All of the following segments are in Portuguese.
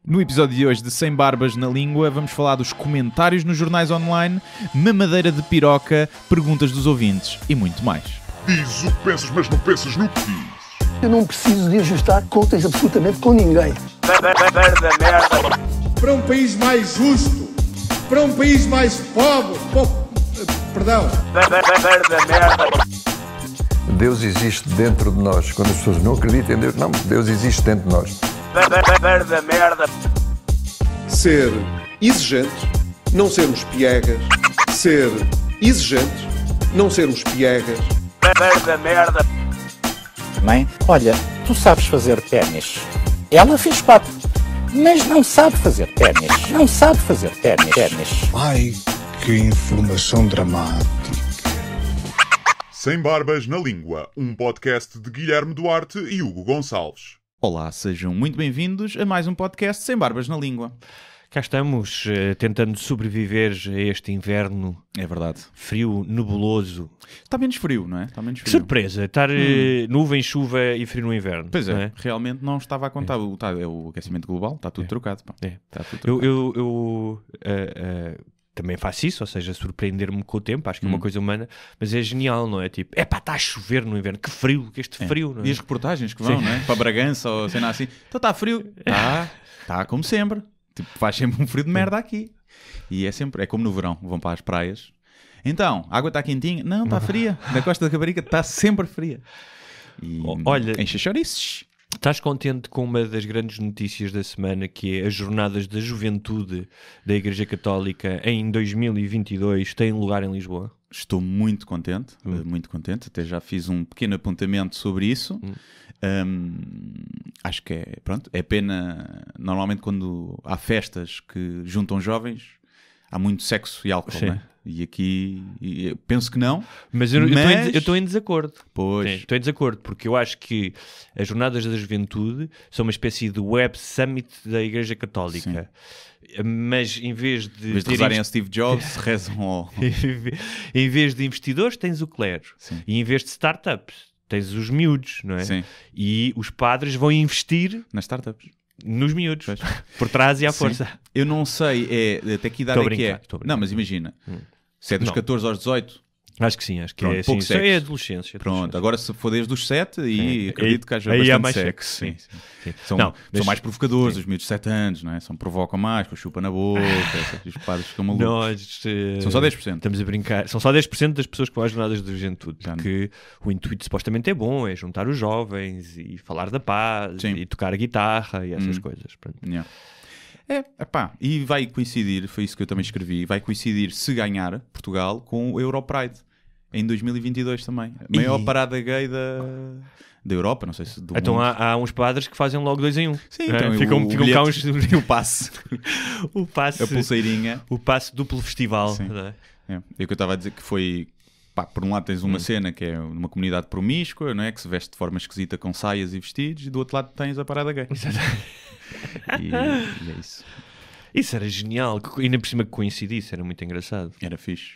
No episódio de hoje de Sem Barbas na Língua, vamos falar dos comentários nos jornais online, mamadeira de piroca, perguntas dos ouvintes e muito mais. Diz o que pensas, mas não pensas no que diz. Eu não preciso de ajustar contas absolutamente com ninguém. Para um país mais justo, para um país mais pobre, perdão. Deus existe dentro de nós. Quando as pessoas não acreditam em Deus, não, Deus existe dentro de nós. Ser exigente, não sermos piegas. Ser exigente, não sermos piegas. Mãe, olha, tu sabes fazer ténis. Ela fez 4, mas não sabe fazer ténis. Não sabe fazer ténis. Ai, que informação dramática. Sem Barbas na Língua, um podcast de Guilherme Duarte e Hugo Gonçalves. Olá, sejam muito bem-vindos a mais um podcast Sem Barbas na Língua. Cá estamos, tentando sobreviver a este inverno. É verdade. Frio, nebuloso. Está menos frio, não é? Está menos Que frio. surpresa, estar nuvem, chuva e frio no inverno. Pois não é, realmente não estava a contar. É o aquecimento global, está tudo trocado. Pá. É. Está tudo trocado. Eu também faço isso, ou seja, surpreender-me com o tempo, acho que é uma coisa humana, mas é genial, não é? Tipo, está a chover no inverno, que frio, que este frio, não é? E as reportagens que vão, Sim. não é? Para Bragança ou cena assim. Então está frio. Está como sempre. Tipo, faz sempre um frio de merda aqui. E é como no verão, vão para as praias. Então, a água está quentinha? Não, está fria. Na Costa da Caparica está sempre fria. E Olha, enche chouriços. estás contente com uma das grandes notícias da semana, que é as Jornadas da Juventude da Igreja Católica em 2022 têm lugar em Lisboa? Estou muito contente, muito contente. Até já fiz um pequeno apontamento sobre isso. Acho que é pena. Normalmente, quando há festas que juntam jovens, há muito sexo e álcool, Sim. não é? E aqui eu penso que não. Mas eu estou em desacordo. Pois. Sim, estou em desacordo, porque eu acho que as Jornadas da Juventude são uma espécie de Web Summit da Igreja Católica. Mas em vez de... Em vez de rezarem a Steve Jobs, rezam ao... em vez de investidores, tens o clero. Sim. E em vez de startups, tens os miúdos, não é? Sim. E os padres vão investir Nas startups. nos miúdos. Pois. Por trás e à Sim. força. Eu não sei até que idade Estou a é que é. brincar, estou a brincar. Não, mas imagina. Se é dos Não. 14 aos 18, Acho que sim, acho que Pronto, é assim. pouco Isso é sexo. adolescência. pronto. Agora se for desde os 7, aí É. acredito que haja Aí bastante há mais sexo. sexo, sim. São, Não, mas- são mais provocadores, os miúdos de 7 anos, não é? Provocam mais, com a chupa na boca, os padres ficam malucos. Nós, São só 10%. Estamos a brincar. São só 10% das pessoas que vão às jornadas de juventude. Já não. Porque o intuito supostamente é bom, é juntar os jovens e falar da paz Sim. e tocar a guitarra e essas coisas. Pronto. Yeah. E vai coincidir, foi isso que eu também escrevi, vai coincidir, se ganhar, Portugal, com o Europride, em 2022 também. A maior parada gay da Europa, não sei se do Então mundo. há uns padres que fazem logo 2 em 1. Sim, então ficam o cá uns... bilhete e o passe, o passe, a pulseirinha. o passe duplo festival. Sim. Não é? É o que eu estava a dizer, que foi... Pá, por um lado tens uma cena que é uma comunidade promíscua, não é? Que se veste de forma esquisita com saias e vestidos, e do outro lado tens a parada gay. E é isso. Isso era genial. E ainda por cima que coincidisse, era muito engraçado. Era fixe.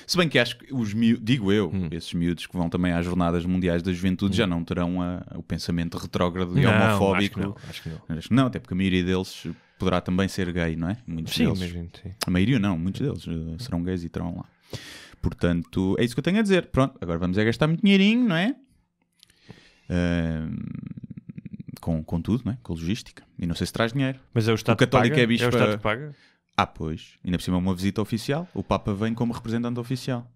Se bem que acho que os miúdos, digo eu, esses miúdos que vão também às Jornadas Mundiais da Juventude já não terão o pensamento retrógrado e Não, homofóbico. acho que não. Acho que não, até porque a maioria deles poderá também ser gay, não é? Muitos Sim, deles. mesmo. Sim. A maioria não, muitos deles serão gays e terão lá. Portanto, é isso que eu tenho a dizer. Pronto, agora vamos gastar muito dinheirinho, não é? Com tudo, não é? Com logística. E não sei se traz dinheiro. Mas é o Estado O católico que paga? é bicho É o para- Estado que paga? Pois. Ainda por cima uma visita oficial. O Papa vem como representante oficial.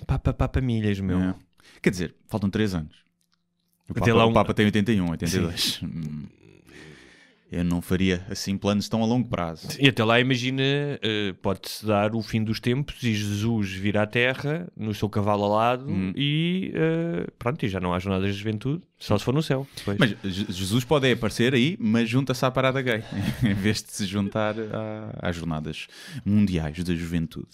Papa milhas, meu. É. Quer dizer, faltam 3 anos. Até lá O Papa tem 81, 82. Eu não faria assim planos tão a longo prazo. E até lá, imagina, pode-se dar o fim dos tempos e Jesus vir à Terra no seu cavalo alado e pronto, e já não há jornadas de juventude, só se for no céu. Depois. Mas Jesus pode aparecer aí, mas junta-se à parada gay, em vez de se juntar às jornadas mundiais da juventude.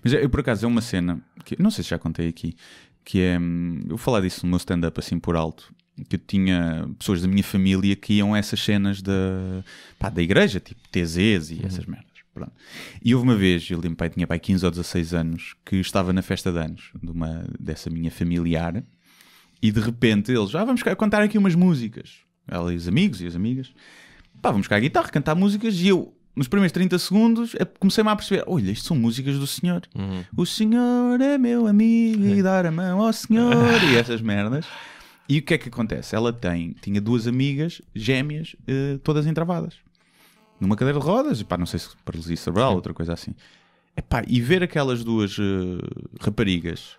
Mas eu, por acaso, é uma cena que não sei se já contei aqui, que é, eu vou falar disso no meu stand-up assim por alto, que eu tinha pessoas da minha família que iam a essas cenas da igreja, tipo TZs e essas merdas. Pronto. E houve uma vez, eu lembro, tinha 15 ou 16 anos, que estava na festa de anos dessa minha familiar, e de repente eles, vamos contar aqui umas músicas. Ela e os amigos e as amigas. pá, vamos cá a guitarra, cantar músicas, e eu, nos primeiros 30 segundos, comecei-me a perceber, olha, isto são músicas do Senhor. O Senhor é meu amigo e dar a mão ao Senhor, e essas merdas. E o que é que acontece? Ela tinha 2 amigas gêmeas, todas entravadas. Numa cadeira de rodas, pá, não sei se paralisia cerebral, outra coisa assim. Epá, e ver aquelas 2 raparigas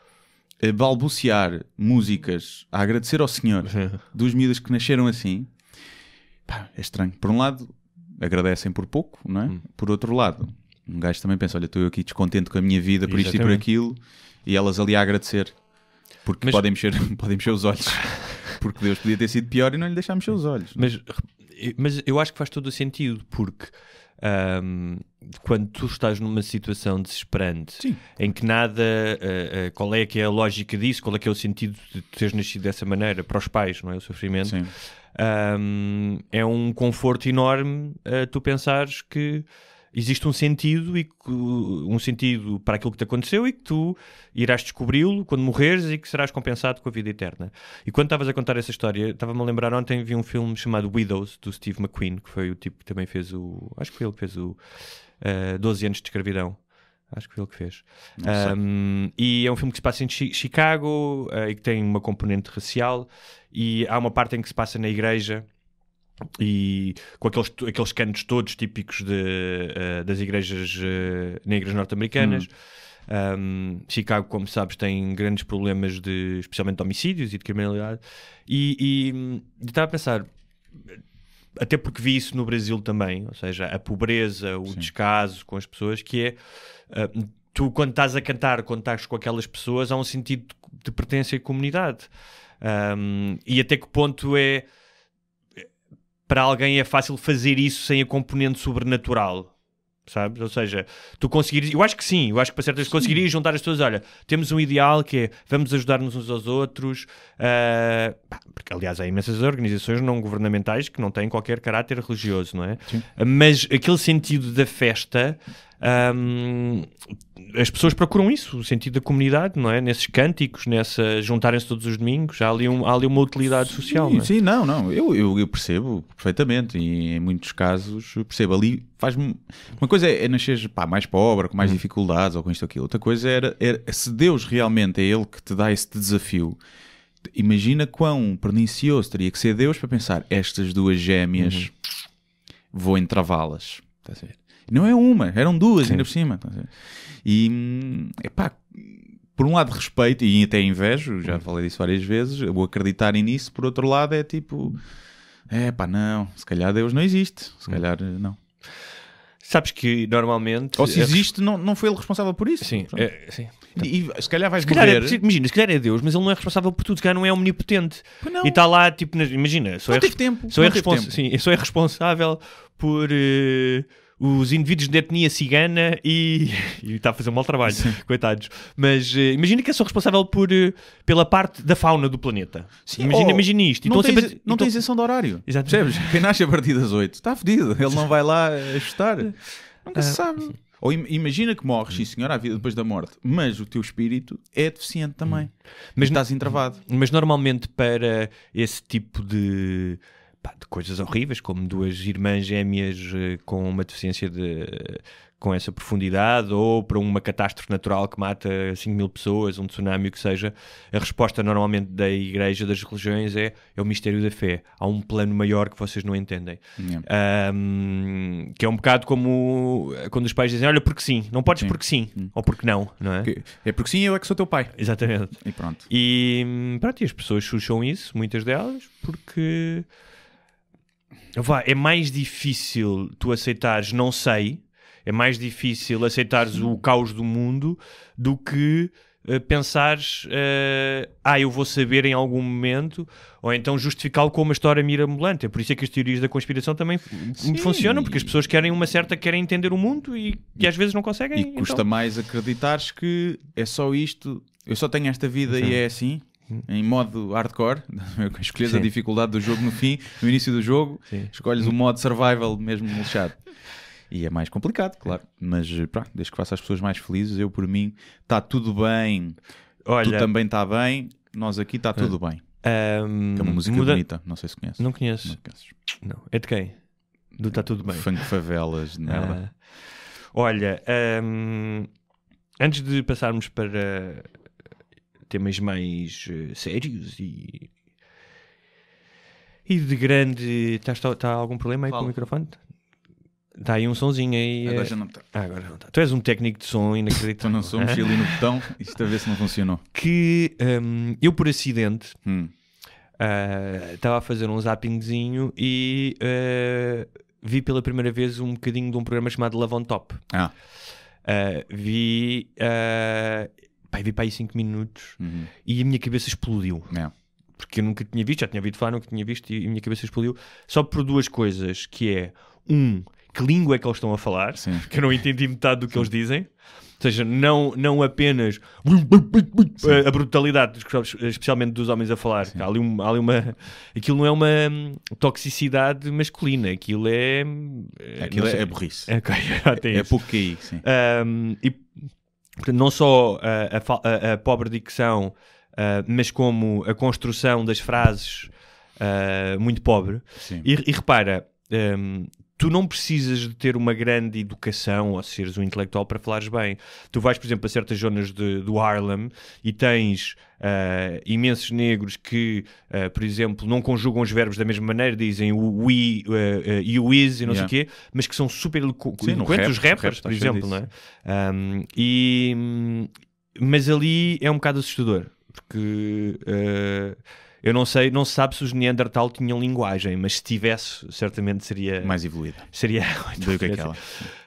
balbuciar músicas a agradecer ao Senhor, 2 miúdas que nasceram assim, pá, é estranho. Por um lado, agradecem por pouco, não é? Por outro lado, um gajo também pensa, olha, estou aqui descontente com a minha vida, por isto e por aquilo, e elas ali a agradecer, porque podem mexer os olhos, porque Deus podia ter sido pior e não lhe deixar mexer os olhos. Mas eu acho que faz todo o sentido, porque quando tu estás numa situação desesperante, Sim. em que nada, qual é que é a lógica disso, qual é que é o sentido de teres nascido dessa maneira, para os pais, não é? O sofrimento. Sim. É um conforto enorme tu pensares que existe um sentido, um sentido para aquilo que te aconteceu e que tu irás descobri-lo quando morreres e que serás compensado com a vida eterna. E quando estavas a contar essa história, estava-me a lembrar, ontem vi um filme chamado Widows, do Steve McQueen, que foi o tipo que também fez acho que foi ele que fez o 12 anos de escravidão. Acho que foi ele que fez. E é um filme que se passa em Chicago e que tem uma componente racial, e há uma parte em que se passa na igreja e com aqueles cantos todos típicos das igrejas negras norte-americanas. Chicago, como sabes, tem grandes problemas especialmente de homicídios e de criminalidade, e estava a pensar, até porque vi isso no Brasil também, ou seja, a pobreza, o descaso com as pessoas, que é tu, quando estás a cantar, quando estás com aquelas pessoas, há um sentido de pertença à comunidade, e até que ponto para alguém é fácil fazer isso sem a componente sobrenatural, sabes? Ou seja, tu conseguires... Eu acho que sim, eu acho que para certas conseguirias juntar as pessoas, olha, temos um ideal que é, vamos ajudar-nos uns aos outros, porque aliás há imensas organizações não governamentais que não têm qualquer caráter religioso, não é? Sim. Mas aquele sentido da festa... as pessoas procuram isso, o sentido da comunidade, não é? Nesses cânticos, juntarem-se todos os domingos, há ali uma utilidade social. Não é? Sim, não, eu percebo perfeitamente, e em muitos casos percebo. Ali faz-me... Uma coisa é nasceres mais pobre, com mais dificuldades, ou com isto ou aquilo. Outra coisa era se Deus realmente é Ele que te dá esse desafio. Imagina quão pernicioso teria que ser Deus para pensar, estas 2 gêmeas vou entravá-las. Estás a ver? Não é uma, eram 2 ainda por cima. E, por um lado respeito e até invejo, já falei disso várias vezes, o acreditarem nisso. Por outro lado é tipo, não, se calhar Deus não existe, se calhar não. Sabes que normalmente... Ou se existe, não foi ele responsável por isso. Sim, sim. E se calhar vais morrer... Imagina, se calhar é Deus, mas ele não é responsável por tudo, se calhar não é omnipotente. E está lá, tipo, imagina, só é responsável por... os indivíduos de etnia cigana e está a fazer um mau trabalho, coitados. Mas imagina que é só responsável pela parte da fauna do planeta. Sim, imagina isto. Não tem isenção de horário. Exato. Percebes? Quem nasce a partir das 8 está fedido. Ele não vai lá ajustar. Nunca se sabe. Ou imagina que morres, sim senhor, há vida depois da morte, mas o teu espírito é deficiente também. Mas estás entravado. Mas normalmente para esse tipo de coisas horríveis, como 2 irmãs gêmeas com uma deficiência com essa profundidade, ou para uma catástrofe natural que mata 5.000 pessoas, um tsunami, o que seja, a resposta normalmente da igreja, das religiões, é o mistério da fé. Há um plano maior que vocês não entendem. Que é um bocado como quando os pais dizem, olha, porque sim, não podes porque sim, ou porque não, não é? É porque sim, eu é que sou teu pai. Exatamente. E pronto. E as pessoas chucham isso, muitas delas, porque... é mais difícil tu aceitares não sei, é mais difícil aceitares o caos do mundo do que pensares eu vou saber em algum momento, ou então justificá-lo com uma história mirabolante. É por isso é que as teorias da conspiração também funcionam, porque as pessoas querem entender o mundo e às vezes não conseguem. E custa mais acreditares que é só isto, eu só tenho esta vida e é assim. Em modo hardcore, escolhes a dificuldade do jogo no início do jogo, escolhes o modo survival mesmo lixado. E é mais complicado, claro. Mas desde que faça as pessoas mais felizes, eu por mim, está tudo bem. Olha, tu também está bem, nós aqui está tudo bem. É uma música bonita, não sei se conheces. Não conheço. Não. É de quem? do Está Tudo Bem. Funk favelas de merda. Olha, antes de passarmos para temas mais sérios e de grande... Está algum problema aí com o microfone? Está aí um sonzinho aí. Agora já não está. Agora não está. Tu és um técnico de som inacreditável. Tu não sou, mexi ali no botão, isto a ver se não funcionou. Que eu, por acidente, estava a fazer um zappingzinho e vi pela primeira vez um bocadinho de um programa chamado Love on Top. Vi para aí 5 minutos e a minha cabeça explodiu. Porque eu nunca tinha visto, já tinha ouvido falar, nunca tinha visto e a minha cabeça explodiu. Só por duas coisas, que é, que língua é que eles estão a falar? Sim. Que eu não entendi metade do que eles dizem. Ou seja, não apenas a brutalidade, especialmente dos homens a falar. Há ali uma... Aquilo não é uma toxicidade masculina, aquilo é... Aquilo é burrice. É pouco QI, sim. E portanto, não só a pobre dicção, mas como a construção das frases muito pobre. E repara... tu não precisas de ter uma grande educação ou seres um intelectual para falares bem. Tu vais, por exemplo, a certas zonas do Harlem e tens imensos negros que, por exemplo, não conjugam os verbos da mesma maneira, dizem o we, you, is e não sei o quê, mas que são super eloquentes, os rappers, por exemplo, não é? Mas ali é um bocado assustador, porque... eu não sei, não se sabe se os Neandertal tinham linguagem, mas se tivesse, certamente seria... mais evoluída. Seria... do que aquela.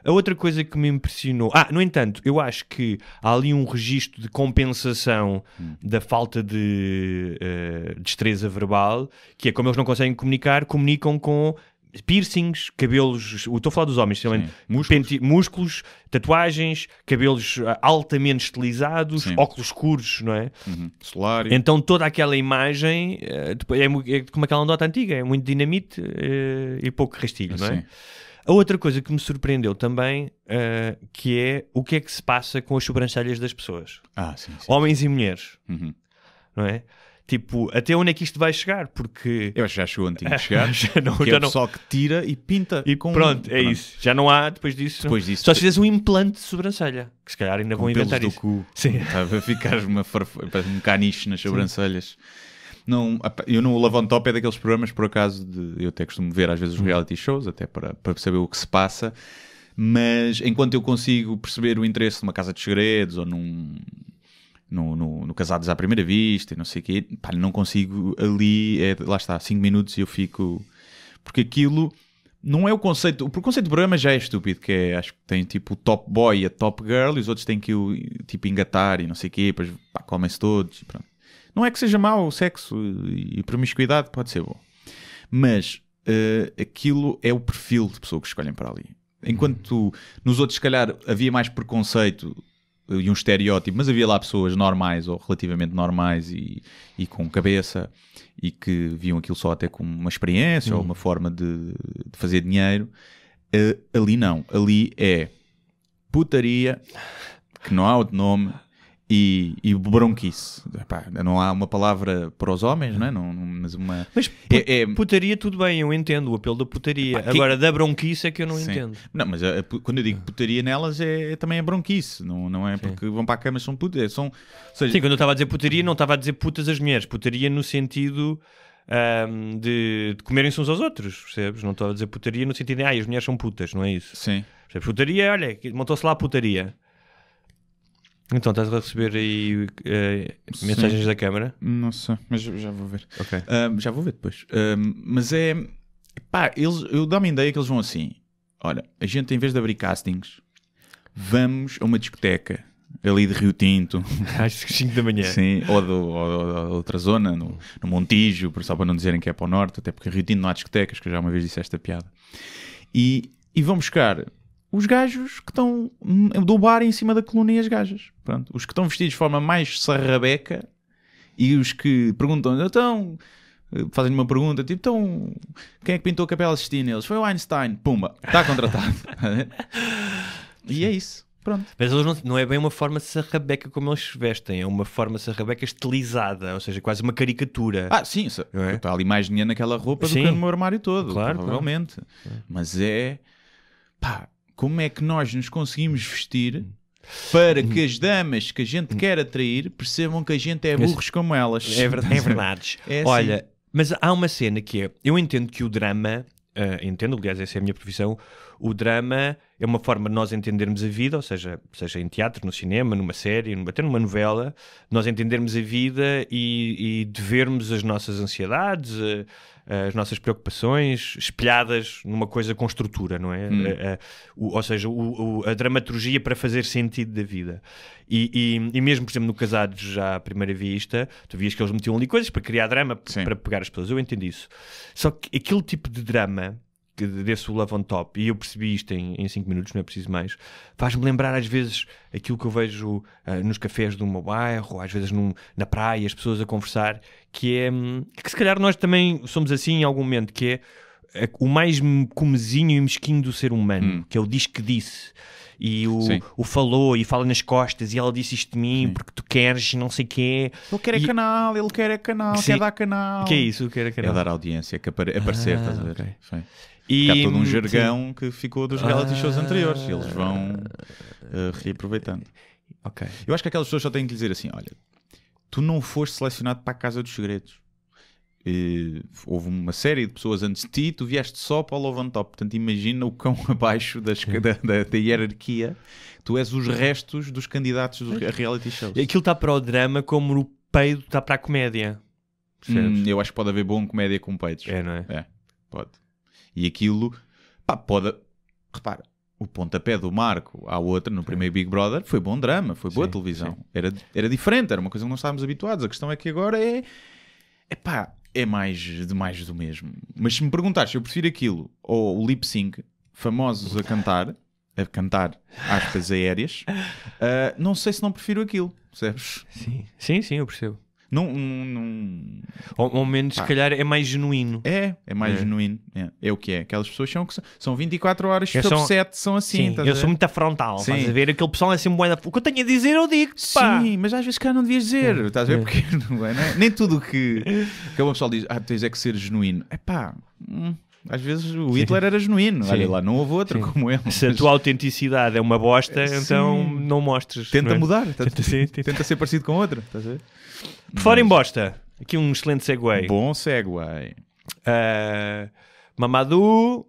A outra coisa que me impressionou... no entanto, eu acho que há ali um registro de compensação da falta de destreza verbal, que é como eles não conseguem comunicar, comunicam com... piercings, cabelos, estou a falar dos homens, músculos, tatuagens, cabelos altamente estilizados, óculos escuros, não é? Solário. Então toda aquela imagem é como aquela andota antiga, é muito dinamite e pouco rastilho, não é? A outra coisa que me surpreendeu também, que é o que é que se passa com as sobrancelhas das pessoas. Homens e mulheres, não é? Tipo, até onde é que isto vai chegar? Porque... eu acho que já chegou onde tinha de chegar. não, que é o pessoal que tira e pinta. E pronto, é isso. Já não há, depois disso. Só se fizeres um implante de sobrancelha. Que se calhar ainda vão inventar isso. Cu. Sim. Estava a ficar um caniche nas sobrancelhas. Não, eu no Love on Top é daqueles programas, por acaso, eu até costumo ver às vezes os reality shows, até para saber o que se passa. Mas enquanto eu consigo perceber o interesse numa Casa de Segredos ou no Casados à Primeira Vista e não sei o quê, não consigo ali, lá está, 5 minutos e eu fico... Porque aquilo não é o conceito... O conceito do programa já é estúpido, que é, acho que tem tipo o top boy e a top girl e os outros têm que o tipo engatar e não sei o quê, depois comem-se todos e pronto. Não é que seja mau o sexo e promiscuidade, pode ser bom. Mas aquilo é o perfil de pessoa que escolhem para ali. Enquanto nos outros, se calhar, havia mais preconceito e um estereótipo, mas havia lá pessoas normais ou relativamente normais e com cabeça e que viam aquilo só até como uma experiência ou uma forma de fazer dinheiro. Ali não. Ali é putaria, que não há outro nome, e bronquice. Epá, não há uma palavra para os homens, não é? Mas putaria tudo bem, eu entendo o apelo da putaria. Agora, da bronquice é que eu não entendo. Não, mas quando eu digo putaria nelas também é bronquice. Não é porque vão para a cama, são putas. Sim, quando eu estava a dizer putaria, não estava a dizer putas as mulheres. Putaria no sentido de comerem-se uns aos outros, percebes? Não estava a dizer putaria no sentido de as mulheres são putas, não é isso? Sim. Percebes? Putaria, olha, montou-se lá a putaria. Então, estás a receber aí mensagens da câmara? Não sei, mas já vou ver. Ok. Já vou ver depois. Mas eu dou-me a ideia que eles vão assim. Olha, a gente em vez de abrir castings, vamos a uma discoteca ali de Rio Tinto. Às 5 da manhã. Sim, ou outra zona, no Montijo, só para não dizerem que é para o norte, até porque em Rio Tinto não há discotecas, que eu já uma vez disse esta piada. E vão buscar... os gajos que estão do bar em cima da coluna e as gajas. Pronto. Os que estão vestidos de forma mais sarrabeca e os que perguntam, então, fazem uma pergunta, tipo, então, quem é que pintou a Capela Sistina? Eles, foi o Einstein. Pumba, está contratado. E é isso. Pronto. Mas eles não é bem uma forma sarrabeca como eles se vestem, é uma forma sarrabeca estilizada, ou seja, quase uma caricatura. Sim, é? está ali mais dinheiro naquela roupa do Sim. que no meu armário todo, Claro, provavelmente. Mas como é que nós nos conseguimos vestir para que as damas que a gente quer atrair percebam que a gente é burros como elas? É verdade. É assim. Olha, mas há uma cena que é, eu entendo que o drama, aliás, essa é a minha profissão, o drama é uma forma de nós entendermos a vida, ou seja em teatro, no cinema, numa série, até numa novela, nós entendermos a vida e de vermos as nossas ansiedades, as nossas preocupações espelhadas numa coisa com estrutura, não é? Ou seja, a dramaturgia para fazer sentido da vida. E mesmo, por exemplo, no Casados já à primeira vista, tu vias que eles metiam ali coisas para criar drama, para pegar as pessoas. Eu entendi isso. Só que aquele tipo de drama, que desse o Love on Top, e eu percebi isto em 5 minutos, não é preciso mais, faz-me lembrar às vezes aquilo que eu vejo nos cafés do meu bairro, às vezes na praia, as pessoas a conversar, que é que se calhar nós também somos assim em algum momento, que é o mais comezinho e mesquinho do ser humano, que é o diz que disse. E o falou e fala nas costas e ela disse isto de mim porque tu queres não sei o quê. Ele quer canal, quer dar canal. O que é isso? Quer canal? É dar audiência, aparecer, estás a ver? Okay. Há todo um jargão que ficou dos reality shows anteriores e eles vão reaproveitando. Okay. Eu acho que aquelas pessoas só têm que dizer assim, olha, tu não foste selecionado para a Casa dos Segredos. Houve uma série de pessoas antes de ti, tu vieste só para o Love on Top. Portanto, imagina o quão abaixo da hierarquia. Tu és os restos dos candidatos dos reality shows. Aquilo está para o drama como o peido está para a comédia. Eu acho que pode haver bom comédia com peidos. É, não é? É, pode. E aquilo, pode... Repara, o pontapé do Marco à outra, no primeiro Big Brother, foi bom drama, foi boa televisão. Era diferente, era uma coisa que não estávamos habituados. A questão é que agora é mais do mesmo. Mas se me perguntares, eu prefiro aquilo ou o lip sync, famosos a cantar aspas aéreas, não sei se não prefiro aquilo, percebes? Sim, eu percebo. Não... Ou menos, se calhar, é mais genuíno. É mais genuíno. É o que é. Aquelas pessoas são 24 horas sobre 7, são assim. Sim, eu sou muito frontal. Estás a ver? Aquele pessoal é sempre o que eu tenho a dizer, eu digo. Sim, mas às vezes cá não devias dizer. Estás a ver? Porque não é? Nem tudo que o pessoal diz, tens é que ser genuíno. Às vezes o Hitler era genuíno. Olha lá, não houve outro como ele. Se a tua autenticidade é uma bosta, então não mostres. Tenta não é? mudar. Tenta ser parecido com outro. Estás a ver? Por fora em bosta, aqui um excelente segue. Bom segue. Mamadou,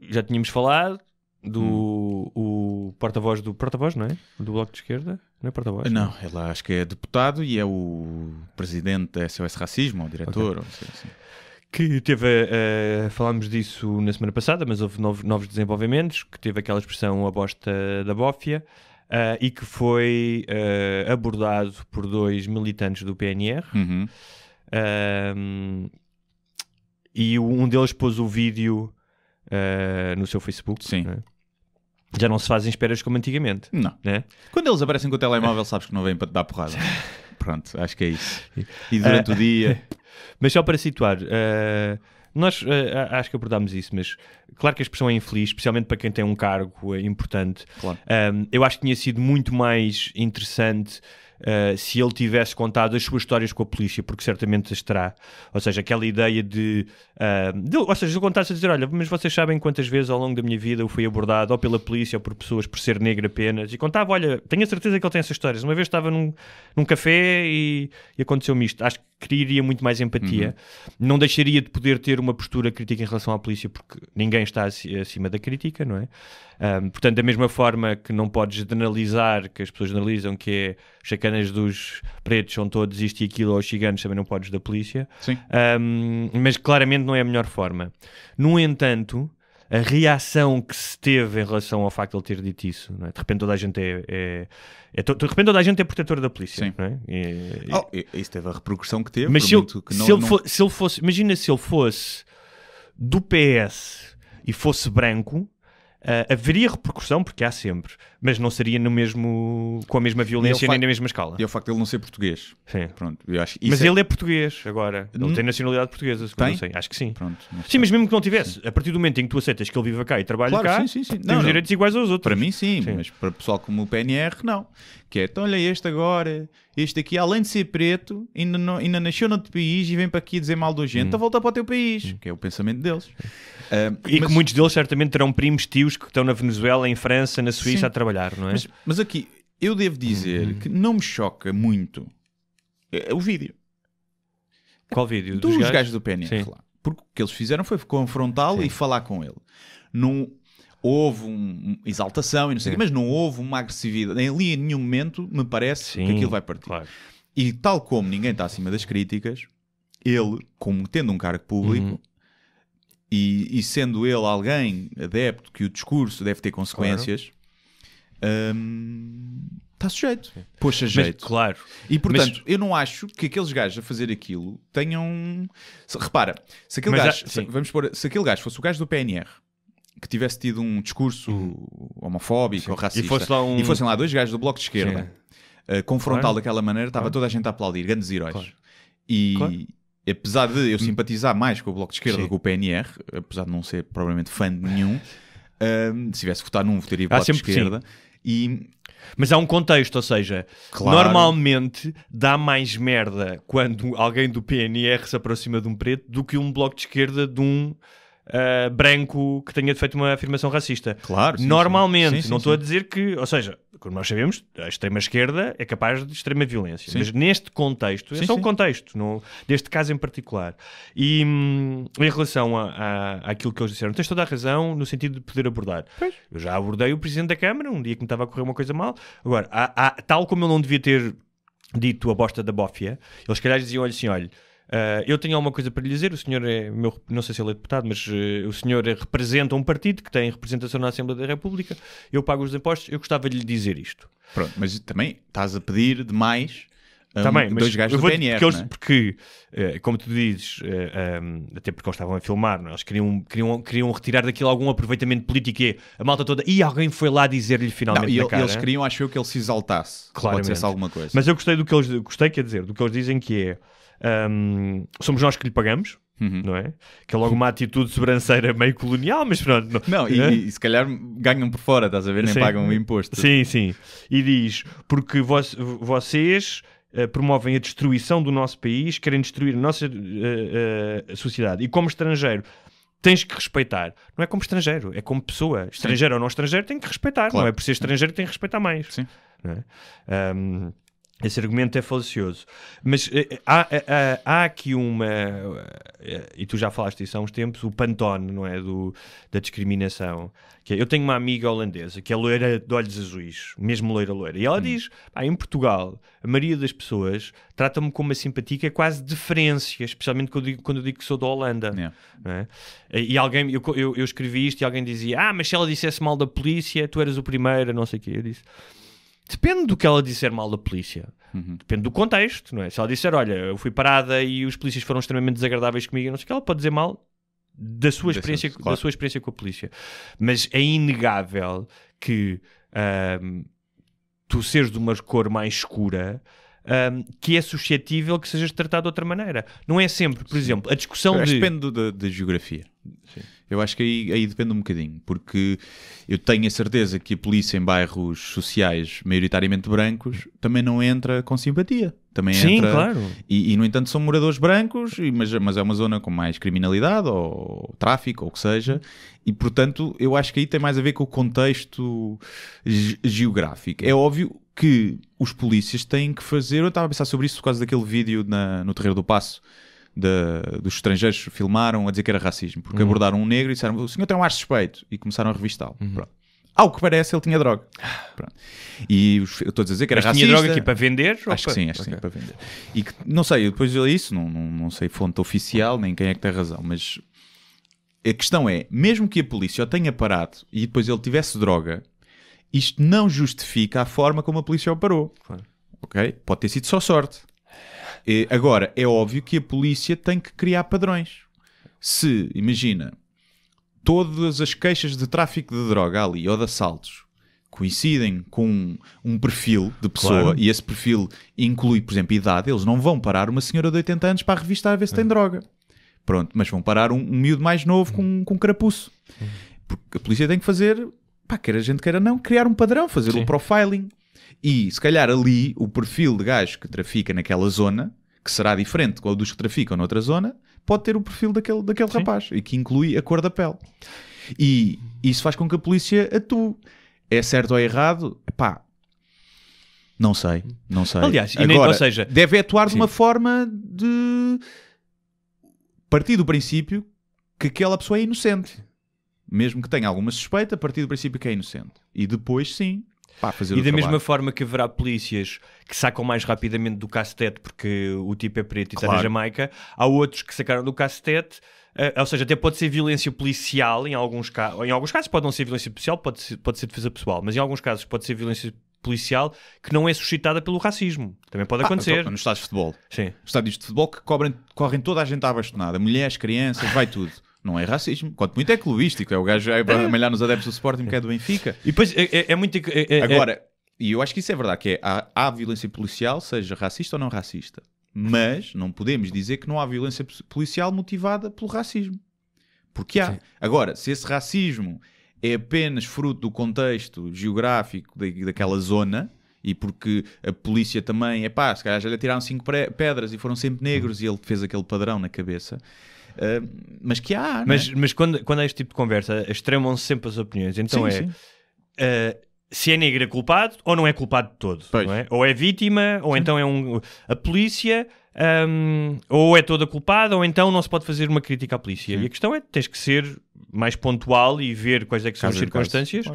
já tínhamos falado do o porta-voz não é? Do Bloco de Esquerda, não é porta-voz? Não, ele acho que é deputado e é o presidente da SOS Racismo, ou diretor, ou assim. Que teve, falámos disso na semana passada, mas houve novos desenvolvimentos, que teve aquela expressão a bosta da bófia, e que foi abordado por 2 militantes do PNR. E um deles pôs o vídeo no seu Facebook. Sim. Não é? Já não se fazem esperas como antigamente. Não. Né? Quando eles aparecem com o telemóvel, sabes que não vêm para te dar porrada. Pronto, acho que é isso. E durante o dia... Mas só para situar, nós acho que abordámos isso, mas claro que a expressão é infeliz, especialmente para quem tem um cargo importante. Claro. Eu acho que tinha sido muito mais interessante se ele tivesse contado as suas histórias com a polícia, porque certamente as terá. Ou seja, aquela ideia ou seja, ele contasse a dizer, olha, mas vocês sabem quantas vezes ao longo da minha vida eu fui abordado ou pela polícia ou por pessoas por ser negro apenas, e contava, olha, tenho a certeza que ele tem essas histórias. Uma vez estava num café e aconteceu-me isto. Acho que criaria muito mais empatia. Não deixaria de poder ter uma postura crítica em relação à polícia, porque ninguém está acima da crítica, não é? Portanto, da mesma forma que não podes generalizar, que as pessoas generalizam que é os sacanas dos pretos são todos isto e aquilo, ou os ciganos também não podes da polícia. Sim. Mas claramente não é a melhor forma. No entanto, a reação que se teve em relação ao facto de ele ter dito isso, não é? De repente toda a gente de repente toda a gente é protetora da polícia. Sim. Não é? Isso teve a repercussão que teve. Mas se ele fosse, imagina se ele fosse do PS e fosse branco, haveria repercussão, porque há sempre, mas não seria no mesmo, com a mesma violência nem na mesma escala. E o facto de ele não ser português. Sim. Pronto, eu acho Mas ele é português agora. Ele tem nacionalidade portuguesa, segundo eu sei. Acho que sim. Pronto, sim, mas mesmo que não tivesse, a partir do momento em que tu aceitas que ele viva cá e trabalha cá, sim. tem os direitos iguais aos outros. Para mim sim, mas para o pessoal como o PNR não. Que é, então olha este agora, este aqui além de ser preto, ainda nasceu noutro país e vem para aqui dizer mal da gente, então volta para o teu país, que é o pensamento deles. E que muitos deles certamente terão primos, tios que estão na Venezuela, em França, na Suíça a trabalhar, não é? Mas aqui, eu devo dizer que não me choca muito o vídeo. Qual vídeo? Dos gajos do PNR lá. Porque o que eles fizeram foi confrontá-lo e falar com ele. Não houve uma exaltação e não sei o quê, mas não houve uma agressividade. Ali em nenhum momento me parece que aquilo vai partir. Claro. E tal como ninguém está acima das críticas, ele, como tendo um cargo público e sendo ele alguém adepto que o discurso deve ter consequências, está sujeito. Poxa, jeito. Claro. E portanto, eu não acho que aqueles gajos a fazer aquilo tenham. Repara, se aquele gajo, se aquele gajo fosse o gajo do PNR que tivesse tido um discurso homofóbico ou racista e fossem lá dois gajos do Bloco de Esquerda confrontá-lo daquela maneira, estava toda a gente a aplaudir, grandes heróis. Claro. E apesar de eu simpatizar mais com o Bloco de Esquerda do que o PNR, apesar de não ser provavelmente fã de nenhum, se tivesse votado num, votaria o Bloco de Esquerda. Mas há um contexto, ou seja, normalmente dá mais merda quando alguém do PNR se aproxima de um preto do que um Bloco de Esquerda de um branco que tenha feito uma afirmação racista. Claro. Normalmente, não estou a dizer que, ou seja, como nós sabemos, a extrema-esquerda é capaz de extrema violência. Mas neste contexto, é só um contexto, deste caso em particular. E em relação àquilo que eles disseram, tens toda a razão no sentido de poder abordar. Pois. Eu já abordei o Presidente da Câmara, um dia que me estava a correr uma coisa mal. Agora, tal como ele não devia ter dito a bosta da bófia, eles se calhar diziam olha, eu tenho alguma coisa para lhe dizer, o senhor é não sei se ele é deputado, mas o senhor representa um partido que tem representação na Assembleia da República, eu pago os impostos, eu gostava de lhe dizer isto. Pronto, mas também estás a pedir demais dois gajos do PNR, porque como tu dizes, até porque eles estavam a filmar, não? Eles queriam retirar daquilo algum aproveitamento político e a malta toda, e alguém foi lá dizer-lhe finalmente na cara. Eles queriam, achou que ele se exaltasse, claramente. Pode ser alguma coisa. Mas eu gostei do que eles quer dizer, do que eles dizem que é somos nós que lhe pagamos, não é? Que é logo uma atitude sobranceira meio colonial, mas pronto. E se calhar ganham por fora, estás a ver? Nem pagam o imposto. Sim. E diz, porque vocês promovem a destruição do nosso país, querem destruir a nossa sociedade. E como estrangeiro, tens que respeitar. Não é como estrangeiro, é como pessoa. Estrangeiro ou não estrangeiro, tem que respeitar. Claro. Não é por ser estrangeiro que tem que respeitar mais. Sim. Não é? Esse argumento é falacioso. Mas há aqui e tu já falaste disso há uns tempos, o pantone, não é? Da discriminação. Que eu tenho uma amiga holandesa que é loira de olhos azuis, mesmo loira. E ela diz, em Portugal, a maioria das pessoas trata-me com uma simpatia que é quase deferência, especialmente quando eu digo que sou da Holanda. Yeah. Não é? E alguém, eu escrevi isto e alguém dizia, mas se ela dissesse mal da polícia, tu eras o primeiro, não sei o quê. Eu disse... Depende do que ela disser mal da polícia. Depende do contexto, não é? Se ela disser, olha, eu fui parada e os polícias foram extremamente desagradáveis comigo, não sei o que, ela pode dizer mal da sua experiência com a polícia. Mas é inegável que tu seres de uma cor mais escura, que é suscetível que sejas tratado de outra maneira. Não é sempre, por exemplo, a discussão depende da geografia. Sim. Eu acho que aí depende um bocadinho, porque eu tenho a certeza que a polícia em bairros sociais maioritariamente brancos também não entra com simpatia. Também entra, claro. E no entanto são moradores brancos, mas é uma zona com mais criminalidade ou tráfico ou o que seja, e portanto eu acho que aí tem mais a ver com o contexto geográfico. É óbvio que os polícias têm que fazer... Eu estava a pensar sobre isso por causa daquele vídeo no Terreiro do Paço, dos estrangeiros filmaram a dizer que era racismo, porque abordaram um negro e disseram, o senhor tem um ar suspeito, e começaram a revistá-lo. Ao que parece, ele tinha droga. Pronto. E eu estou a dizer que era racista. Tinha droga aqui para vender? Acho que sim, para vender. E que, não sei, depois de isso, não sei fonte oficial, nem quem é que tem razão, mas a questão é, mesmo que a polícia o tenha parado e depois ele tivesse droga, isto não justifica a forma como a polícia o parou. Claro. Ok? Pode ter sido só sorte. Agora, é óbvio que a polícia tem que criar padrões. Se, imagina, todas as queixas de tráfico de droga ali, ou de assaltos, coincidem com um perfil de pessoa, Claro. e esse perfil inclui, por exemplo, idade, eles não vão parar uma senhora de 80 anos para revistar a ver se tem droga. Pronto, mas vão parar um miúdo mais novo com carapuço. Porque a polícia tem que fazer, quer a gente queira não, criar um padrão, fazer um profiling. E se calhar ali o perfil de gajo que trafica naquela zona, que será diferente do dos que traficam noutra zona, pode ter o perfil daquele rapaz, e que inclui a cor da pele. E isso faz com que a polícia atue. É certo ou errado? Não sei. Aliás, Agora, ou seja, deve atuar de uma forma de partir do princípio que aquela pessoa é inocente. Mesmo que tenha alguma suspeita, a partir do princípio que é inocente. E depois, sim, fazer e o da trabalho. mesma forma que haverá polícias que sacam mais rapidamente do cacetete porque o tipo é preto e está na Jamaica, há outros que sacaram do cacetete, ou seja, até pode ser violência policial em alguns casos pode não ser violência policial, pode ser defesa pessoal, mas em alguns casos pode ser violência policial que não é suscitada pelo racismo. Também pode acontecer. Nos estádios de futebol. Sim. Estádios de futebol que correm toda a gente à bastonada. Mulheres, crianças, vai tudo. Não é racismo. Quanto muito é clubístico. É o gajo a malhar nos adeptos do Sporting, que é do Benfica. E depois é muito... Agora, e eu acho que isso é verdade, que há violência policial, seja racista ou não racista. Mas não podemos dizer que não há violência policial motivada pelo racismo. Porque há. Sim. Agora, se esse racismo é apenas fruto do contexto geográfico daquela zona, e porque a polícia também, se calhar já lhe tiraram 5 pedras e foram sempre negros e ele fez aquele padrão na cabeça. Mas que há, mas quando há este tipo de conversa, extremam-se sempre as opiniões. Então se é negro é culpado ou não é culpado de todo, não é? Ou é vítima, ou então é a polícia, ou é toda culpada, ou então não se pode fazer uma crítica à polícia. E a questão é, tens que ser mais pontual e ver quais é que são as circunstâncias.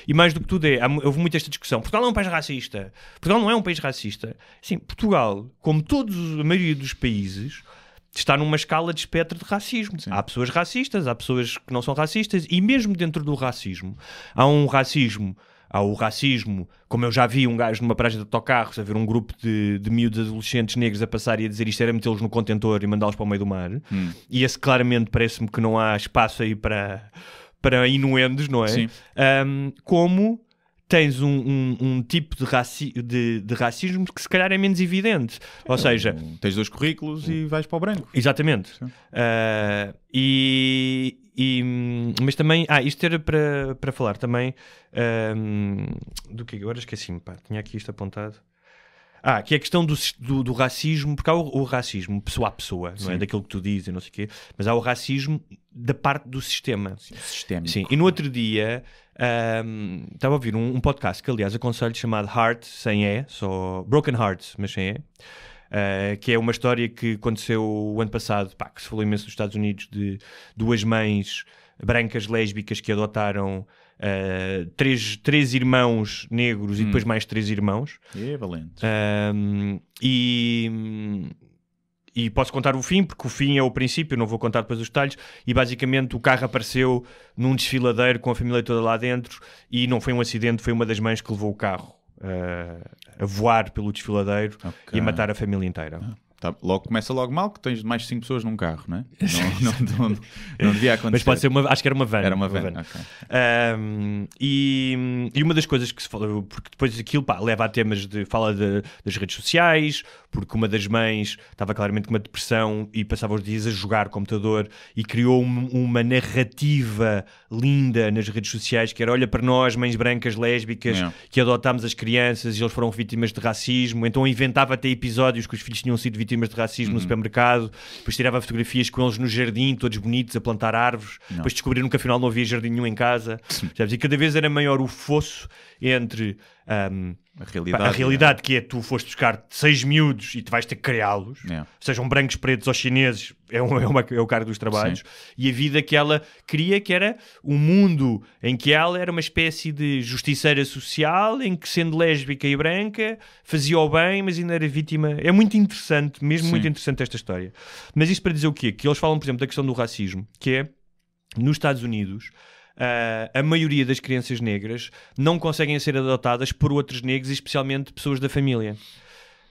E mais do que tudo houve muito esta discussão. Portugal é um país racista. Portugal não é um país racista. Sim, Portugal, como a maioria dos países, está numa escala de espectro de racismo. Sim. Há pessoas racistas, há pessoas que não são racistas, e mesmo dentro do racismo, há o racismo, como eu já vi um gajo numa paragem de autocarros a ver um grupo de miúdos adolescentes negros a passar e a dizer isto era metê-los no contentor e mandá-los para o meio do mar. E esse claramente parece-me que não há espaço aí para inuendos, não é? Sim. Como tens um tipo de racismo que se calhar é menos evidente. Ou seja... Tens 2 currículos e vais para o branco. Exatamente. Mas também... isto era para falar também do que agora esqueci-me, tinha aqui isto apontado. Que é a questão do racismo, porque há o racismo pessoa a pessoa, não é? Daquilo que tu dizes e não sei o quê, mas há o racismo da parte do sistema. Sistémico. Sim. E no outro dia estava a ouvir um podcast que, aliás, aconselho, chamado Heart, sem E, só Broken Hearts, mas sem E, que é uma história que aconteceu o ano passado, que se falou imenso nos Estados Unidos, de 2 mães brancas lésbicas que adotaram 3 irmãos negros e depois mais 3 irmãos. É valente. E posso contar o fim, porque o fim é o princípio, não vou contar depois os detalhes. E basicamente o carro apareceu num desfiladeiro com a família toda lá dentro e não foi um acidente, foi uma das mães que levou o carro a voar pelo desfiladeiro e a matar a família inteira. Logo começa logo mal, que tens mais de 5 pessoas num carro, não é? Não devia acontecer. Mas pode ser acho que era uma van. Era uma van. Okay. E uma das coisas que se fala, porque depois aquilo leva a temas fala das redes sociais, porque uma das mães estava claramente com uma depressão e passava os dias a jogar computador e criou uma narrativa linda nas redes sociais que era: olha para nós, mães brancas lésbicas, que adotámos as crianças e eles foram vítimas de racismo. Então inventava até episódios que os filhos tinham sido vítimas de racismo no supermercado, depois tirava fotografias com eles no jardim, todos bonitos, a plantar árvores, depois descobriram que afinal não havia jardim nenhum em casa. E cada vez era maior o fosso entre a realidade que é tu foste buscar 6 miúdos e tu vais ter que criá-los, sejam brancos, pretos ou chineses, é o cargo dos trabalhos. Sim. E a vida que ela queria, que era um mundo em que ela era uma espécie de justiceira social, em que, sendo lésbica e branca, fazia o bem, mas ainda era vítima. É muito interessante, mesmo muito interessante esta história. Mas isto para dizer o quê? Que eles falam, por exemplo, da questão do racismo, que é, nos Estados Unidos, a maioria das crianças negras não conseguem ser adotadas por outros negros, especialmente pessoas da família.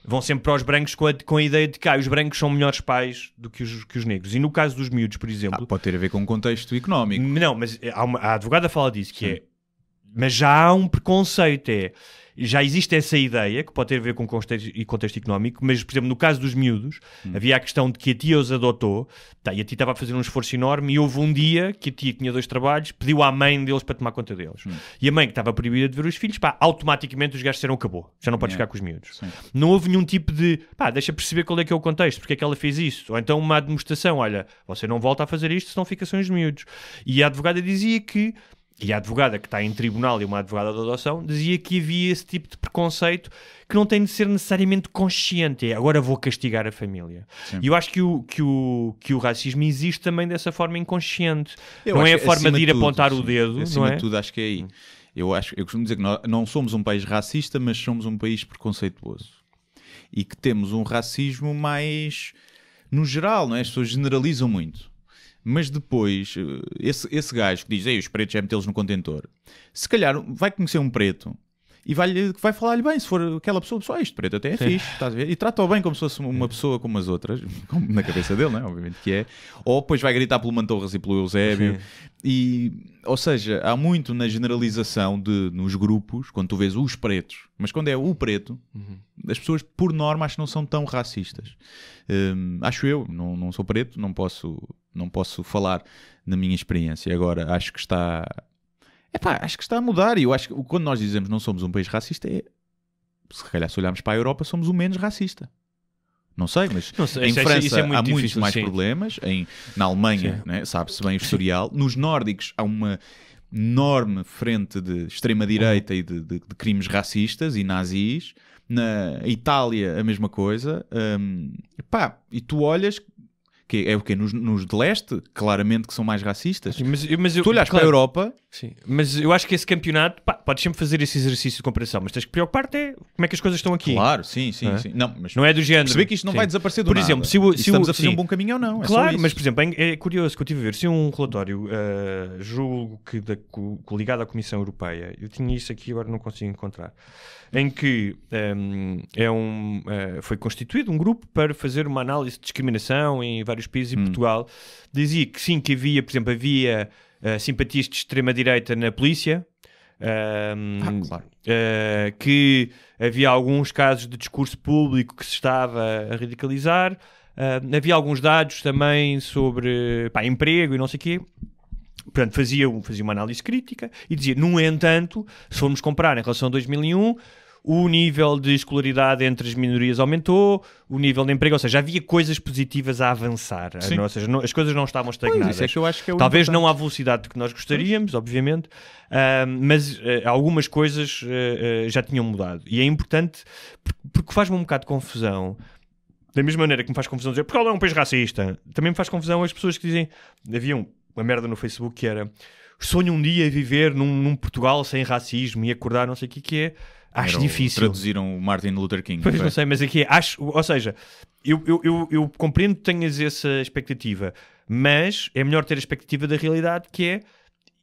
vão sempre para os brancos com a ideia de que os brancos são melhores pais do que os negros. E no caso dos miúdos, por exemplo... Pode ter a ver com o contexto económico. Não, mas a advogada fala disso, que é... Mas já há um preconceito, já existe essa ideia, que pode ter a ver com contexto económico, mas, por exemplo, no caso dos miúdos, havia a questão de que a tia os adotou, e a tia estava a fazer um esforço enorme, e houve um dia que a tia tinha 2 trabalhos, pediu à mãe deles para tomar conta deles. E a mãe, que estava proibida de ver os filhos, automaticamente os gajos disseram acabou, já não podes ficar com os miúdos. Sim. Não houve nenhum tipo de, deixa perceber qual é que é o contexto, porque é que ela fez isso. Ou então uma demonstração, olha, você não volta a fazer isto, senão fica sem os miúdos. E a advogada dizia que... E a advogada que está em tribunal e uma advogada de adoção dizia que havia esse tipo de preconceito que não tem de ser necessariamente consciente. Agora vou castigar a família. Sim. E eu acho que o racismo existe também dessa forma inconsciente. Não é a forma de ir apontar o dedo. Acima de tudo, acho que é aí. Eu costumo dizer que nós não somos um país racista, mas somos um país preconceituoso. E que temos um racismo mais no geral, não é? As pessoas generalizam muito. Mas depois, esse gajo que diz os pretos é metê-los no contentor, se calhar vai conhecer um preto e vai falar-lhe bem, se for aquela pessoa, este preto até é fixe, estás a ver? E trata-o bem como se fosse uma pessoa como as outras, como na cabeça dele, não é? Obviamente que é. Ou depois vai gritar pelo Mantorras e pelo Eusébio. Ou seja, há muito na generalização nos grupos, quando tu vês os pretos, mas quando é o preto, as pessoas, por norma, acho que não são tão racistas. Acho eu, não sou preto, não posso falar na minha experiência. Agora, acho que está a mudar. E eu acho que quando nós dizemos não somos um país racista, se calhar se olharmos para a Europa, somos o menos racista. Não sei, mas em França há muitos mais problemas. Na Alemanha, né, sabe-se bem o historial. Nos nórdicos há uma enorme frente de extrema-direita e de crimes racistas e nazis. Na Itália, a mesma coisa. E tu olhas... Que é o quê? Nos de leste, claramente que são mais racistas. Sim, mas tu olhas para a Europa... Sim. Mas eu acho que esse campeonato... podes sempre fazer esse exercício de comparação, mas tens que preocupar-te como é que as coisas estão aqui. Claro, sim. Não, mas não é do género. Perceber que isto não vai desaparecer do por nada. Exemplo, se estamos a fazer um bom caminho ou não. Claro, mas por exemplo, é curioso que eu estive a ver. Se um relatório, julgo que ligado à Comissão Europeia, eu tinha isso aqui, agora não consigo encontrar, em que foi constituído um grupo para fazer uma análise de discriminação em vários países, e Portugal dizia que sim, que havia, por exemplo, simpatias de extrema-direita na polícia, claro. Que havia alguns casos de discurso público que se estava a radicalizar, havia alguns dados também sobre emprego e não sei o quê. Portanto, fazia uma análise crítica e dizia, no entanto, se formos comparar em relação a 2001, o nível de escolaridade entre as minorias aumentou, o nível de emprego, ou seja, havia coisas positivas a avançar, ou seja, as coisas não estavam estagnadas. Isso é que eu acho que é talvez não à velocidade que nós gostaríamos, obviamente, mas algumas coisas já tinham mudado. E é importante, porque faz-me um bocado de confusão. Da mesma maneira que me faz confusão dizer Portugal é um país racista, também me faz confusão as pessoas que dizem, havia uma merda no Facebook que era sonho um dia viver num Portugal sem racismo e acordar não sei o que é. Acho difícil. Traduziram o Martin Luther King. Pois não sei, mas aqui ou seja, eu compreendo que tenhas essa expectativa, mas é melhor ter a expectativa da realidade, que é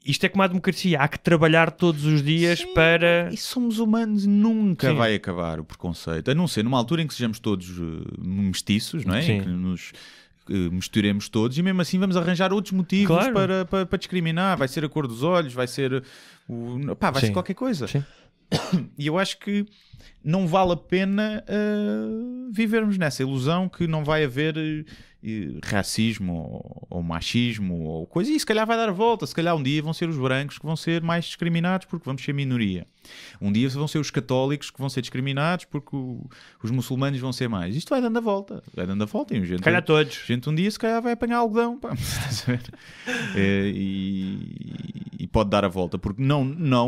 isto é como a democracia, há que trabalhar todos os dias para... E somos humanos e nunca vai acabar o preconceito, a não ser numa altura em que sejamos todos mestiços, não é? Em que nos misturemos todos, e mesmo assim vamos arranjar outros motivos para discriminar. Vai ser a cor dos olhos, vai ser ser qualquer coisa. Sim. E eu acho que não vale a pena vivermos nessa ilusão que não vai haver racismo ou machismo ou coisa, e se calhar vai dar a volta. Se calhar um dia vão ser os brancos que vão ser mais discriminados porque vamos ser minoria. Um dia vão ser os católicos que vão ser discriminados porque os muçulmanos vão ser mais. Isto vai dando a volta. E calhar todos. Gente um dia se calhar vai apanhar algodão. E pode dar a volta, porque não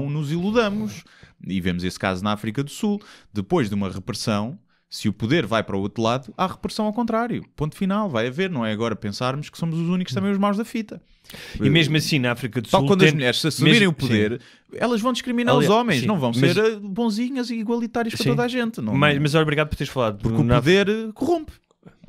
nos iludamos. E vemos esse caso na África do Sul. Depois de uma repressão, se o poder vai para o outro lado, há repressão ao contrário. Ponto final, vai haver. Não é agora pensarmos que somos os únicos também os maus da fita. E mesmo assim na África do Só Sul... quando as mulheres se assumirem o poder, elas vão discriminar os homens. Não vão ser bonzinhas e igualitárias para toda a gente. Mas obrigado por teres falado. Porque o poder corrompe.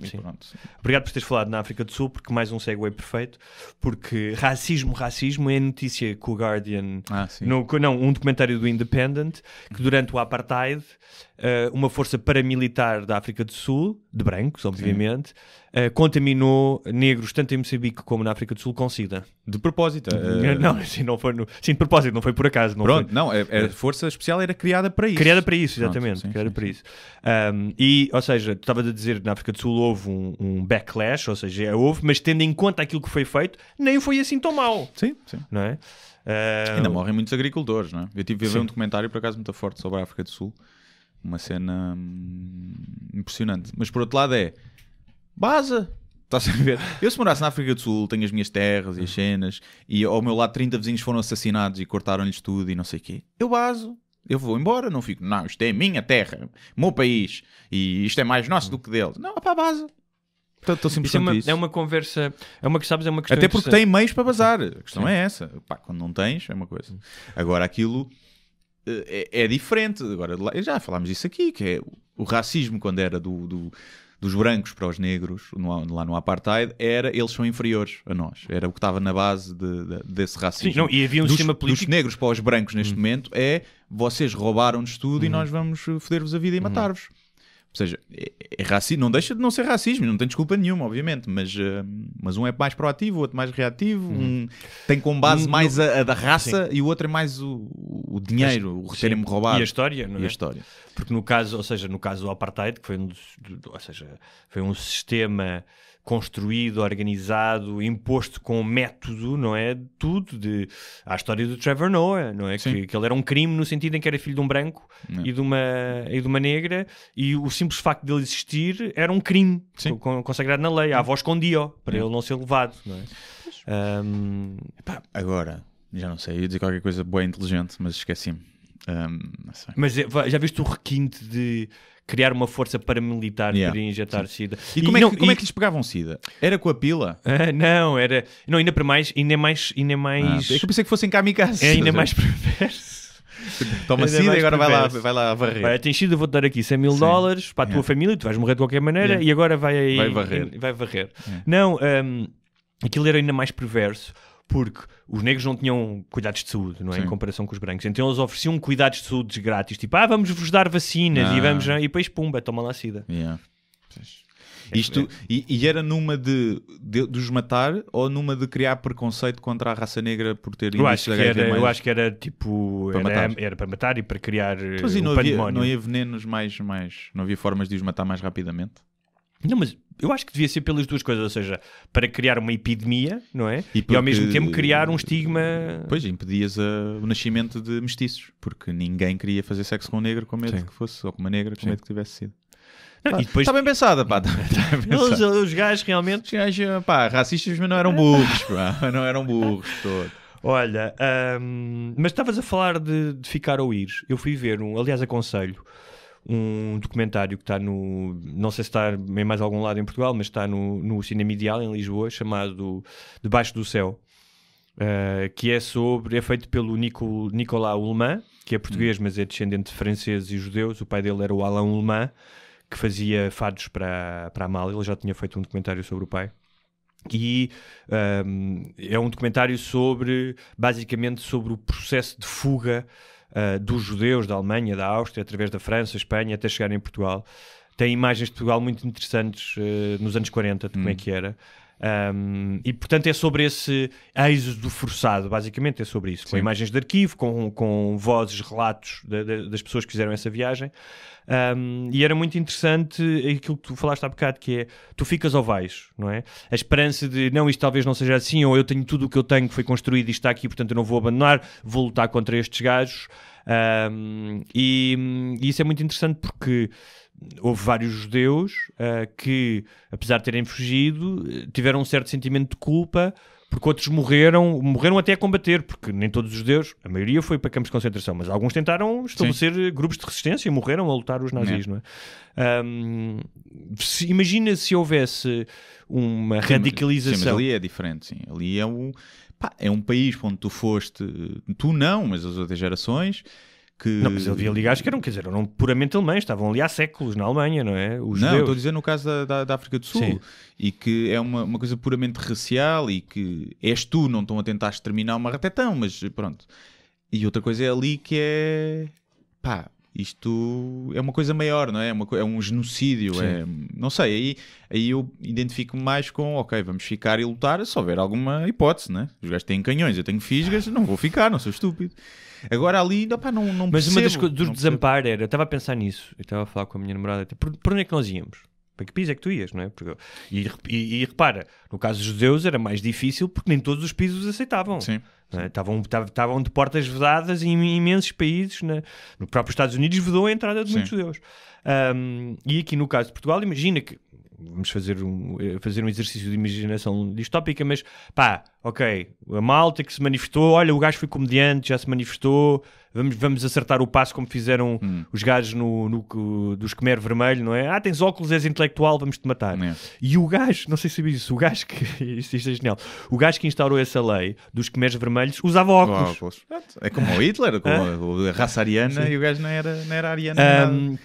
E Sim. pronto. Obrigado por teres falado na África do Sul, porque mais um segue perfeito, porque racismo é a notícia que o Guardian, Sim. um documentário do Independent, que durante o Apartheid, uma força paramilitar da África do Sul, de brancos, obviamente, contaminou negros, tanto em Moçambique como na África do Sul, com SIDA. De propósito. Não, assim, não foi de propósito, não foi por acaso. Não Pronto, foi. não, a força especial era criada para isso. Criada para isso, Pronto, exatamente. sim, Criada sim, para sim. isso. Ou seja, tu estavas a dizer que na África do Sul houve um backlash, ou seja, houve, mas tendo em conta aquilo que foi feito, nem foi assim tão mau, Sim, sim. não é? Ainda morrem muitos agricultores, não é? Eu tive a ver Sim. um documentário, por acaso, muito forte sobre a África do Sul. Uma cena impressionante. Mas por outro lado Baza! Estás a ver? Eu se morasse na África do Sul, tenho as minhas terras e as cenas, e ao meu lado 30 vizinhos foram assassinados e cortaram-lhes tudo e não sei o quê. Eu baso. Eu vou embora, não fico. Não, isto é a minha terra, o meu país, e isto é mais nosso do que deles. Não, pá, baza. Estou simplesmente isso. É uma conversa, é uma questão Até porque interessante. tem meios para bazar. A questão é essa. Pá, quando não tens, é uma coisa. Agora, aquilo é diferente. Agora, já falámos disso aqui, que é o racismo, quando era dos brancos para os negros, lá no Apartheid, eles são inferiores a nós. Era o que estava na base desse racismo. Sim, não, e havia um sistema político... Dos negros para os brancos neste momento vocês roubaram-nos tudo e nós vamos foder-vos a vida e matar-vos. Ou seja, é racismo, não deixa de não ser racismo, não tem desculpa nenhuma, obviamente, mas um é mais proativo, o outro mais reativo, um tem como base mais a da raça e o outro é mais o dinheiro, o terem-me roubado. E a história, não é? E a história. Porque no caso do Apartheid, que foi foi um sistema construído, organizado, imposto com método, não é? Tudo à história do Trevor Noah, não é? Que ele era um crime no sentido em que era filho de um branco e de uma negra, e o simples facto de ele existir era um crime consagrado na lei. A avó escondia-o para ele não ser levado, não é? Agora, já não sei, ia dizer qualquer coisa boa e inteligente, mas esqueci-me. Não sei. Mas já viste o requinte de criar uma força paramilitar para injetar SIDA? E como é que lhes pegavam SIDA? Era com a pila? Não, ainda mais. É que eu pensei que fossem kamikazes. É ainda mais perverso. Toma SIDA e agora vai lá varrer. Vai, tens SIDA, vou-te dar aqui $100,000 para a tua família, tu vais morrer de qualquer maneira e agora vai varrer. Não, aquilo era ainda mais perverso, porque os negros não tinham cuidados de saúde, não é? Em comparação com os brancos. Então eles ofereciam cuidados de saúde grátis, tipo, vamos-vos dar vacinas e depois pumba, toma lá SIDA. E era numa de os matar ou numa de criar preconceito contra a raça negra por ter eu acho que era tipo era para matar e para criar pandemónio. Não havia venenos não havia formas de os matar mais rapidamente? Não, mas eu acho que devia ser pelas duas coisas, ou seja, para criar uma epidemia, não é? E ao mesmo tempo criar um estigma... Pois, impedias o nascimento de mestiços, porque ninguém queria fazer sexo com um negro com medo que fosse, ou com uma negra com medo que tivesse sido. E depois... Está bem pensada, pá. Os gajos realmente... Os gajos, pá, racistas, mas não eram burros, pá. Não eram burros todos. Olha, mas estavas a falar de ficar ou ir. Eu fui ver aliás, aconselho, um documentário que está não sei se está em mais algum lado em Portugal, mas está no Cinema Ideal em Lisboa, chamado Debaixo do Céu, que é feito pelo Nicolas Ullmann, que é português, mas é descendente de franceses e judeus. O pai dele era o Alain Ullmann, que fazia fados para a Amália. Ele já tinha feito um documentário sobre o pai. E é um documentário basicamente sobre o processo de fuga dos judeus da Alemanha, da Áustria, através da França, Espanha, até chegarem em Portugal. Tem imagens de Portugal muito interessantes nos anos 40, de como é que era. E portanto é sobre esse êxodo forçado, basicamente é sobre isso, com imagens de arquivo, com vozes, relatos das pessoas que fizeram essa viagem. E era muito interessante aquilo que tu falaste há bocado, que é, tu ficas ou vais, não é? A esperança de, não, isto talvez não seja assim, ou eu tenho tudo o que eu tenho que foi construído e está aqui, portanto eu não vou abandonar, vou lutar contra estes gajos. E isso é muito interessante porque houve vários judeus que, apesar de terem fugido, tiveram um certo sentimento de culpa, porque outros morreram até a combater, porque nem todos os judeus, a maioria foi para campos de concentração, mas alguns tentaram estabelecer grupos de resistência e morreram a lutar os nazis, não é? Imagina se houvesse uma radicalização. Sim, mas ali é diferente, sim. Ali é um país onde tu foste, tu não, mas as outras gerações, Não, mas havia ali gajos que eram, quer dizer, eram puramente alemães, estavam ali há séculos na Alemanha, não é? Os Não, judeus. estou a dizer no caso da África do Sul. Sim. E que é uma coisa puramente racial e que és tu, não estão a tentar exterminar uma ratetão, mas pronto. E outra coisa é ali que é... Pá, isto é uma coisa maior, não é? É um genocídio, não sei, aí eu identifico-me mais com, ok, vamos ficar e lutar se houver alguma hipótese, né? Os gajos têm canhões, eu tenho fisgas, não vou ficar, não sou estúpido. Agora ali, opá, não Mas percebo, uma das coisas dos não desamparos era, eu estava a pensar nisso, eu estava a falar com a minha namorada, por onde é que nós íamos? Para que piso é que tu ias, não é? E repara, no caso dos judeus era mais difícil porque nem todos os pisos aceitavam. Sim. Não é? Estavam de portas vedadas em imensos países. No próprio Estados Unidos vedou a entrada de muitos judeus. E aqui no caso de Portugal, imagina que vamos fazer um exercício de imaginação distópica, mas pá, ok, a malta que se manifestou, olha, o gajo foi comediante, já se manifestou, vamos acertar o passo como fizeram os gajos dos Khmer Vermelho, não é? Ah, tens óculos, és intelectual, vamos-te matar. É. E o gajo, não sei se sabias isso, o gajo que, isto é genial, o gajo que instaurou essa lei dos Khmer Vermelhos usava óculos. É como o Hitler, como a raça ariana. Sim. E o gajo não era ariano.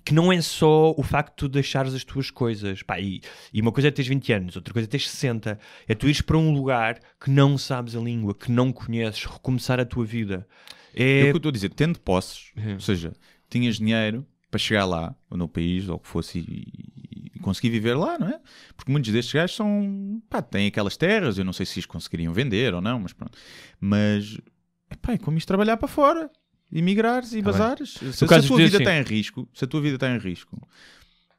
Que não é só o facto de deixares as tuas coisas. Pá, e uma coisa é teres 20 anos, outra coisa é teres 60. É tu ires para um lugar que não sabes a língua, que não conheces, recomeçar a tua vida. É o que eu estou a dizer, tendo posses, ou seja, tinhas dinheiro para chegar lá, ou no país, ou o que fosse, e conseguir viver lá, não é? Porque muitos destes gajos têm aquelas terras, eu não sei se os conseguiriam vender ou não, mas pronto. Mas, é como isto trabalhar para fora. Emigrares e bazares. Se a tua vida está em risco,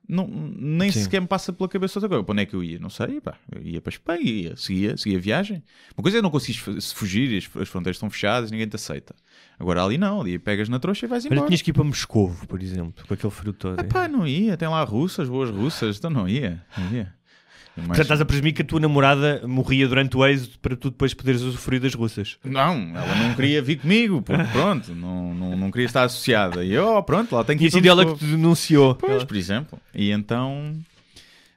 nem sequer me passa pela cabeça outra coisa. Para onde é que eu ia? Não sei, eu ia para a Espanha, seguia a viagem. Uma coisa é não conseguires fugir, as fronteiras estão fechadas, ninguém te aceita. Agora ali não, ali pegas na trouxa e vais embora. Mas tinhas que ir para Moscovo, por exemplo, com aquele frio todo. Não ia, tem lá boas russas, então não ia. Portanto, estás a presumir que a tua namorada morria durante o êxodo para tu depois poderes usufruir das russas? Não, ela não queria vir comigo, porque pronto, não queria estar associada. E pronto, lá tem que ir. E assim ela que te denunciou. Pois, por exemplo. E então,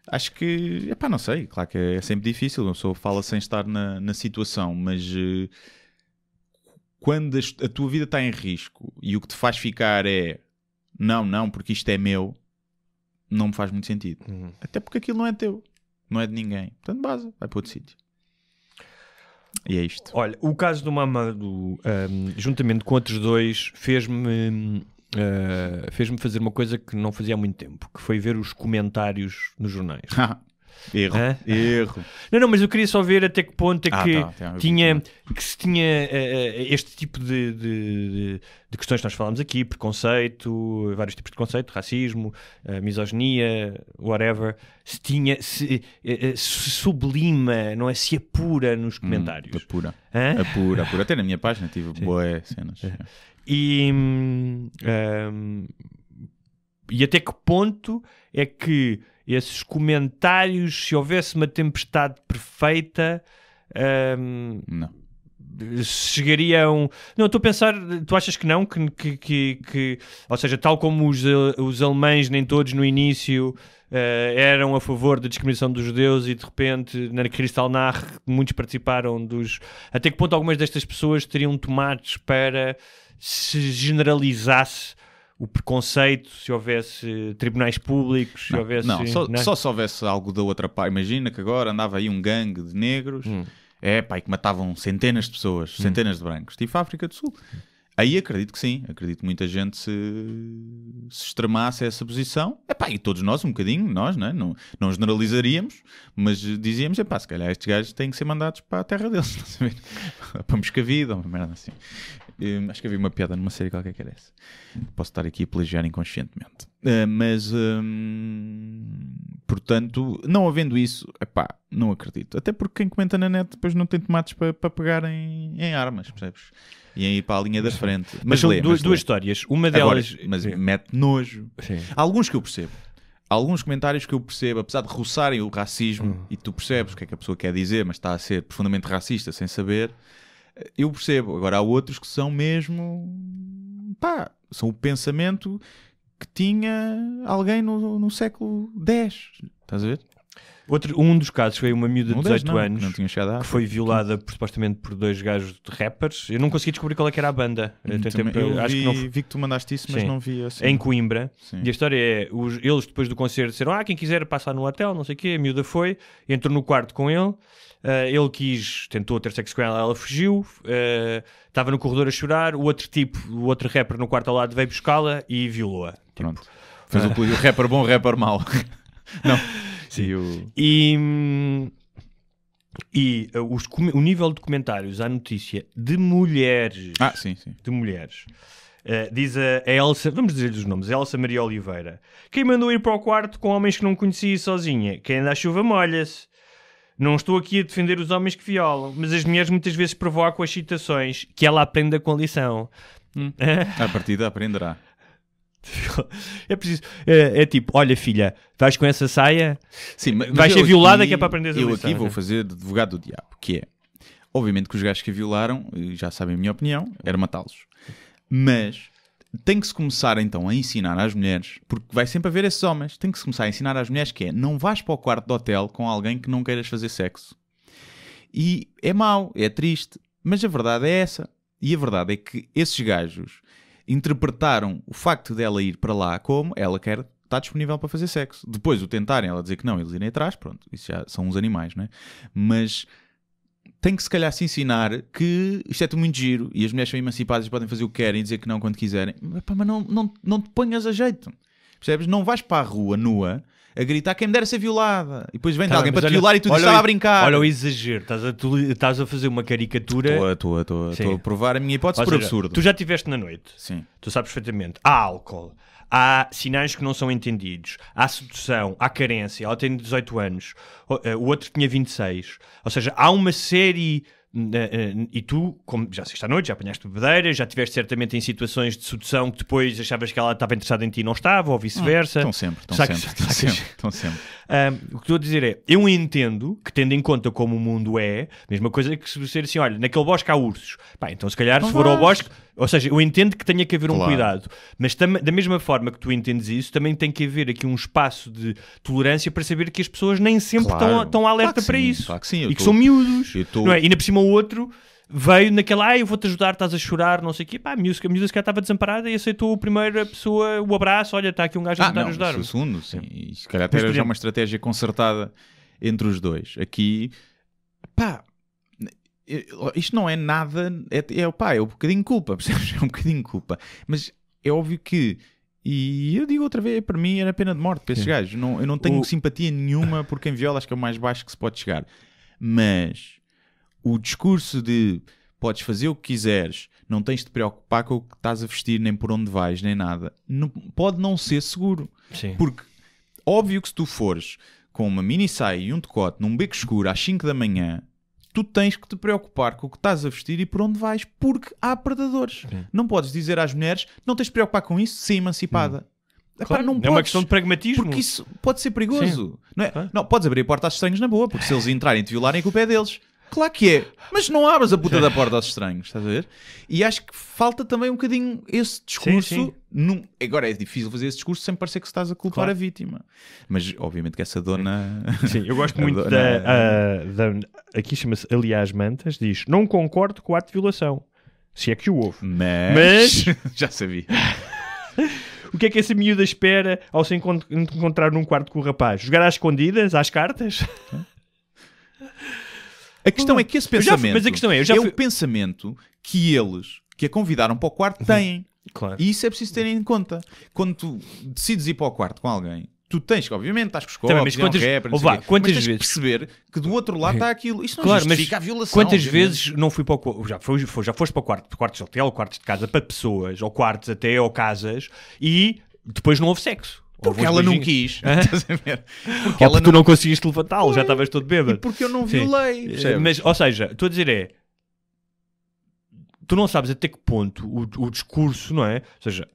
acho que, não sei, claro que é sempre difícil, uma pessoa fala sem estar na situação, mas quando a tua vida está em risco e o que te faz ficar é não, porque isto é meu, não me faz muito sentido. Até porque aquilo não é teu. Não é de ninguém. Portanto, base, vai para outro sítio. E é isto. Olha, o caso do Mamadou, juntamente com outros dois, fez-me fazer uma coisa que não fazia há muito tempo, que foi ver os comentários nos jornais. Erro. Não, mas eu queria só ver até que ponto é que se tinha este tipo de questões que nós falámos aqui, preconceito, vários tipos de preconceito, racismo, misoginia, whatever, se sublima, não é? Se apura nos comentários. Apura. Até na minha página tive boas cenas. E até que ponto é que esses comentários, se houvesse uma tempestade perfeita, não. Chegariam... Não, estou a pensar, tu achas que não? Que ou seja, tal como os alemães, nem todos no início eram a favor da discriminação dos judeus e de repente na Kristallnacht muitos participaram dos... Até que ponto algumas destas pessoas teriam tomates para se generalizasse o preconceito, se houvesse tribunais públicos, se houvesse... Só se houvesse algo da outra parte. Imagina que agora andava aí um gangue de negros, que matavam centenas de pessoas, centenas de brancos, tipo a África do Sul. Aí acredito que sim, acredito que muita gente se extremasse essa posição. E todos nós, um bocadinho, nós, não generalizaríamos, mas dizíamos, se calhar estes gajos têm que ser mandados para a terra deles, não sei, para Moscavide, ou uma merda assim. Acho que havia uma piada numa série qualquer que era essa. Posso estar aqui a plagiar inconscientemente. Portanto, não havendo isso, não acredito. Até porque quem comenta na net depois não tem tomates para pegar em armas, percebes? E aí ir para a linha da frente. Mas são duas histórias. Uma delas... Agora, mas mete nojo. Sim. Há alguns que eu percebo. Há alguns comentários que eu percebo, apesar de roçarem o racismo, e tu percebes o que é que a pessoa quer dizer, mas está a ser profundamente racista sem saber, eu percebo. Agora há outros que são mesmo... são o pensamento que tinha alguém no século X. Estás a ver? Um dos casos foi uma miúda de 18 não, anos não tinha chegado a que foi violada supostamente por 2 gajos de rappers. Eu não consegui descobrir qual é que era a banda. Acho que não vi que tu mandaste isso, mas Sim. não vi assim. Em Coimbra. Sim. E a história é, eles depois do concerto disseram, quem quiser passar no hotel, não sei o quê. A miúda foi, entrou no quarto com ele. Ele tentou ter sexo com ela fugiu. Estava no corredor a chorar. O outro rapper no quarto ao lado veio buscá-la e violou-a. Pronto. Fez o rapper bom, rapper mau. Não. Sim. O nível de comentários à notícia de mulheres. Sim. De mulheres. Diz a Elsa, vamos dizer-lhe os nomes, Elsa Maria Oliveira. Quem mandou ir para o quarto com homens que não conhecia sozinha? Quem anda à chuva molha-se. Não estou aqui a defender os homens que violam, mas as mulheres muitas vezes provocam as citações, que ela aprenda com lição. A partida aprenderá. É preciso. É tipo, olha filha, vais com essa saia, sim, mas vais ser violada que é para aprender a lição. Eu aqui vou fazer de advogado do diabo, que é, obviamente que os gajos que a violaram, já sabem a minha opinião, era matá-los. Mas tem que se começar então a ensinar às mulheres, porque vai sempre haver esses homens, tem que se começar a ensinar às mulheres que é, não vais para o quarto de hotel com alguém que não queiras fazer sexo. E é mau, é triste, mas a verdade é essa. E a verdade é que esses gajos interpretaram o facto dela ir para lá como ela quer estar disponível para fazer sexo. Depois o tentarem, ela dizer que não, eles irem atrás, pronto, isso já são uns animais, não é? Mas tem que se calhar se ensinar que isto é tudo muito giro e as mulheres são emancipadas e podem fazer o que querem e dizer que não quando quiserem. Mas não te ponhas a jeito. Percebes? Não vais para a rua nua a gritar quem me dera ser violada. E depois vem alguém para te violar e tu estava a brincar. Olha o exagero. Estás a fazer uma caricatura. Estou a provar a minha hipótese por absurdo. Tu já estiveste na noite. Sim. Tu sabes perfeitamente. Há álcool. Há sinais que não são entendidos. Há sedução. Há carência. Ela tem 18 anos. O outro tinha 26. Ou seja, há uma série... E tu, como já saíste à noite, já apanhaste bebedeira, já estiveste certamente em situações de sedução que depois achavas que ela estava interessada em ti e não estava, ou vice-versa. Estão sempre. O que estou a dizer é, eu entendo que, tendo em conta como o mundo é, mesma coisa que se dizer assim, olha, naquele bosque há ursos. Então se calhar se for ao bosque, ou seja, eu entendo que tenha que haver um cuidado, mas da mesma forma que tu entendes isso, também tem que haver aqui um espaço de tolerância para saber que as pessoas nem sempre estão alerta para isso. Claro que sim, e que são miúdos. Não é? E ainda por cima o outro veio naquela, eu vou-te ajudar, estás a chorar, não sei o quê. A miúda se calhar estava desamparada e aceitou a primeira pessoa, o abraço, olha, está aqui um gajo a tentar ajudar-me. O segundo, sim. E se calhar até já uma estratégia concertada entre os dois. Aqui, isto não é nada, é um bocadinho de culpa, percebes? É um bocadinho de culpa. Mas é óbvio que, e eu digo outra vez, para mim era pena de morte para esses gajos. Eu não tenho simpatia nenhuma por quem viola, acho que é o mais baixo que se pode chegar. Mas o discurso de podes fazer o que quiseres, não tens de te preocupar com o que estás a vestir, nem por onde vais, nem nada, pode não ser seguro. Sim. Porque, óbvio que se tu fores com uma mini saia e um decote num beco escuro às 5 da manhã, tu tens que te preocupar com o que estás a vestir e por onde vais, porque há predadores. Sim. Não podes dizer às mulheres, não tens de preocupar com isso, ser emancipada. Claro, não é podes, uma questão de pragmatismo. Porque isso pode ser perigoso. Não é? Não, podes abrir a porta aos estranhos na boa, porque se eles entrarem e te violarem, a culpa é deles. Claro que é, mas não abras a puta da porta aos estranhos, estás a ver? E acho que falta também um bocadinho esse discurso. Agora é difícil fazer esse discurso sem parecer que estás a culpar a vítima. Mas obviamente que essa dona... Sim, eu gosto muito aqui chama-se Aliás Mantas, diz, não concordo com o ato de violação. Se é que o houve. Mas... já sabia. O que é que essa miúda espera ao se encontrar num quarto com o rapaz? Jogar às escondidas, às cartas? A questão é que esse pensamento o pensamento que eles, que a convidaram para o quarto, têm. Claro. E isso é preciso ter em conta. Quando tu decides ir para o quarto com alguém, tu tens que, obviamente, estás com os copos, mas tens que perceber que do outro lado está aquilo. Isso não justifica a violação. Quantas vezes não fui para o quarto, já foste para o quarto, quartos de hotel, quartos de casa, para pessoas, ou quartos até, ou casas, e depois não houve sexo. Porque ela não quis. Porque tu não conseguiste levantá-lo, já estavas todo bêbado. E porque eu não violei. Mas, ou seja, estou a dizer tu não sabes até que ponto o discurso, não é? Ou seja,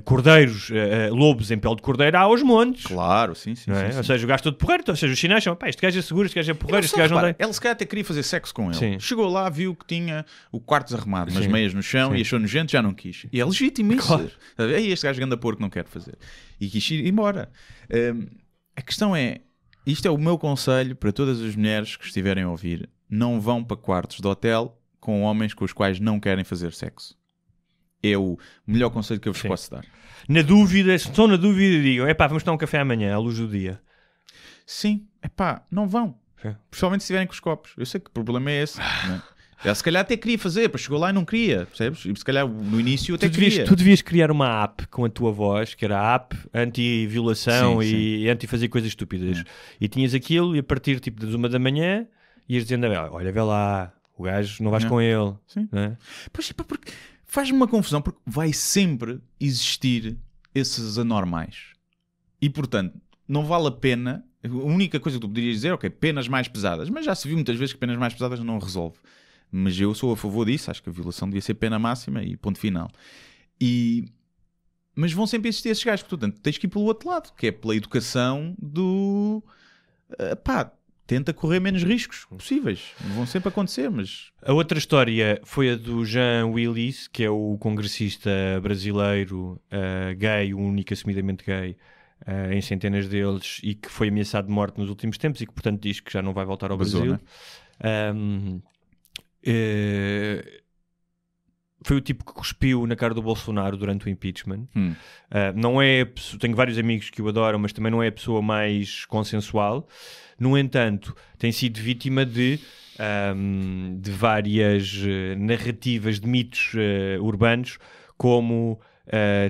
cordeiros, lobos em pele de cordeiro há aos montes. Claro, sim. Ou seja, o gajo todo porreiro, ou seja, os sinais chamam, este gajo é seguro, este gajo é porreiro, este gajo não tem. Ela se calhar até queria fazer sexo com ele. Sim. Chegou lá, viu que tinha o quarto desarrumado, umas meias no chão e achou nojento, já não quis. E é legítimo isso. Claro. Este gajo ganda porco não quer fazer. E quis ir embora. A questão é, isto é o meu conselho para todas as mulheres que estiverem a ouvir. Não vão para quartos de hotel com homens com os quais não querem fazer sexo. É o melhor conselho que eu vos posso dar. Na dúvida, se estão na dúvida, digam, vamos tomar um café amanhã, à luz do dia. Sim, não vão. Principalmente se estiverem com os copos. Eu sei que o problema é esse. Né? Ela se calhar até queria fazer, depois chegou lá e não queria, percebes? E se calhar no início até queria. Tu devias criar uma app com a tua voz, que era a app anti-violação e anti-fazer coisas estúpidas. E tinhas aquilo e a partir tipo das 1 da manhã ias dizendo, olha, vê lá, o gajo não vais com ele. Sim. Não. Pois, porque faz-me uma confusão, porque vai sempre existir esses anormais. E portanto, não vale a pena. A única coisa que tu poderias dizer, penas mais pesadas. Mas já se viu muitas vezes que penas mais pesadas não resolve. Mas eu sou a favor disso. Acho que a violação devia ser pena máxima e ponto final. Mas vão sempre existir esses gajos. Portanto, tens que ir pelo outro lado, que é pela educação do... tenta correr menos riscos possíveis. Vão sempre acontecer, mas... A outra história foi a do Jean Willis, que é o congressista brasileiro gay, o único assumidamente gay, em centenas deles, e que foi ameaçado de morte nos últimos tempos e que, portanto, diz que já não vai voltar ao Brasil. Foi o tipo que cuspiu na cara do Bolsonaro durante o impeachment. Não é... Tenho vários amigos que o adoram, mas também não é a pessoa mais consensual. No entanto, tem sido vítima de várias narrativas de mitos urbanos, como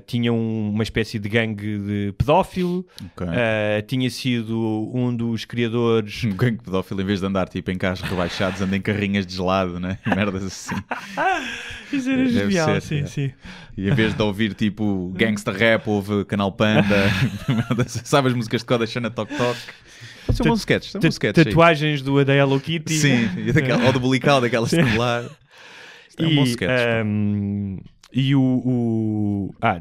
tinha uma espécie de gangue de pedófilo, tinha sido um dos criadores... Um gangue pedófilo, em vez de andar tipo em carros rebaixados, anda em carrinhas de gelado, né? Merdas assim. Isso era genial, sim. E em vez de ouvir tipo gangsta rap, ouve Canal Panda, sabe as músicas de Koda Xana Tok Tok? São bons sketches. Tatuagens da Hello Kitty. Sim, ou do Bulical, daquela celular. É um bom sketch.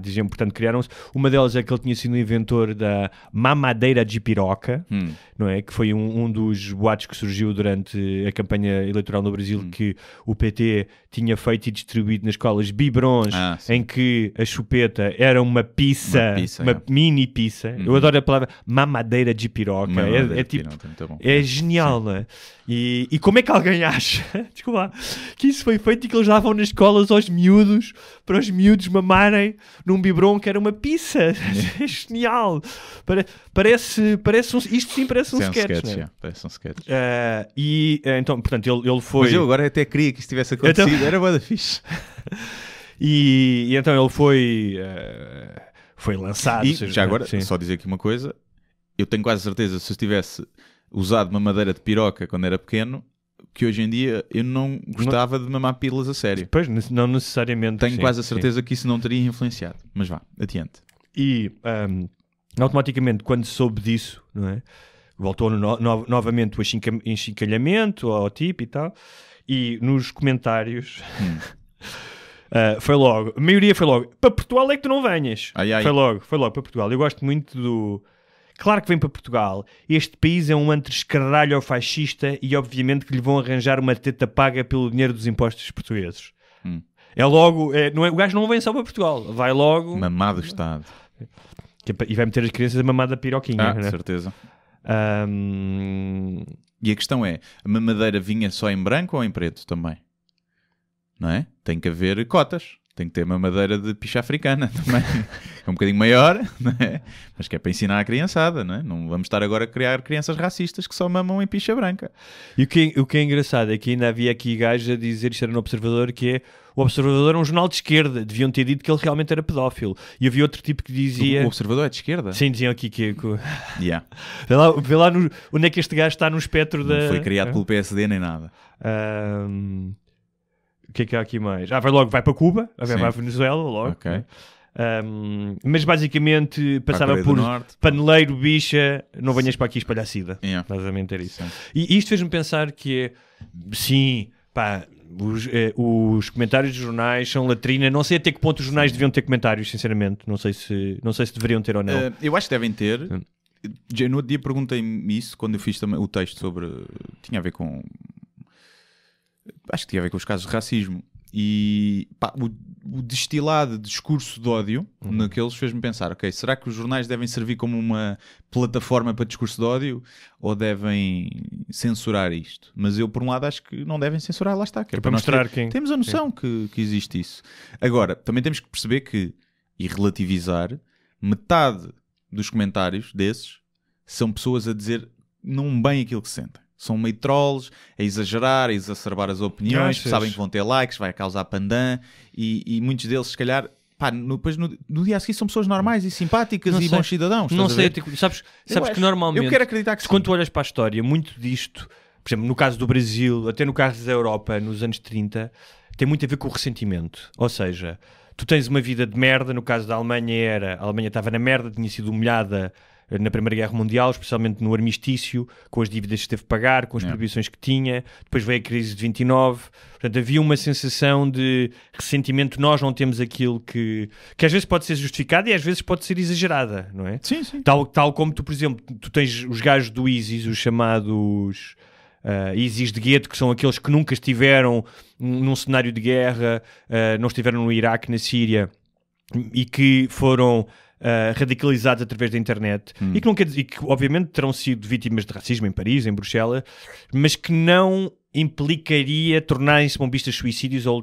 Diziam, portanto, criaram-se. Uma delas é que ele tinha sido o inventor da mamadeira de piroca, não é? Que foi um dos boatos que surgiu durante a campanha eleitoral no Brasil, que o PT tinha feito e distribuído nas escolas biberons, em que a chupeta era uma pizza, mini pizza. Eu adoro a palavra mamadeira de piroca. É genial, não é? E como é que alguém acha, desculpa lá, que isso foi feito e que eles davam nas escolas aos miúdos, para os miúdos mamarem num biberon que era uma pizza? É genial. Parece um sketch, né? Parece um sketch. Então, portanto, ele foi... Mas eu agora até queria que isso tivesse acontecido. Era bué da fixe. E então ele foi lançado. E já agora, só dizer aqui uma coisa. Eu tenho quase certeza, se eu tivesse usado mamadeira de piroca quando era pequeno, que hoje em dia eu não gostava de mamar pílulas a sério. Pois, não necessariamente. Tenho quase a certeza que isso não teria influenciado. Mas vá, adiante. E automaticamente, quando soube disso, não é? Voltou novamente o enchincalhamento ao tipo e tal. E nos comentários... foi logo, a maioria foi logo, para Portugal é que tu não venhas. Foi logo para Portugal. Eu gosto muito do... Claro que vem para Portugal. Este país é um antro-escaralho fascista e obviamente que lhe vão arranjar uma teta paga pelo dinheiro dos impostos portugueses. É logo... o gajo não vem só para Portugal. Vai logo... Mamado Estado. E vai meter as crianças a mamar da piroquinha. Né? Certeza. E a questão é, a mamadeira vinha só em branco ou em preto também? Não é? Tem que haver cotas. Tem que ter mamadeira de picha africana também. É um bocadinho maior, não é? Mas que é para ensinar a criançada, não é? Não vamos estar agora a criar crianças racistas que só mamam em picha branca. E o que é engraçado é que ainda havia aqui gajos a dizer, isto era no Observador, que é o Observador é um jornal de esquerda. Deviam ter dito que ele realmente era pedófilo. E havia outro tipo que dizia... O Observador é de esquerda? Sim, diziam aqui que... Yeah. Vê lá onde é que este gajo está no espectro da... Não foi criado pelo PSD nem nada. O que é que há aqui mais? Vai para Cuba, vai para a Venezuela logo. Okay. Mas basicamente passava por paneleiro, bicha, não venhas para aqui espalhar sida. Basicamente era isso. E isto fez-me pensar que é... Sim, pá... Os comentários dos jornais são latrina. Não sei até que ponto os jornais deviam ter comentários, sinceramente. Não sei se deveriam ter ou não. Eu acho que devem ter. No outro dia perguntei-me isso quando eu fiz também o texto sobre... Tinha a ver com... Acho que tinha a ver com os casos de racismo. E pá, o destilado de discurso de ódio naqueles fez-me pensar, ok, será que os jornais devem servir como uma plataforma para discurso de ódio ou devem censurar isto? Mas eu, por um lado, acho que não devem censurar, lá está. Que para mostrar quem... Temos a noção que existe isso. Agora, também temos que perceber que, e relativizar, metade dos comentários desses são pessoas a dizer não bem aquilo que sentem. São meio trolls, a exagerar, a exacerbar as opiniões, sabem que vão ter likes, vai causar pandan, e muitos deles, se calhar, pá, depois no dia a seguir são pessoas normais e simpáticas e bons cidadãos. Não sei, sabes que normalmente, eu quero acreditar que quando tu olhas para a história, muito disto, por exemplo, no caso do Brasil, até no caso da Europa, nos anos 30, tem muito a ver com o ressentimento. Ou seja, tu tens uma vida de merda, no caso da Alemanha a Alemanha estava na merda, tinha sido humilhada na Primeira Guerra Mundial, especialmente no armistício, com as dívidas que teve que pagar, com as proibições que tinha. Depois veio a crise de 29. Portanto, havia uma sensação de ressentimento. Nós não temos aquilo que às vezes pode ser justificada e às vezes pode ser exagerada, não é? Sim, sim. Tal como tu, por exemplo, tu tens os gajos do ISIS, os chamados ISIS de gueto, que são aqueles que nunca estiveram num cenário de guerra, não estiveram no Iraque, na Síria, e que foram radicalizados através da internet e que, não quer dizer, e que obviamente terão sido vítimas de racismo em Paris, em Bruxelas, mas que não implicaria tornarem-se bombistas suicídios ou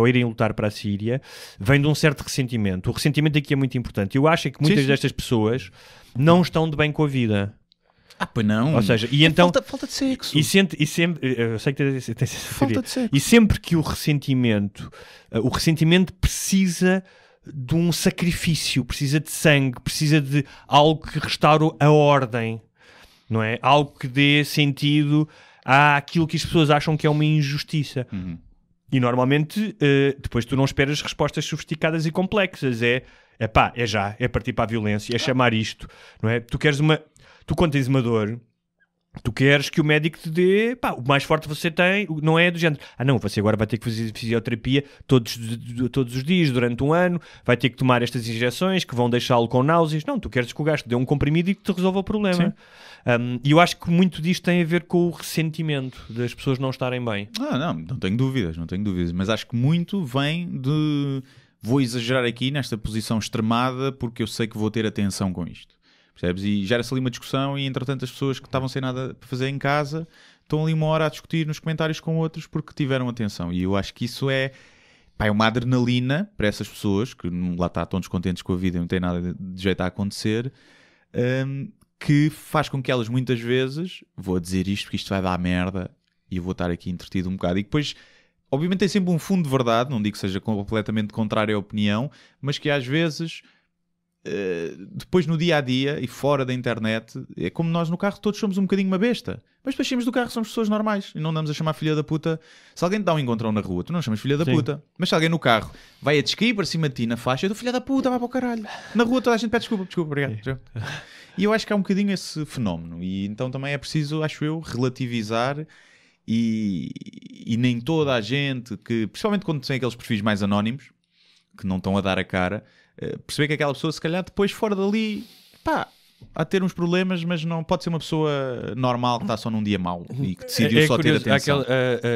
irem lutar para a Síria, vem de um certo ressentimento. O ressentimento aqui é muito importante. Eu acho que muitas destas pessoas não estão de bem com a vida. Pois não. Ou seja, e então falta de sexo. E sempre, eu sei que tens essa falta teoria. de sexo. E sempre que o ressentimento precisa de um sacrifício, precisa de sangue, precisa de algo que restaure a ordem, não é? Algo que dê sentido àquilo que as pessoas acham que é uma injustiça. E normalmente depois tu não esperas respostas sofisticadas e complexas. É partir para a violência, é chamar isto, não é? Tu quando tens uma dor, tu queres que o médico te dê, o mais forte você tem, não é do género, não, você agora vai ter que fazer fisioterapia todos os dias, durante um ano, vai ter que tomar estas injeções que vão deixá-lo com náuseas. Não, tu queres que o gajo te dê um comprimido e que te resolva o problema. E eu acho que muito disto tem a ver com o ressentimento das pessoas não estarem bem. Não tenho dúvidas, mas acho que muito vem de vou exagerar aqui nesta posição extremada porque eu sei que vou ter atenção com isto. Percebes? E gera-se ali uma discussão e, entretanto, as pessoas que estavam sem nada para fazer em casa estão ali uma hora a discutir nos comentários com outros porque tiveram atenção. E eu acho que isso é uma adrenalina para essas pessoas que lá estão descontentes com a vida e não tem nada de jeito a acontecer, que faz com que elas muitas vezes, vou dizer isto porque isto vai dar merda e eu vou estar aqui entretido um bocado. E depois, obviamente, tem sempre um fundo de verdade, não digo que seja completamente contrário à opinião, mas que às vezes... depois no dia-a-dia e fora da internet é como nós no carro todos somos um bocadinho uma besta, mas depois saímos do carro, somos pessoas normais e não andamos a chamar filha da puta. Se alguém te dá um encontrão na rua, tu não chamas filha da puta, mas se alguém no carro vai a descair para cima de ti na faixa, eu dou filha da puta, vai para o caralho. Na rua toda a gente pede desculpa, obrigado. E eu acho que há um bocadinho esse fenómeno e então também é preciso, acho eu, relativizar e nem toda a gente que, principalmente quando tem aqueles perfis mais anónimos que não estão a dar a cara, perceber que aquela pessoa, se calhar, depois fora dali, a ter uns problemas, mas não pode ser uma pessoa normal que está só num dia mau e que decidiu só curioso, ter atenção.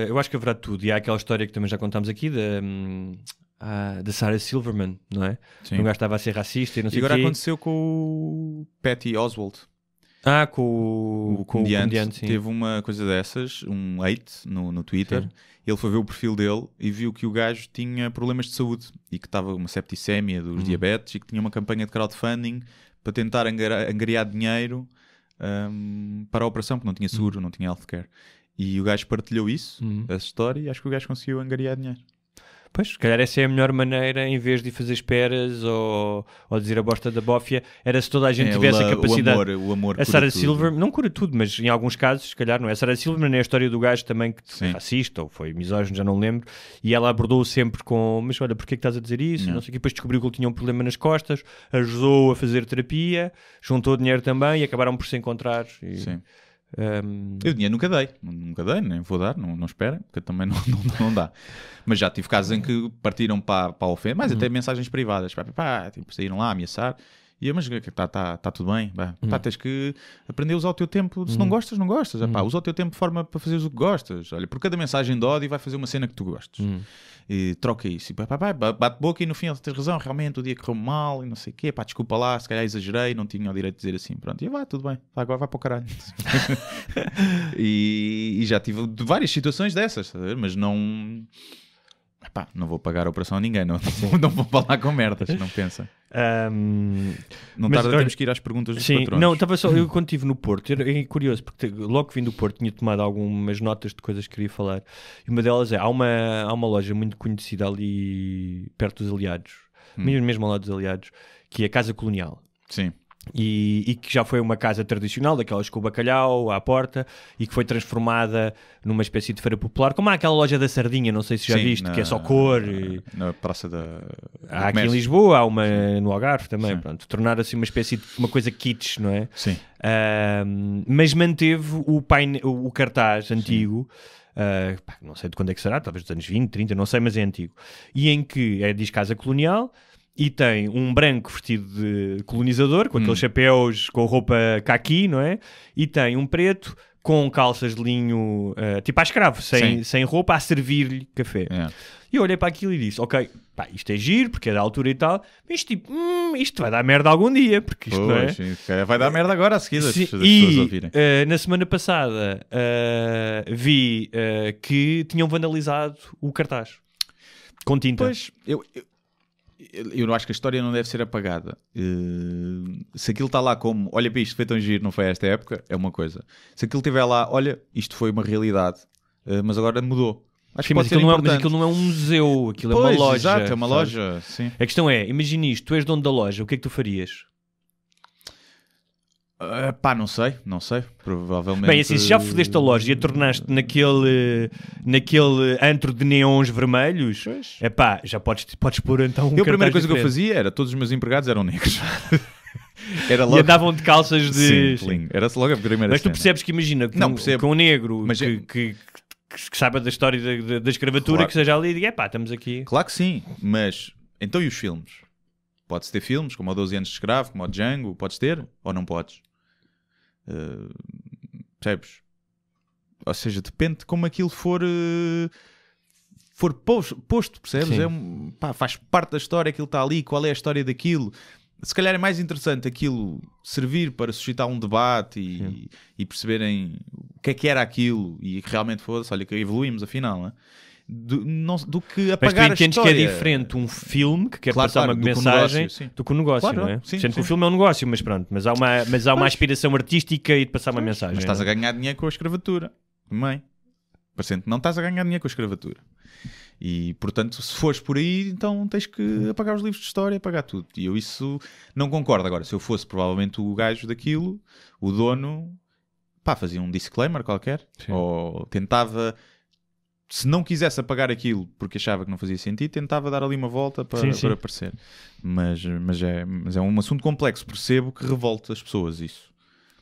Eu acho que haverá tudo. E há aquela história que também já contámos aqui da Sarah Silverman, não é? Sim. Um gajo estava a ser racista e não sei o quê. E agora aconteceu com o Patty Oswalt. Com o comediante, sim. Teve uma coisa dessas, um hate no Twitter. Sim. Ele foi ver o perfil dele e viu que o gajo tinha problemas de saúde e que estava uma septicémia dos diabetes e que tinha uma campanha de crowdfunding para tentar angariar dinheiro para a operação, porque não tinha seguro, não tinha healthcare. E o gajo partilhou isso, essa história, e acho que o gajo conseguiu angariar dinheiro. Pois, se calhar essa é a melhor maneira, em vez de fazer esperas ou dizer a bosta da bófia, era se toda a gente tivesse a capacidade. O amor a Sarah Silverman não cura tudo, mas em alguns casos, se calhar não é. A Sarah Silverman é a história do gajo também que foi racista ou foi misógino, já não lembro, e ela abordou sempre com, mas olha, porquê que estás a dizer isso? Não sei o quê. Depois descobriu que ele tinha um problema nas costas, ajudou a fazer terapia, juntou dinheiro também e acabaram por se encontrar. Sim. Eu dinheiro nunca dei, nem vou dar, não esperem, porque também não dá. Mas já tive casos em que partiram para a ofensa, mas até mensagens privadas, tipo, saíram lá a ameaçar, E eu, mas está tudo bem, tens que aprender a usar o teu tempo. Se não gostas, não gostas. Usa o teu tempo de forma para fazeres o que gostas. Olha, por cada mensagem de ódio vai fazer uma cena que tu gostes. E troca isso. E bate boca e no fim ele tens razão, realmente o dia correu mal e não sei o quê. Desculpa lá, se calhar exagerei, não tinha o direito de dizer assim. Pronto, e tudo bem, agora vai para o caralho. e já tive várias situações dessas, mas não... não vou pagar a operação a ninguém, não vou para lá com merdas, não pensa. Não tarda, temos que ir às perguntas dos patrões. Não, estava só, eu quando estive no Porto, é curioso, porque logo que vim do Porto tinha tomado algumas notas de coisas que queria falar, e uma delas há uma loja muito conhecida ali perto dos Aliados, mesmo ao lado dos Aliados, que é a Casa Colonial. Sim. E que já foi uma casa tradicional, daquelas com o bacalhau à porta, e que foi transformada numa espécie de feira popular, como há aquela loja da Sardinha, não sei se já viste, que é só cor. Na Praça da... Há aqui em Lisboa, há uma no Algarve também, pronto. Tornar assim uma espécie de uma coisa kitsch, não é? Sim. Mas manteve o cartaz antigo, não sei de quando é que será, talvez dos anos 20, 30, não sei, mas é antigo. E em que diz Casa Colonial, e tem um branco vestido de colonizador, com aqueles chapéus com roupa caqui, não é? E tem um preto com calças de linho, tipo a escravo, sem roupa, a servir-lhe café. E eu olhei para aquilo e disse, ok, isto é giro, porque é da altura e tal, mas tipo, isto vai dar merda algum dia, porque isto não é... Vai dar merda agora a seguir das pessoas ouvirem. Na semana passada vi que tinham vandalizado o cartaz com tinta. Pois, eu acho que a história não deve ser apagada. Se aquilo está lá como, olha para isto, foi tão giro, não foi esta época, é uma coisa. Se aquilo estiver lá, olha, isto foi uma realidade, mas agora mudou. Acho que mas aquilo não é um museu, aquilo é uma loja. Exato, é uma loja, sim. A questão é, imagina isto, tu és dono da loja, o que é que tu farias? Não sei, provavelmente... Bem, assim, se já fodeste a loja e a tornaste naquele antro de neons vermelhos, já podes pôr então um a primeira coisa diferente. que eu fazia era, todos os meus empregados eram negros. Era logo... E andavam de calças de... Sim, era logo a primeira Mas tu cena. percebes que, imagina, com um negro mas que saiba da história da escravatura, claro, que seja ali e diga, estamos aqui... Claro que sim, mas então e os filmes? Podes ter filmes, como o 12 anos de escravo, como o Django, podes ter ou não podes? Percebes? Ou seja, depende de como aquilo for posto, percebes? Faz parte da história, aquilo está ali, qual é a história daquilo. Se calhar é mais interessante aquilo servir para suscitar um debate e perceberem o que era aquilo e que realmente fosse, olha que evoluímos afinal, não é? Do que apagar a história. Mas tu entendes que é diferente um filme que quer passar uma mensagem do que um negócio, não é? Sendo que o filme é um negócio, mas pronto, mas há uma aspiração artística e de passar uma mensagem. Mas estás a ganhar dinheiro com a escravatura também. Parecendo que não estás a ganhar dinheiro com a escravatura. E, portanto, se fores por aí, então tens que apagar os livros de história, apagar tudo. E eu isso não concordo. Agora, se eu fosse provavelmente o gajo daquilo, o dono, fazia um disclaimer qualquer, ou tentava... Se não quisesse apagar aquilo porque achava que não fazia sentido, tentava dar ali uma volta para aparecer. Mas é um assunto complexo. Percebo que revolta as pessoas isso.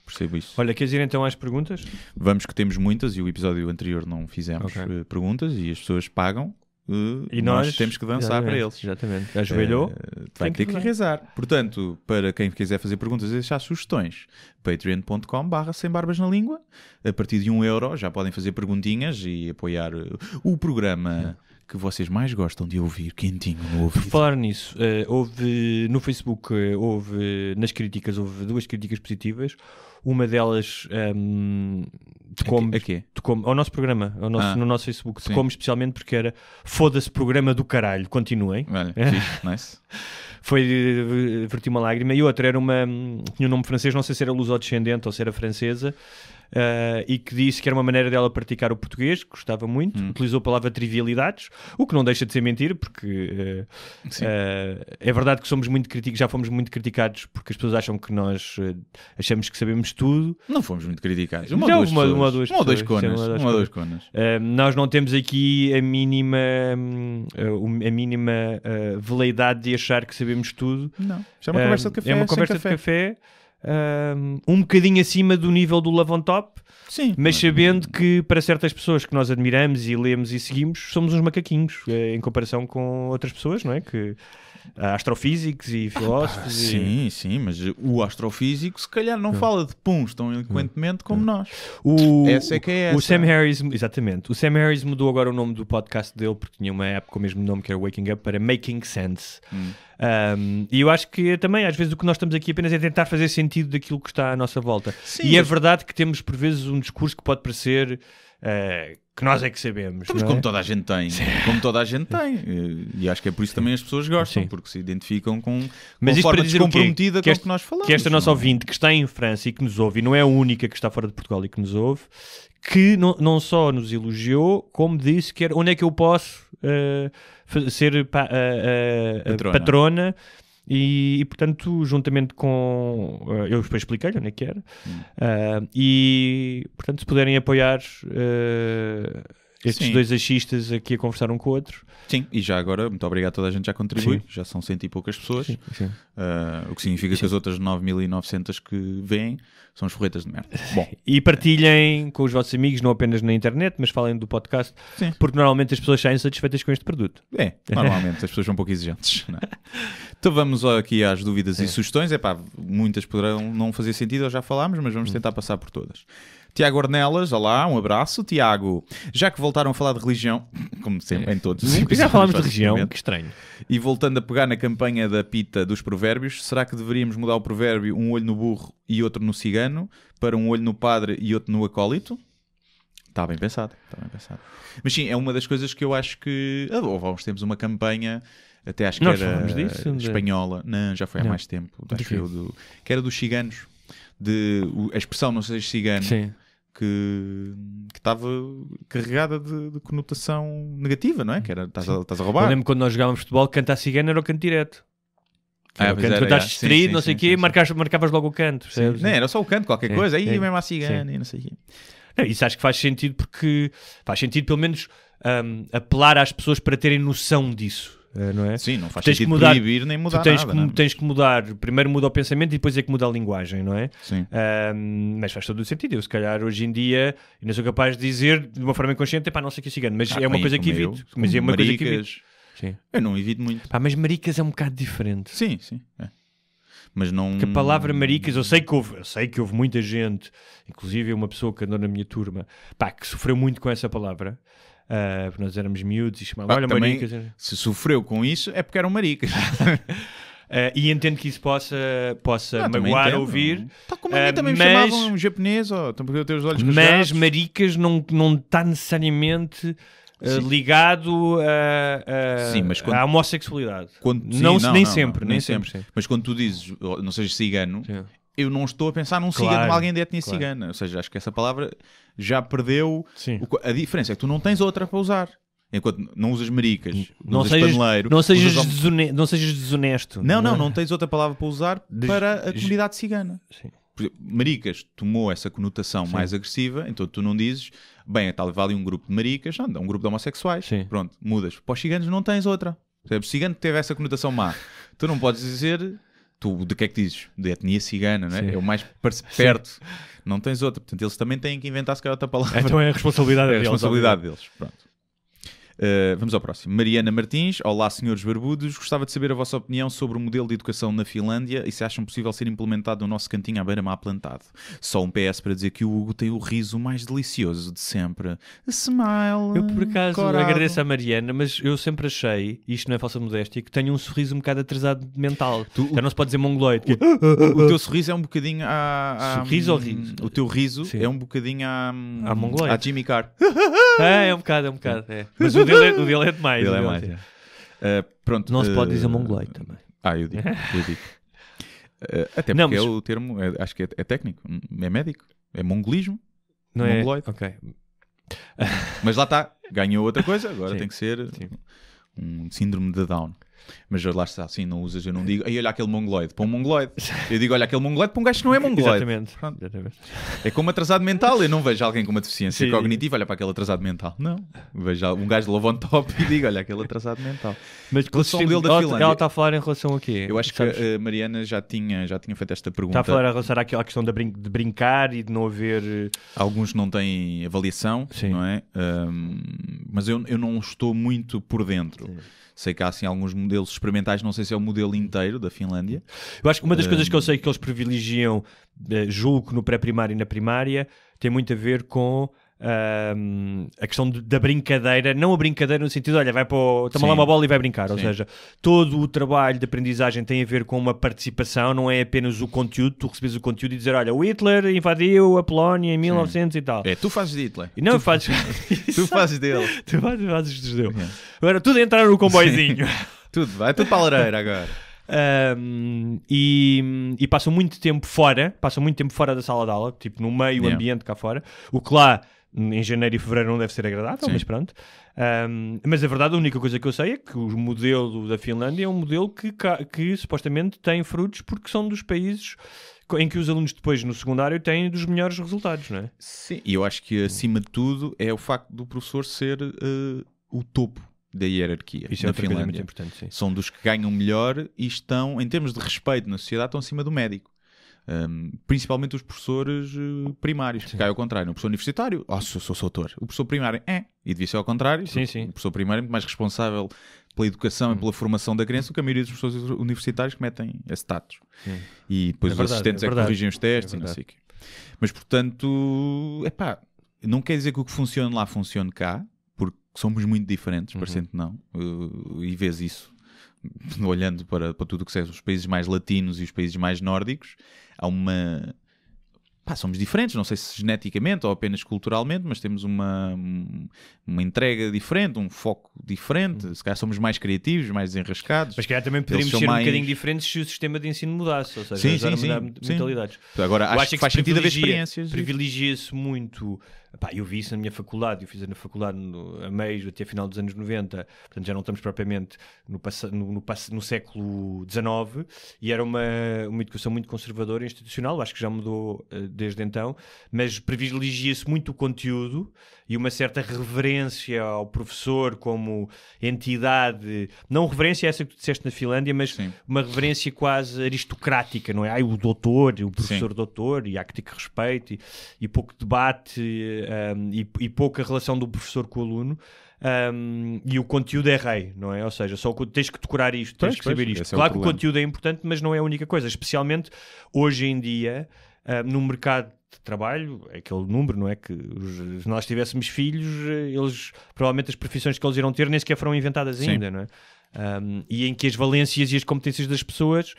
Percebo isso. Olha, queres ir então às perguntas? Vamos, que temos muitas e o episódio anterior não fizemos perguntas e as pessoas pagam e nós temos que dançar para eles. Exatamente. Ajoelhou, vai ter que rezar. Portanto, para quem quiser fazer perguntas e deixar sugestões, patreon.com/sembarbasnalíngua. A partir de €1 já podem fazer perguntinhas e apoiar o programa que vocês mais gostam de ouvir, quentinho no ouvido. Por falar nisso, houve no Facebook, nas críticas, houve 2 críticas positivas. Uma delas ao nosso programa, no nosso Facebook, tocou-me especialmente porque era foda-se programa do caralho, continuem. Olha, nice. Verti uma lágrima. E outra tinha um nome francês, não sei se era luso-descendente ou se era francesa, e que disse que era uma maneira dela praticar o português, que gostava muito. Utilizou a palavra trivialidades, o que não deixa de ser mentira, porque é verdade que já fomos muito criticados porque as pessoas acham que nós achamos que sabemos tudo. Não fomos muito criticados. Uma ou duas conas. Nós não temos aqui a mínima veleidade de achar que sabemos tudo. Não. Já é uma conversa de café. É uma conversa de café. um bocadinho acima do nível do Love on Top, Sim. mas sabendo que para certas pessoas que nós admiramos e lemos e seguimos, somos uns macaquinhos em comparação com outras pessoas, não é? Que astrofísicos e filósofos. Sim, mas o astrofísico se calhar não fala de puns tão eloquentemente como nós. Essa é que é essa. O Sam Harris, exatamente. O Sam Harris mudou agora o nome do podcast dele porque tinha uma app com o mesmo nome que era Waking Up para Making Sense. E eu acho que também, às vezes, o que nós estamos aqui apenas é tentar fazer sentido daquilo que está à nossa volta. Sim, e é verdade que temos, por vezes, um discurso que pode parecer que nós é que sabemos. Mas não como é? toda a gente tem. Como toda a gente tem. E acho que é por isso que também as pessoas gostam, Sim. porque se identificam com Mas a isto forma para dizer o quê? descomprometida com o que nós falamos. Que esta nossa não é? ouvinte que está em França e que nos ouve, e não é a única que está fora de Portugal e que nos ouve, que não só nos elogiou, como disse que era onde é que eu posso ser patrona. E portanto, juntamente com... eu depois expliquei-lhe onde é que era. E, portanto, se puderem apoiar estes Sim. dois achistas aqui a conversar um com o outro. Sim, e já agora, muito obrigado a toda a gente que já contribui. Sim. Já são 100 e poucas pessoas. Sim. O que significa que as outras 9.900 que vêm são os forretas de merda. Bom, E partilhem com os vossos amigos, não apenas na internet, mas falem do podcast, Sim. porque normalmente as pessoas saem satisfeitas com este produto. normalmente as pessoas são um pouco exigentes. Não é? Então vamos aqui às dúvidas e sugestões. Muitas poderão não fazer sentido, já falámos, mas vamos tentar passar por todas. Tiago Ornelas, olá, um abraço. Tiago, já que voltaram a falar de religião, como sempre, em todos os Nunca já falámos de episódios, religião, basicamente, que estranho. e voltando a pegar na campanha da Pita dos provérbios, será que deveríamos mudar o provérbio um olho no burro e outro no cigano para um olho no padre e outro no acólito? Está bem pensado, Mas sim, é uma das coisas que eu acho que... houve há uns tempos uma campanha, até acho que Nós era falamos disso, espanhola. Não, já foi há mais tempo. Acho eu, que era dos ciganos. A expressão não seja cigano. Sim. Que estava carregada de conotação negativa, não é? Que era, estás a roubar. Eu lembro quando nós jogávamos futebol, cantar cigano era o canto direto. Pois Quando era, estás sim, distraído, sim, não sei o sim, quê, sim. marcavas logo o canto. Percebes? Não, era só o canto, qualquer coisa. Aí sim, mesmo à cigana e não sei o quê. Não, isso acho que faz sentido porque faz sentido pelo menos apelar às pessoas para terem noção disso. Não é? Sim, não faz Tens que sentido mudar, proibir nem mudar tu tens nada. que, não é? tens que mudar, primeiro muda o pensamento e depois é que muda a linguagem, não é? Sim. Mas faz todo o sentido. Eu se calhar hoje em dia ainda sou capaz de dizer de uma forma inconsciente, epá, não sei o que é cigano, mas é uma coisa que evito. Mas é uma coisa que evito. Sim. Eu não evito muito. Pá, mas maricas é um bocado diferente. Sim. É. Mas não... Que a palavra maricas, eu sei que houve muita gente, inclusive uma pessoa que andou na minha turma, pá, que sofreu muito com essa palavra. Porque nós éramos miúdos e chamavam, olha, também, maricas. Se sofreu com isso é porque eram maricas. E entendo que isso possa também magoar entendo. ouvir. Tal como a mim também me mas- chamavam japonês, ou também eu ter os olhos Mas rasgados. maricas não está necessariamente ligado Sim, mas quando- à homossexualidade. Sim, nem sempre. Sim. Mas quando tu dizes, não sejas cigano, Sim. eu não estou a pensar num Claro, cigano de alguém de etnia claro. cigana. Ou seja, acho que essa palavra já perdeu. Sim. A diferença é que tu não tens outra para usar. Enquanto não usas maricas, não, Não usas sejas, paneleiro, não, sejas usas não sejas desonesto. Não tens outra palavra para usar para a comunidade cigana. Sim. Por exemplo, maricas tomou essa conotação mais agressiva, então tu não dizes, bem, estava ali um grupo de maricas, não, um grupo de homossexuais. Sim. Pronto, mudas. Para os ciganos não tens outra. O cigano teve essa conotação má. Tu não podes dizer, tu de que é que dizes? De etnia cigana, não é? Sim. É o mais perto. Não tens outra. Portanto, eles também têm que inventar se calhar outra palavra. Então é a responsabilidade É a deles. responsabilidade deles. Pronto. Vamos ao próximo. Mariana Martins. Olá, senhores barbudos. Gostava de saber a vossa opinião sobre o modelo de educação na Finlândia e se acham possível ser implementado no nosso cantinho à beira-mar plantado. Só um PS para dizer que o Hugo tem o riso mais delicioso de sempre. Smile. Eu, por acaso, corado. agradeço à Mariana, mas eu sempre achei, isto não é falsa modéstia, que tenho um sorriso um bocado atrasado mental. Já não se pode dizer mongoloide. Que... O teu sorriso é um bocadinho Sorriso ou riso? O teu riso Sim. é um bocadinho à mongoloide. à Jimmy Carr. É um bocado. É. Mas o dele é demais. Ele é mais. Pronto, Não se pode dizer mongoloide também. Eu digo. Até porque Não, mas- é o termo, acho que é técnico, é médico, é mongolismo, Não é? mongoloide. Ok. Mas lá está, ganhou outra coisa, agora Sim. tem que ser Sim. um síndrome de Down. Mas lá está, assim, não usas, eu não digo, aí olha aquele mongoloide, para um mongoloide. Eu digo, olha aquele mongoloide para um gajo que não é mongoloide. Exatamente. É como atrasado mental, eu não vejo alguém com uma deficiência Sim. cognitiva, olha para aquele atrasado mental. Não, vejo um gajo de love on top e digo, olha aquele atrasado mental. Mas relação dele da Finlândia. ela está a falar em relação a quê? Eu acho que a Mariana já tinha feito esta pergunta. Está a falar em relação àquela questão de brincar e de não haver... Alguns não têm avaliação, Sim. não é? Mas eu não estou muito por dentro. Sim. Sei que há assim alguns modelos experimentais, não sei se é o modelo inteiro da Finlândia. Eu acho que uma das coisas que eu sei que eles privilegiam, julgo no pré-primário e na primária, tem muito a ver com a questão da brincadeira, não a brincadeira no sentido, olha, vai para toma lá uma bola e vai brincar, ou seja, todo o trabalho de aprendizagem tem a ver com uma participação, não é apenas o conteúdo, tu recebes o conteúdo e dizer, olha, o Hitler invadiu a Polónia em 1900 e tal. É, tu fazes de Hitler. E não fazes... tu fazes dele. Tu fazes de judeu. Agora, tudo a entrar no comboiozinho. Tudo, vai tudo para a lareira agora. E passam muito tempo fora da sala de aula, tipo no meio ambiente cá fora, o que lá em janeiro e fevereiro não deve ser agradável, mas pronto. Mas a verdade, a única coisa que eu sei é que o modelo da Finlândia é um modelo que supostamente tem frutos porque são dos países em que os alunos depois no secundário têm dos melhores resultados, não é? Sim, e eu acho que acima de tudo é o facto do professor ser o topo da hierarquia. Isso é outra coisa muito importante, sim. São dos que ganham melhor e estão, em termos de respeito na sociedade, estão acima do médico. Principalmente os professores primários, que cai ao contrário. O professor universitário, sou doutor. O professor primário e devia ser ao contrário. Sim. O professor primário é muito mais responsável pela educação e pela formação da criança do que a maioria dos professores universitários que metem esse status. E depois os assistentes é que corrigem os testes e não sei o quê. Mas portanto, não quer dizer que o que funciona lá funcione cá, porque somos muito diferentes, parecendo que não, e vês isso olhando para tudo o que são os países mais latinos e os países mais nórdicos. Há uma... somos diferentes, não sei se geneticamente ou apenas culturalmente, mas temos uma entrega diferente, um foco diferente. Se calhar somos mais criativos, mais desenrascados. Mas calhar também poderíamos ser um bocadinho diferentes se o sistema de ensino mudasse, ou seja, mudar mentalidades. Agora, acho que faz sentido haver experiências. Privilegia-se muito... eu vi isso na minha faculdade, eu fiz na faculdade a meio, até a final dos anos 90, portanto já não estamos propriamente no século XIX, e era uma educação muito conservadora e institucional, acho que já mudou desde então, mas privilegia-se muito o conteúdo e uma certa reverência ao professor como entidade, não reverência essa que tu disseste na Finlândia, mas uma reverência quase aristocrática, não é? O doutor, o professor doutor, e há que ter respeito, e pouco debate, e pouca relação do professor com o aluno, e o conteúdo é rei, não é? Ou seja, só tens que decorar isto, tens que saber isto. Claro que o conteúdo é importante, mas não é a única coisa, especialmente hoje em dia, no mercado de trabalho, aquele número, não é? Que se nós tivéssemos filhos, eles, provavelmente as profissões que eles irão ter nem sequer foram inventadas ainda, não é? E em que as valências e as competências das pessoas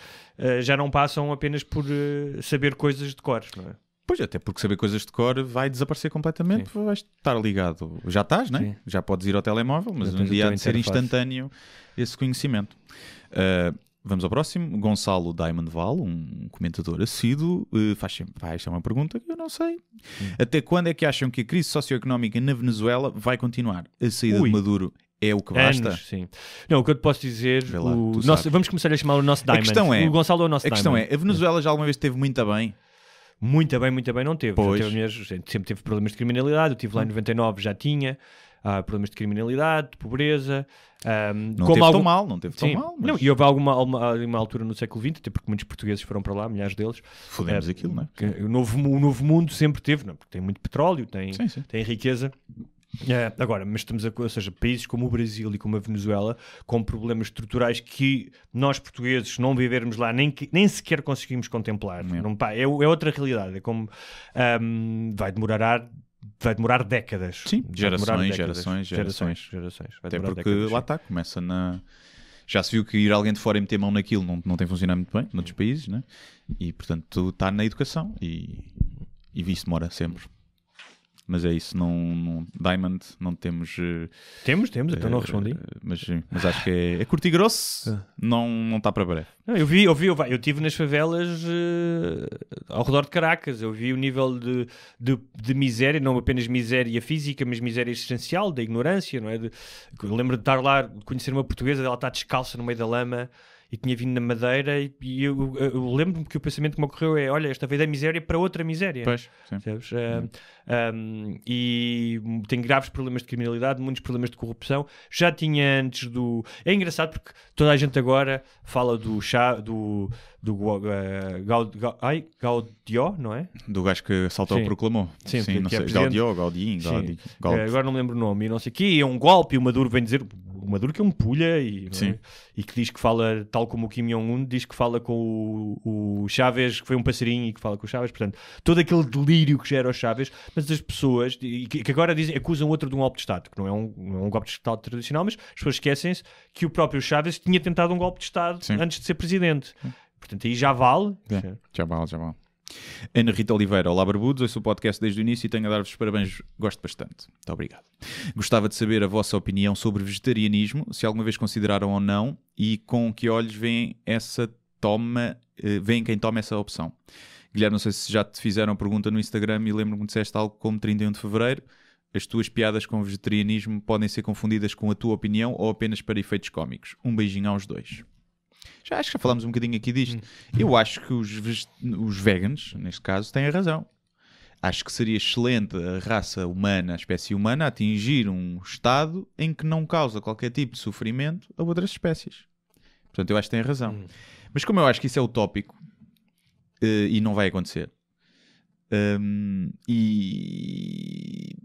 já não passam apenas por saber coisas de cor, não é? Pois, até porque saber coisas de cor vai desaparecer completamente, vais estar ligado. Já estás, não é? Sim. Já podes ir ao telemóvel, mas um dia há de ser instantâneo esse conhecimento. Vamos ao próximo. Gonçalo Diamond Val, um comentador assíduo, faz sempre esta é uma pergunta que eu não sei. Até quando é que acham que a crise socioeconómica na Venezuela vai continuar? A saída de Maduro é o que basta? Anos, sim. Não, o que eu te posso dizer... vamos começar a chamar o nosso Diamond. O Gonçalo é o nosso Diamond. A questão é, a Venezuela já alguma vez esteve muito bem? Muito bem não teve. Sempre teve problemas de criminalidade. Eu estive lá em 99, já tinha problemas de criminalidade, de pobreza. Não teve tão mal. Mas... Não, e houve alguma altura no século XX, até porque muitos portugueses foram para lá, milhares deles. Fodemos aquilo, não é? O novo mundo sempre teve, não, porque tem muito petróleo, tem riqueza. Agora, mas ou seja, países como o Brasil e como a Venezuela, com problemas estruturais que nós portugueses não vivermos lá, nem sequer conseguimos contemplar. É outra realidade. É como vai demorar décadas. Sim, gerações. Até porque lá está, começa na... Já se viu que ir alguém de fora e meter mão naquilo não tem funcionado muito bem noutros países, né? E portanto está na educação e isso demora sempre. Mas é isso, Diamond, não temos... Temos, então não respondi. Mas acho que é curto e grosso, não está para breve. Não, eu estive nas favelas ao redor de Caracas, eu vi o nível de miséria, não apenas miséria física, mas miséria existencial, da ignorância, não é? Eu lembro de estar lá, de conhecer uma portuguesa, ela está descalça no meio da lama, e tinha vindo na Madeira, e eu lembro-me que o pensamento que me ocorreu é, olha, esta vida é miséria para outra miséria. Pois, sim. E tem graves problemas de criminalidade, muitos problemas de corrupção. Já tinha antes do... É engraçado porque toda a gente agora fala do Gaudió, não é? Do gajo que saltou e proclamou. Sim, não que sei, é Gaudió, Gaudin, agora não lembro o nome, e não sei o quê, é um golpe, e o Maduro vem dizer... O Maduro que é um pulha e que diz que fala, tal como o Kim Jong-un, diz que fala com o Chávez, que foi um passarinho e que fala com o Chávez. Portanto, todo aquele delírio que gera o Chávez, mas as pessoas que agora acusam outro de um golpe de Estado, que não é um golpe de Estado tradicional, mas as pessoas esquecem-se que o próprio Chávez tinha tentado um golpe de Estado antes de ser presidente. Portanto, aí já vale. Já vale. Ana Rita Oliveira, olá barbudos, ouço o podcast desde o início e tenho a dar-vos os parabéns, gosto bastante. Muito obrigado. Gostava de saber a vossa opinião sobre vegetarianismo, se alguma vez consideraram ou não, e com que olhos veem quem toma essa opção. Guilherme, não sei se já te fizeram pergunta no Instagram e lembro-me que disseste algo como 31 de Fevereiro. As tuas piadas com vegetarianismo podem ser confundidas com a tua opinião ou apenas para efeitos cómicos. Um beijinho aos dois. Acho que já falámos um bocadinho aqui disto. Eu acho que os veganos, neste caso, têm a razão. Acho que seria excelente a raça humana, a espécie humana, atingir um estado em que não causa qualquer tipo de sofrimento a outras espécies. Portanto, eu acho que têm a razão. Mas como eu acho que isso é utópico e não vai acontecer, e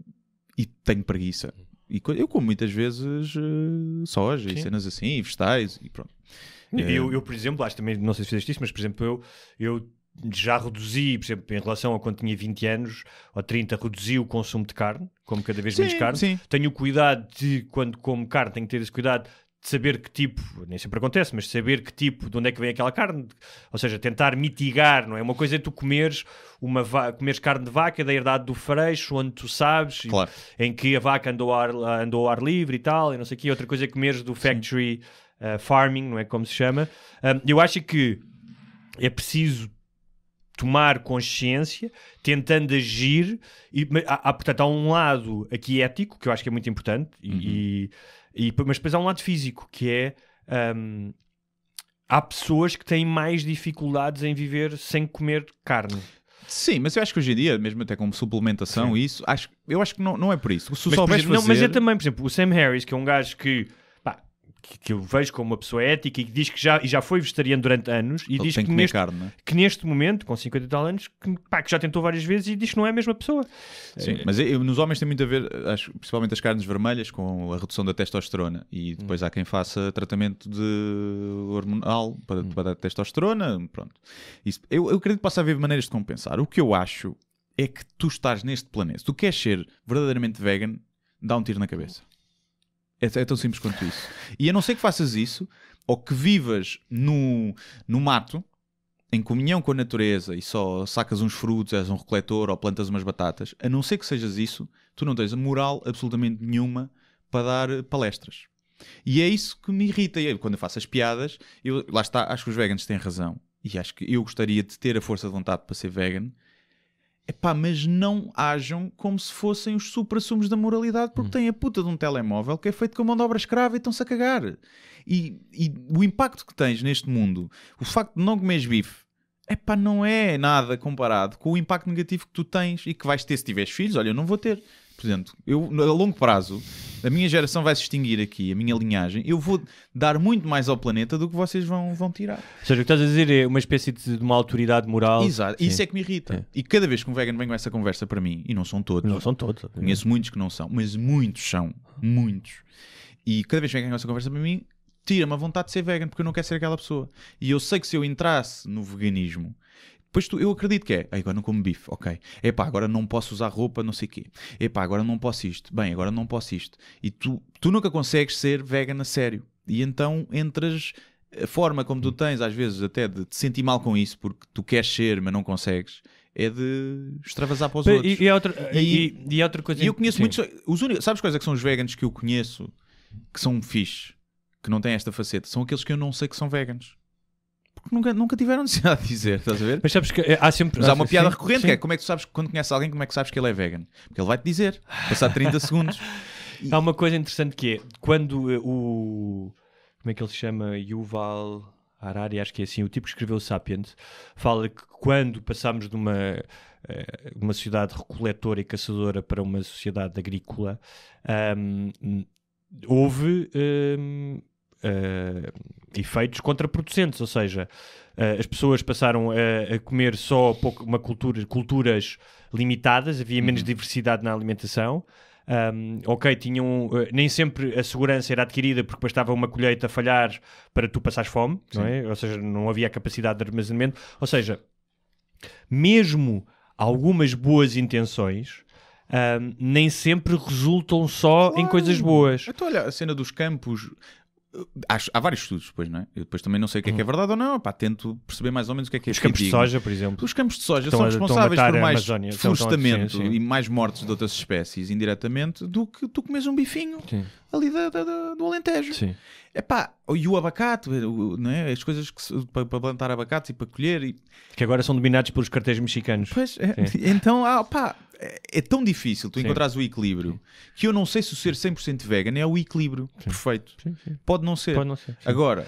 tenho preguiça. E eu como muitas vezes soja e cenas assim, e vegetais e pronto. Eu, por exemplo, acho também, não sei se fizeste isso, mas por exemplo, eu já reduzi, por exemplo, em relação a quando tinha 20 anos ou 30, reduzi o consumo de carne, como cada vez menos carne. Sim. Tenho cuidado de, quando como carne, tenho que ter esse cuidado de saber que tipo, nem sempre acontece, mas saber que tipo, de onde é que vem aquela carne, ou seja, tentar mitigar, não é? Uma coisa é tu comeres carne de vaca da herdade do freixo, onde tu sabes, claro, em que a vaca andou ao ar livre e tal, e não sei o quê. Outra coisa é comeres do factory farming, não é como se chama. Eu acho que é preciso tomar consciência, tentando agir, portanto, há um lado aqui ético, que eu acho que é muito importante, mas depois há um lado físico, que é há pessoas que têm mais dificuldades em viver sem comer carne. Sim, mas eu acho que hoje em dia, mesmo até com suplementação e isso, eu acho que não é por isso. Se mas é também, por exemplo, o Sam Harris, que é um gajo que eu vejo como uma pessoa ética e que diz que já foi vegetariano durante anos e diz que neste momento, com 50 e tal anos, que já tentou várias vezes e diz que não é a mesma pessoa. Sim, mas nos homens tem muito a ver, acho, principalmente as carnes vermelhas, com a redução da testosterona, e depois há quem faça tratamento hormonal para dar testosterona, pronto. Isso, eu acredito que possa haver maneiras de compensar. O que eu acho é que tu estás neste planeta, se tu queres ser verdadeiramente vegan, dá um tiro na cabeça. É tão simples quanto isso. E a não ser que faças isso, ou que vivas no mato, em comunhão com a natureza, e só sacas uns frutos, és um recoletor, ou plantas umas batatas, a não ser que sejas isso, tu não tens a moral absolutamente nenhuma para dar palestras. E é isso que me irrita. Quando eu faço as piadas, lá está, acho que os veganos têm razão. E acho que eu gostaria de ter a força de vontade para ser vegan. Mas não ajam como se fossem os supra-sumos da moralidade, porque têm a puta de um telemóvel que é feito com mão de obra escrava e estão-se a cagar. E o impacto que tens neste mundo, o facto de não comeres bife, não é nada comparado com o impacto negativo que tu tens e que vais ter se tiveres filhos. Olha, eu não vou ter. Portanto, a longo prazo, a minha geração vai se extinguir aqui, a minha linhagem, eu vou dar muito mais ao planeta do que vocês vão tirar. Ou seja, o que estás a dizer é uma espécie de uma autoridade moral. Exato, isso é que me irrita. E cada vez que um vegan vem com essa conversa para mim, e não são todos. Não são todos. Conheço muitos que não são, mas muitos são. Muitos. E cada vez que vem com essa conversa para mim, tira-me a vontade de ser vegan, porque eu não quero ser aquela pessoa. E eu sei que se eu entrasse no veganismo, depois eu acredito que agora não como bife, ok. Agora não posso usar roupa, não sei o quê. Agora não posso isto. Bem, agora não posso isto. E tu nunca consegues ser vegan a sério. E então entras... A forma como tu tens, às vezes, até de te sentir mal com isso, porque tu queres ser, mas não consegues, é de extravasar para os outros. E outra coisa... E eu conheço muitos... Sabes quais é que são os veganos que eu conheço que são fixe, que não têm esta faceta? São aqueles que eu não sei que são veganos. Porque nunca tiveram necessidade de dizer, estás a ver? Mas sabes que há sempre... Mas há uma piada recorrente, que é como é que tu sabes, quando conheces alguém, como é que sabes que ele é vegan? Porque ele vai-te dizer, passar 30 segundos. Há uma coisa interessante que é, quando como é que ele se chama? Yuval Harari, acho que é assim, o tipo que escreveu o Sapiens, fala que quando passámos de uma sociedade recoletora e caçadora para uma sociedade agrícola, houve efeitos contraproducentes, ou seja, as pessoas passaram a comer só culturas limitadas, havia menos diversidade na alimentação. Tinham nem sempre a segurança era adquirida porque bastava uma colheita a falhar para tu passares fome, não é? Ou seja, não havia capacidade de armazenamento. Ou seja, mesmo algumas boas intenções nem sempre resultam só em coisas boas. Então, olha, a cena dos campos... Há vários estudos, depois, não é? Eu depois também não sei o que é verdade ou não. Pá, tento perceber mais ou menos o que é Os campos de soja, por exemplo. Os campos de soja são responsáveis por mais florestamento e mais mortes de outras espécies indiretamente do que tu comes um bifinho ali do Alentejo. Sim. E o abacate, não é? As coisas para plantar abacates e para colher. Que agora são dominados pelos cartéis mexicanos. Pois, então, é tão difícil tu encontrares o equilíbrio que eu não sei se o ser 100% vegan é o equilíbrio perfeito. Sim. Pode não ser. Agora,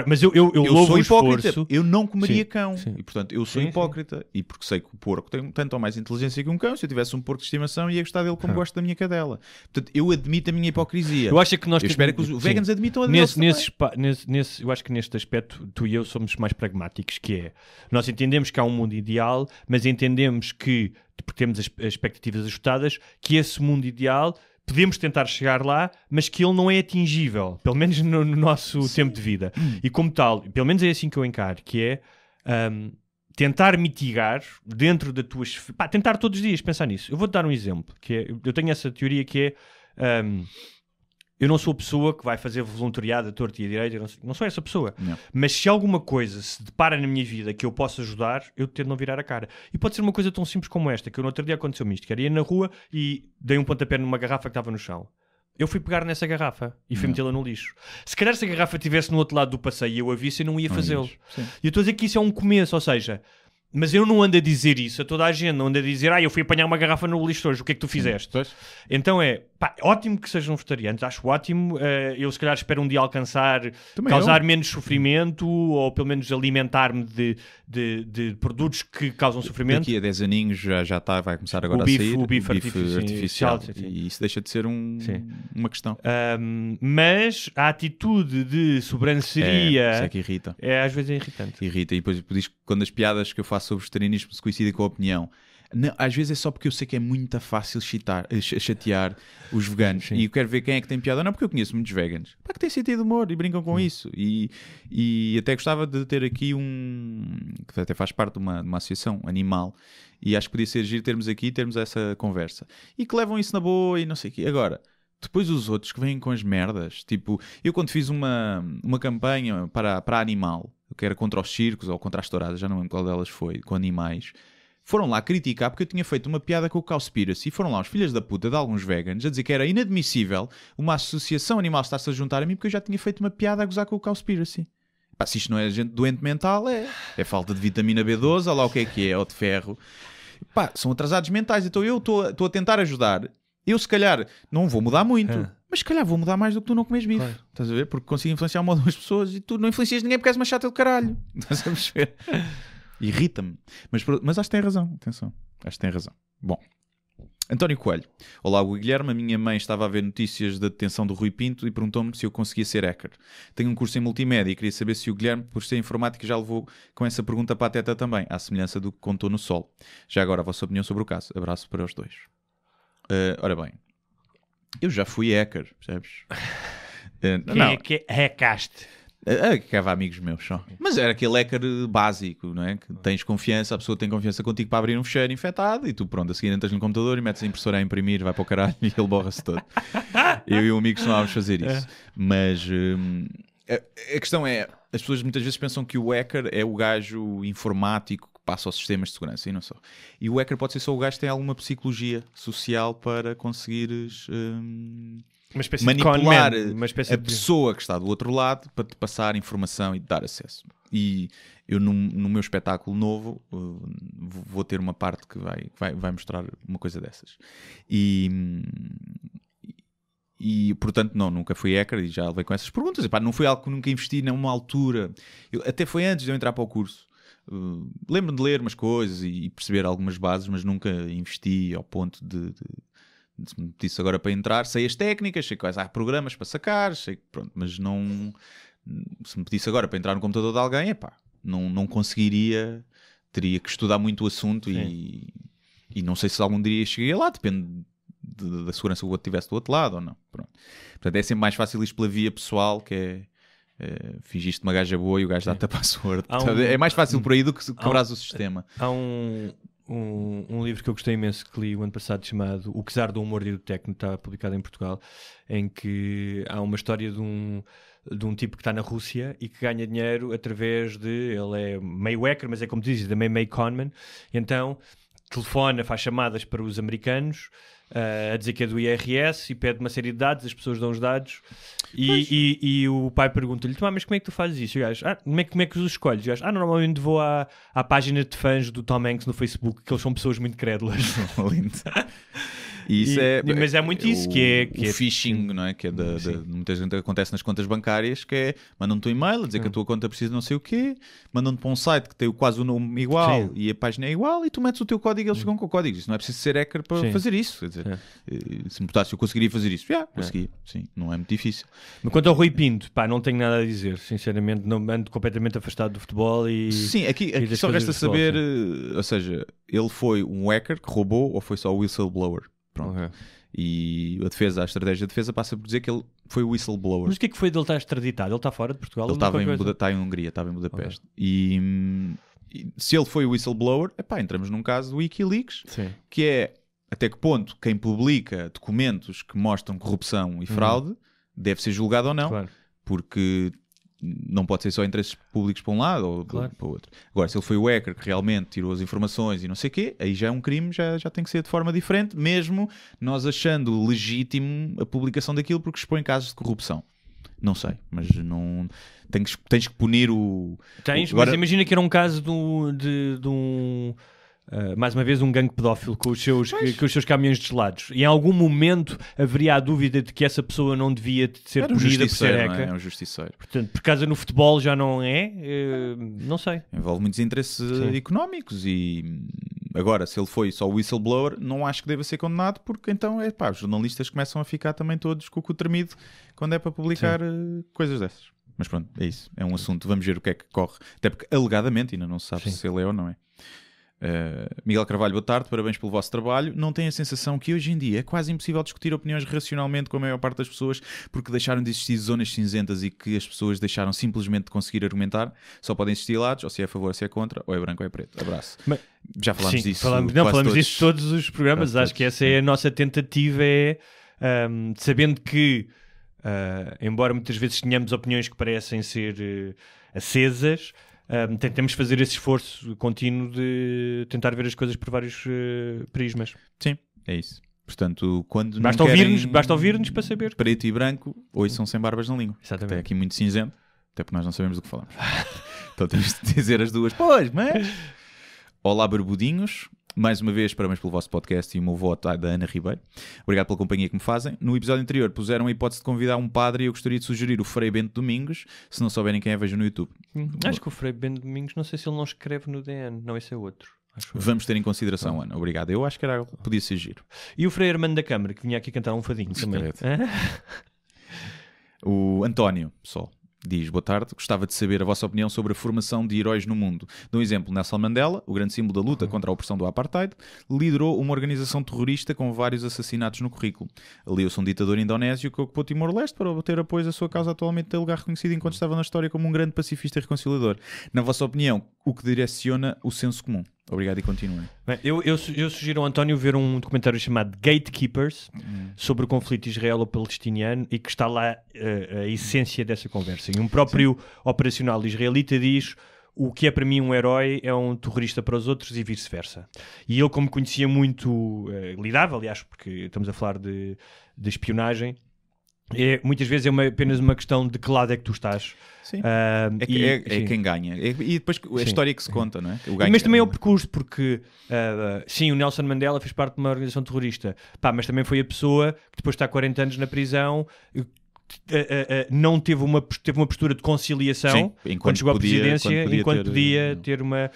mas eu louvo sou o hipócrita. esforço. Eu não comeria cão. Sim. E, portanto, eu sou hipócrita. E porque sei que o porco tem tanto ou mais inteligência que um cão. Se eu tivesse um porco de estimação, ia gostar dele como gosto da minha cadela. Portanto, eu admito a minha hipocrisia. Eu acho que nós espero que os veganos admitam a deles eu acho que neste aspecto tu e eu somos mais pragmáticos, que é, nós entendemos que há um mundo ideal, mas entendemos que, porque temos as expectativas ajustadas, que esse mundo ideal podemos tentar chegar lá, mas que ele não é atingível, pelo menos no nosso tempo de vida. E como tal, pelo menos é assim que eu encaro, que é tentar mitigar dentro da tua... tentar todos os dias pensar nisso. Eu vou-te dar um exemplo, que é, eu tenho essa teoria que é... eu não sou a pessoa que vai fazer voluntariado a torto e a direito, eu não sou essa pessoa. Não. Mas se alguma coisa se depara na minha vida que eu possa ajudar, eu tento não virar a cara. E pode ser uma coisa tão simples como esta, que eu no outro dia aconteceu-me isto, que era ir na rua e dei um pontapé numa garrafa que estava no chão. Eu fui pegar nessa garrafa e fui metê-la no lixo. Se calhar se a garrafa estivesse no outro lado do passeio e eu a visse, eu não ia fazê-lo. E eu estou a dizer que isso é um começo, ou seja... Mas eu não ando a dizer isso a toda a gente, não ando a dizer eu fui apanhar uma garrafa no lixo hoje, o que é que tu fizeste? Então ótimo que sejam vegetarianos, acho ótimo, eu se calhar espero um dia alcançar, causar menos sofrimento, ou pelo menos alimentar-me de produtos que causam sofrimento. Daqui a 10 aninhos já vai começar agora a sair o bife artificial. E isso deixa de ser uma questão. Mas a atitude de sobranceria... Isso é que irrita. Às vezes é irritante. Irrita, e depois diz que quando as piadas que eu faço sobre vegetarianismo se coincidem com a opinião. Não, às vezes é só porque eu sei que é muito fácil chatear os veganos. Sim. E eu quero ver quem é que tem piada. Não, porque eu conheço muitos veganos que têm sentido de humor e brincam com isso. E até gostava de ter aqui que até faz parte de uma associação animal. E acho que podia ser giro termos essa conversa. E que levam isso na boa e não sei o quê. Agora, depois os outros que vêm com as merdas. Tipo, eu quando fiz uma campanha para a Animal, que era contra os circos ou contra as touradas, já não lembro qual delas foi, com animais, foram lá criticar porque eu tinha feito uma piada com o Cowspiracy e foram lá os filhos da puta de alguns veganos a dizer que era inadmissível uma associação animal estar-se a juntar a mim porque eu já tinha feito uma piada a gozar com o Cowspiracy. Se isto não é gente doente mental, é falta de vitamina B12, olha lá o que é, ou de ferro. São atrasados mentais, então eu estou a tentar ajudar. Eu se calhar não vou mudar muito, mas se calhar vou mudar mais do que tu não comes bife. Claro. Estás a ver? Porque consigo influenciar uma ou duas pessoas e tu não influencias ninguém porque és uma chata do caralho. Estás a perceber? Irrita-me. Mas acho que tem razão. Atenção. Acho que tem razão. Bom. António Coelho. Olá, o Guilherme. A minha mãe estava a ver notícias da detenção do Rui Pinto e perguntou-me se eu conseguia ser hacker. Tenho um curso em multimédia e queria saber se o Guilherme, por ser informático, já levou com essa pergunta para a teta também, à semelhança do que contou no Sol. Já agora a vossa opinião sobre o caso. Abraço para os dois. Ora bem, eu já fui hacker, percebes? Quem é que hackaste? Hackava amigos meus só. Mas era aquele hacker básico, não é? Que tens confiança, a pessoa tem confiança contigo para abrir um fecheiro infectado e tu, pronto, a seguir entras no computador e metes a impressora a imprimir, vai para o caralho e ele borra-se todo. Eu e o amigo costumávamos fazer isso. Mas a questão é, as pessoas muitas vezes pensam que o hacker é o gajo informático que passa aos sistemas de segurança e não só. E o hacker pode ser só o gajo que tem alguma psicologia social para conseguires Uma espécie manipular de uma espécie a pessoa que está do outro lado para te passar informação e te dar acesso. E eu no meu espetáculo novo vou ter uma parte que vai mostrar uma coisa dessas. E portanto, nunca fui hacker e já levei com essas perguntas. Epá, não foi algo que nunca investi numa altura. Até foi antes de eu entrar para o curso. Lembro-me de ler umas coisas e perceber algumas bases, mas nunca investi ao ponto de se me pedisse agora para entrar. Sei as técnicas, sei quais há programas para sacar, sei que pronto, mas não. Se me pedisse agora para entrar no computador de alguém, epá, não conseguiria. Teria que estudar muito o assunto e não sei se algum dia chegaria lá, depende da segurança que o outro tivesse do outro lado ou não. Pronto. Portanto, é sempre mais fácil isto pela via pessoal, que é fingiste uma gaja boa e o gajo dá-te a password. É mais fácil por aí do que quebrares o sistema. Há um livro que eu gostei imenso que li o ano passado chamado O Czar do Humor e do Tecno, está publicado em Portugal, em que há uma história de um tipo que está na Rússia e que ganha dinheiro através de... Ele é meio hacker, mas é como dizes, também meio conman. Então telefona, faz chamadas para os americanos a dizer que é do IRS e pede uma série de dados, as pessoas dão os dados e o pai pergunta-lhe: mas como é que tu fazes isso? E o gajo: como é que os escolhes? E o gajo: normalmente vou à página de fãs do Tom Hanks no Facebook, que eles são pessoas muito crédulas. Lindo. Mas é muito isso que é o phishing, não é? Que é muita gente acontece nas contas bancárias, que é mandam-te um e-mail a dizer que a tua conta precisa de não sei o quê, mandam-te para um site que tem quase o nome igual e a página é igual e tu metes o teu código e eles ficam com o código. Isso não é preciso ser hacker para fazer isso. Quer dizer, se me botasse, eu conseguiria fazer isso. Conseguia. Sim, não é muito difícil. Mas quanto ao Rui Pinto, não tenho nada a dizer. Sinceramente, não ando completamente afastado do futebol e... Sim, aqui só resta saber, ou seja, ele foi um hacker que roubou ou foi só o whistleblower? Pronto. Okay. E a estratégia de defesa passa por dizer que ele foi o whistleblower. Mas o que é que foi dele estar extraditado? Ele está fora de Portugal? Ele está em Hungria, estava em Budapeste. Okay. E se ele foi o whistleblower, entramos num caso do Wikileaks, que é até que ponto quem publica documentos que mostram corrupção e fraude deve ser julgado ou não, porque não pode ser só interesses públicos para um lado ou para o outro. Agora, se ele foi o hacker que realmente tirou as informações e não sei o quê, aí já é um crime, já tem que ser de forma diferente, mesmo nós achando legítimo a publicação daquilo porque expõe casos de corrupção. Não sei, mas não... Tens que punir o... Mas imagina que era um caso de um... mais uma vez um gangue pedófilo com os seus caminhões de gelados, e em algum momento haveria a dúvida de que essa pessoa não devia ser punida por ser hacker. É um justiceiro. Portanto, por causa no futebol já não é, não sei. Envolve muitos interesses económicos e agora, se ele foi só whistleblower, não acho que deva ser condenado, porque então os jornalistas começam a ficar também todos com o cu tremido quando é para publicar coisas dessas. Mas pronto, é isso. É um assunto, vamos ver o que é que corre. Até porque alegadamente ainda não se sabe se ele é ou não é. Miguel Carvalho, boa tarde, parabéns pelo vosso trabalho. Não tem a sensação que hoje em dia é quase impossível discutir opiniões racionalmente com a maior parte das pessoas porque deixaram de existir zonas cinzentas e que as pessoas deixaram simplesmente de conseguir argumentar? Só podem existir lados, ou se é a favor ou se é contra, ou é branco ou é preto. Abraço. Já falámos disso. Falamos disso em todos os programas. Acho que essa é a nossa tentativa, sabendo que embora muitas vezes tenhamos opiniões que parecem ser acesas, tentamos fazer esse esforço contínuo de tentar ver as coisas por vários prismas. Sim, é isso. Portanto, quando basta ouvir-nos para saber. Preto e branco, ouçam sem barbas na língua. Exatamente. Até aqui muito cinzento, até porque nós não sabemos do que falamos. Então temos de dizer as duas. Pois, mas... Olá, barbudinhos. Mais uma vez, parabéns pelo vosso podcast e o meu voto é da Ana Ribeiro. Obrigado pela companhia que me fazem. No episódio anterior puseram a hipótese de convidar um padre e eu gostaria de sugerir o Frei Bento Domingos. Se não souberem quem é, vejam no YouTube. Acho que o Frei Bento Domingos, não sei se ele não escreve no DN. Não, esse é outro. Vamos ter em consideração, Ana. Obrigado. Eu acho que podia ser giro. E o Frei Armando da Câmara, que vinha aqui cantar um fadinho também. O António, pessoal, diz: boa tarde, gostava de saber a vossa opinião sobre a formação de heróis no mundo. Dou um exemplo: Nelson Mandela, o grande símbolo da luta contra a opressão do apartheid, liderou uma organização terrorista com vários assassinatos no currículo. Aliou-se um ditador indonésio que ocupou Timor-Leste para obter apoio à sua causa, atualmente tem lugar reconhecido enquanto estava na história como um grande pacifista e reconciliador. Na vossa opinião, o que direciona o senso comum? Obrigado e continuem. Bem, eu sugiro ao António ver um documentário chamado Gatekeepers sobre o conflito israelo-palestiniano e que está lá a essência dessa conversa. E um próprio operacional israelita diz: o que é para mim um herói é um terrorista para os outros e vice-versa. E ele, como conhecia muito, lidava, aliás, porque estamos a falar de espionagem, muitas vezes é apenas uma questão de que lado é que tu estás. Sim. É quem ganha. E depois a história que se conta, não é? Mas também é o percurso, porque sim, o Nelson Mandela fez parte de uma organização terrorista, mas também foi a pessoa que depois está há 40 anos na prisão, não teve uma postura de conciliação quando chegou à presidência, enquanto podia ter uma...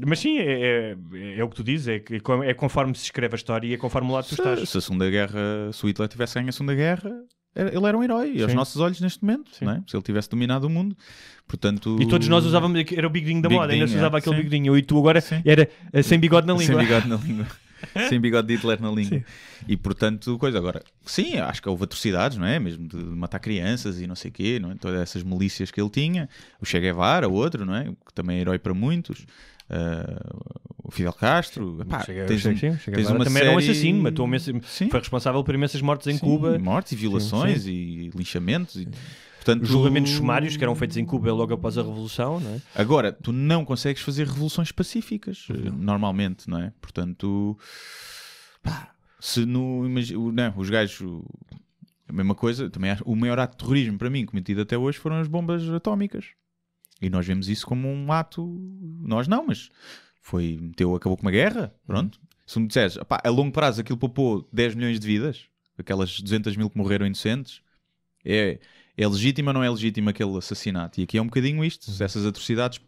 mas sim, é o que tu dizes, é conforme se escreve a história e é conforme o lado que tu estás. Se a Segunda Guerra, se o Hitler tivesse ganho a Segunda Guerra, ele era um herói, aos nossos olhos neste momento, não é? Se ele tivesse dominado o mundo, portanto... E todos nós usávamos, era o bigodinho da moda, ainda se usava aquele bigodinho, e tu agora era sem bigode na língua. Sem bigode na língua. Sem bigode de Hitler na língua. Sim. E portanto, agora, sim, acho que houve atrocidades, não é? Mesmo de matar crianças e não sei o quê, não é? Todas essas milícias que ele tinha. O Che Guevara, outro, não é? Que também é herói para muitos. O Fidel Castro. Tens uma também era um assassino, foi responsável por imensas mortes em Cuba. Mortes e violações e linchamentos. E, portanto, julgamentos sumários que eram feitos em Cuba logo após a Revolução, não é? Agora, tu não consegues fazer revoluções pacíficas, normalmente, não é? Portanto, se os gajos... A mesma coisa, também o maior ato de terrorismo para mim cometido até hoje foram as bombas atómicas. E nós vemos isso como um ato... Nós não, mas acabou com uma guerra, pronto. Se me disseres, a longo prazo aquilo poupou 10 milhões de vidas, aquelas 200 mil que morreram inocentes, é legítimo ou não é legítimo aquele assassinato? E aqui é um bocadinho isto. Essas atrocidades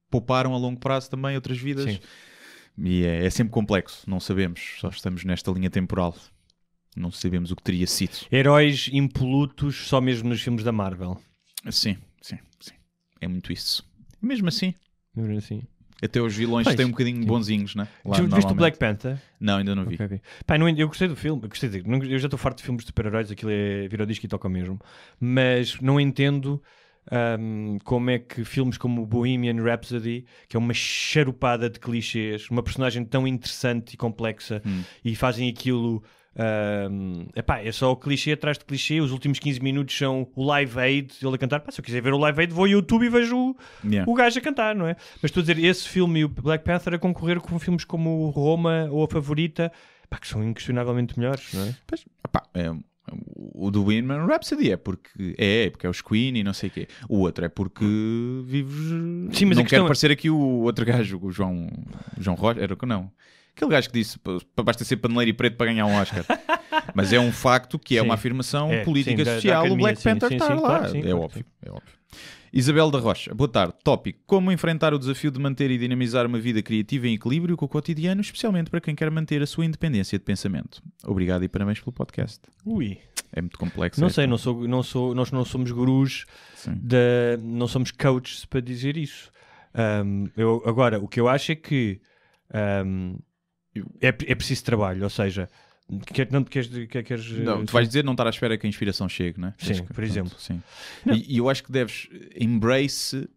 pouparam a longo prazo também outras vidas. Sim. E é sempre complexo. Não sabemos. Só estamos nesta linha temporal. Não sabemos o que teria sido. Heróis impolutos só mesmo nos filmes da Marvel. Sim. É muito isso. Mesmo assim. Até os vilões têm um bocadinho bonzinhos, né? Viste o Black Panther? Não, ainda não vi. Okay. Eu gostei do filme. Eu já estou farto de filmes de super-heróis. Aquilo vira o disco e toca mesmo. Mas não entendo como é que filmes como Bohemian Rhapsody, que é uma charupada de clichês, uma personagem tão interessante e complexa, e fazem aquilo... é só o clichê atrás de clichê. Os últimos 15 minutos são o Live Aid, ele a cantar. Se eu quiser ver o Live Aid, vou ao YouTube e vejo o gajo a cantar, não é? Mas estou a dizer, esse filme e o Black Panther a concorrer com filmes como o Roma ou A Favorita, que são inquestionavelmente melhores, não é? O do Bohemian Rhapsody porque é os Queen e não sei o quê. O outro é porque vives... Sim, mas não quero parecer aqui o outro gajo, o João Rocha, era que não. Aquele gajo que disse basta ser paneleiro e preto para ganhar um Oscar. Mas é um facto que é uma afirmação política social. O Black Panther está lá. Claro, é óbvio. Isabel da Rocha, boa tarde. Tópico: como enfrentar o desafio de manter e dinamizar uma vida criativa em equilíbrio com o cotidiano, especialmente para quem quer manter a sua independência de pensamento. Obrigado e parabéns pelo podcast. É muito complexo. Não sei, nós não somos gurus, não somos coaches para dizer isso. Agora, o que eu acho é que é preciso trabalho, ou seja, queres não, tu vais dizer não estar à espera que a inspiração chegue, não é? Sim, por exemplo. Sim. E eu acho que deves embrace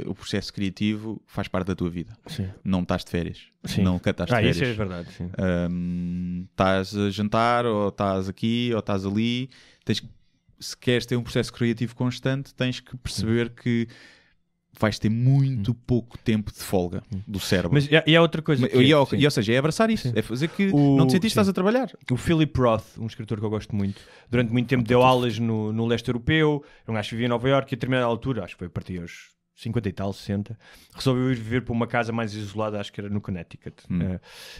o processo criativo, faz parte da tua vida. Sim. Não estás de férias. Sim. Não estás de férias. Isso é verdade. Sim. Estás a jantar, ou estás aqui, ou estás ali. Se queres ter um processo criativo constante, tens que perceber que vais ter muito pouco tempo de folga do cérebro. Mas e há outra coisa. Ou seja, é abraçar isso. Sim. É fazer que não te sentiste estás a trabalhar. O Philip Roth, um escritor que eu gosto muito, durante muito tempo deu aulas no leste europeu. Eu acho que vivia em Nova Iorque e a determinada altura, acho que foi a partir dos 50 e tal, 60, resolveu ir viver para uma casa mais isolada, acho que era no Connecticut.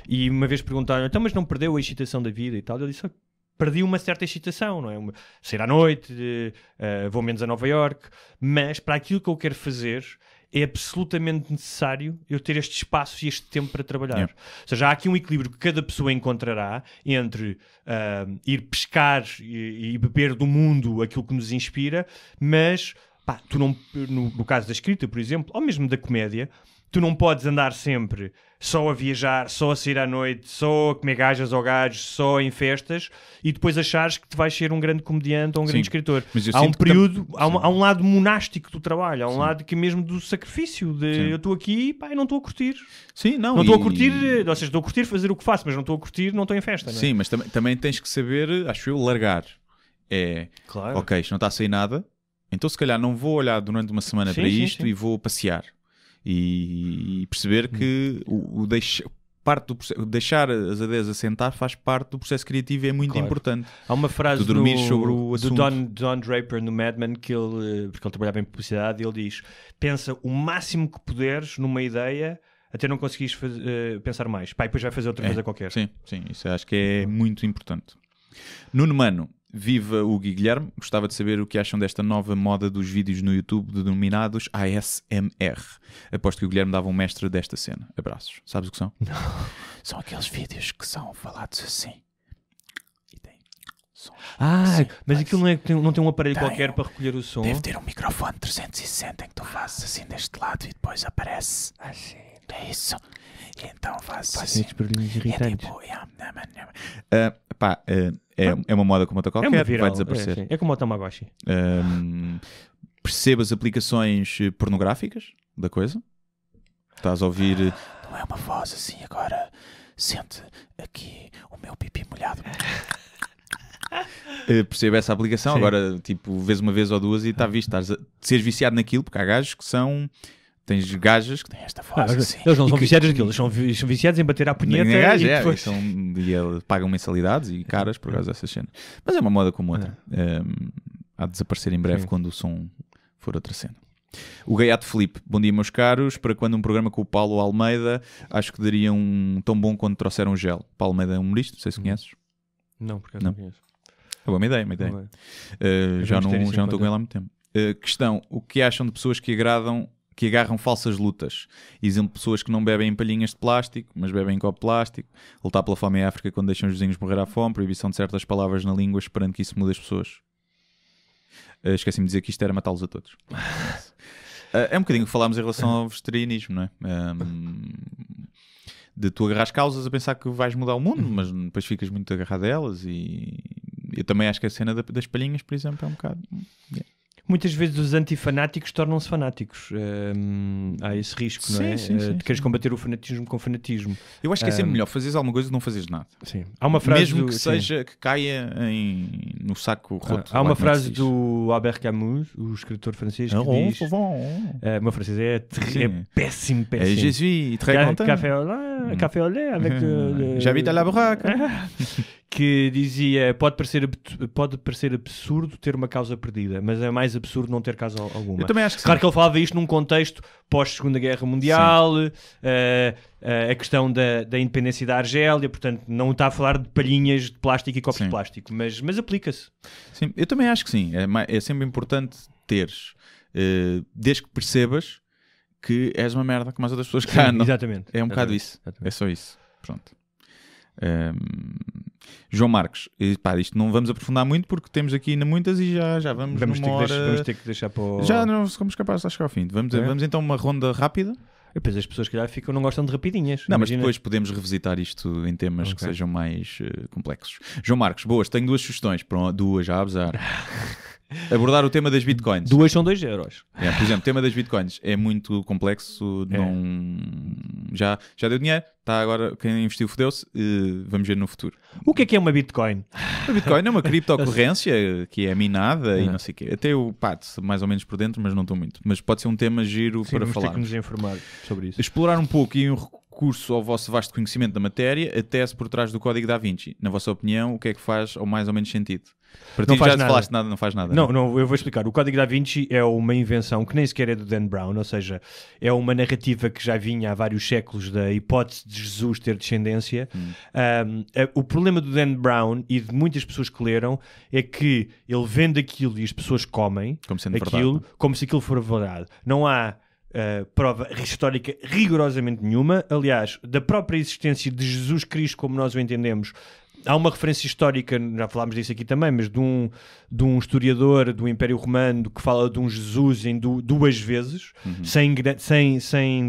E uma vez perguntaram, então, mas não perdeu a excitação da vida e tal? Ele disse, perdi uma certa excitação, não é? Sair à noite, vou menos a Nova Iorque, mas para aquilo que eu quero fazer é absolutamente necessário eu ter este espaço e este tempo para trabalhar. Ou seja, há aqui um equilíbrio que cada pessoa encontrará entre ir pescar e beber do mundo aquilo que nos inspira, mas tu não, no caso da escrita, por exemplo, ou mesmo da comédia, tu não podes andar sempre só a viajar, só a sair à noite, só a comer gajas ou gajos, só em festas, e depois achares que tu vais ser um grande comediante ou um grande escritor. Há um período, há um lado monástico do trabalho, há um lado que mesmo do sacrifício, de eu estou aqui e não estou a curtir. Não estou a curtir, ou seja, estou a curtir fazer o que faço, mas não estou a curtir, não estou em festa. Não é? Sim, mas também tens que saber, acho eu, largar. Claro. Ok, isto não está a sair nada, então se calhar não vou olhar durante uma semana para isto e vou passear. E perceber que deixar as ideias assentar faz parte do processo criativo e é muito importante. Há uma frase tu dormires sobre o assunto. do Don Draper no Mad Men, porque ele trabalhava em publicidade, e ele diz: pensa o máximo que puderes numa ideia até não conseguires pensar mais. Pá, e depois vai fazer outra coisa qualquer. Sim, isso acho que é muito importante. Nuno Mano, viva o Gui Guilherme. Gostava de saber o que acham desta nova moda dos vídeos no YouTube denominados ASMR. Aposto que o Guilherme dava um mestre desta cena. Abraços. Sabes o que são? Não. São aqueles vídeos que são falados assim. E tem som. Mas aquilo não tem um aparelho qualquer para recolher o som. Deve ter um microfone 360 em que tu fazes assim deste lado e depois aparece. Sim. É isso. E então fazes Faz assim. estes barulhinhos irritantes. É uma moda como outra qualquer, uma viral, vai desaparecer. É como o Tamagotchi. Perceba as aplicações pornográficas da coisa. Estás a ouvir... Não é uma voz assim agora. Sente aqui o meu pipi molhado. Perceba essa aplicação. Sim. Agora, tipo, vês uma vez ou duas e está visto. Seres viciado naquilo, porque há gajos que são... Tens gajas que têm esta voz assim. Eles não são viciados naquilo, eles são viciados em bater à punheta e depois... e eles pagam mensalidades e caras por causa dessas cenas. Mas é uma moda como outra. Há de desaparecer em breve quando o som for outra cena. O Gaiato Filipe, bom dia meus caros. Para quando um programa com o Paulo Almeida, acho que daria um tão bom quando trouxeram o gel. Paulo Almeida é um humorista, não sei se conheces. Não, porque eu não conheço. É uma ideia. Já não estou com ele há muito tempo. Questão, o que acham de pessoas que agarram falsas lutas? Exemplo, pessoas que não bebem em palhinhas de plástico, mas bebem em copo de plástico. Lutar pela fome em África quando deixam os vizinhos morrer à fome. Proibição de certas palavras na língua, esperando que isso mude as pessoas. Esqueci-me de dizer que isto era matá-los a todos. É um bocadinho o que falámos em relação ao vegetarianismo, não é? De tu agarrar as causas a pensar que vais mudar o mundo, mas depois ficas muito agarrado a elas. E eu também acho que a cena das palhinhas, por exemplo, é um bocado... Muitas vezes os antifanáticos tornam-se fanáticos. Há esse risco, não é? Sim. De queres combater o fanatismo com fanatismo. Eu acho que é sempre melhor fazeres alguma coisa do que não fazeres nada. Sim. Há uma frase mesmo que seja que caia no saco roto. Há uma frase do Albert Camus, o escritor francês, que diz... O meu francês é péssimo. Je suis très content. Café au lait avec... J'habite à la buraca. Que dizia, pode parecer absurdo ter uma causa perdida, mas é mais absurdo não ter causa alguma. Eu também acho que claro que ele falava isto num contexto pós-Segunda Guerra Mundial, a questão da independência da Argélia, portanto não está a falar de palhinhas de plástico e copos de plástico, mas aplica-se. Sim, eu também acho que sim. É sempre importante teres, desde que percebas que és uma merda como as outras pessoas que andam. Exatamente. É um bocado isso. É só isso. Pronto. João Marcos, isto não vamos aprofundar muito porque temos aqui ainda muitas e já vamos ter que deixar para o... Já não somos capazes de chegar ao fim. Vamos então uma ronda rápida. E depois as pessoas que já não gostam de rapidinhas. Não, imagina. Mas depois podemos revisitar isto em temas que sejam mais complexos. João Marcos, boas, tenho duas sugestões. Duas, já a abusar. Abordar o tema das bitcoins. Duas são 2 euros. Por exemplo, o tema das bitcoins é muito complexo. Já deu dinheiro. Agora quem investiu fodeu-se. Vamos ver no futuro. O que é uma bitcoin? A bitcoin é uma criptocorrência que é minada e não sei o quê. Até eu mais ou menos por dentro, mas não estou muito. Mas pode ser um tema giro para falar. Ter que nos informar sobre isso. Explorar um pouco e um recurso ao vosso vasto conhecimento da matéria, a tese por trás do Código Da Vinci. Na vossa opinião, o que é que faz ou mais ou menos sentido? Para ti já falaste nada, não faz nada. Não, eu vou explicar. O Código Da Vinci é uma invenção que nem sequer é do Dan Brown, ou seja, é uma narrativa que já vinha há vários séculos da hipótese de Jesus ter descendência. O problema do Dan Brown e de muitas pessoas que leram é que ele vende aquilo e as pessoas comem aquilo como se aquilo for verdade. Não há prova histórica rigorosamente nenhuma. Aliás, da própria existência de Jesus Cristo como nós o entendemos, há uma referência histórica, já falámos disso aqui também, mas de um historiador do Império Romano que fala de um Jesus em duas vezes, sem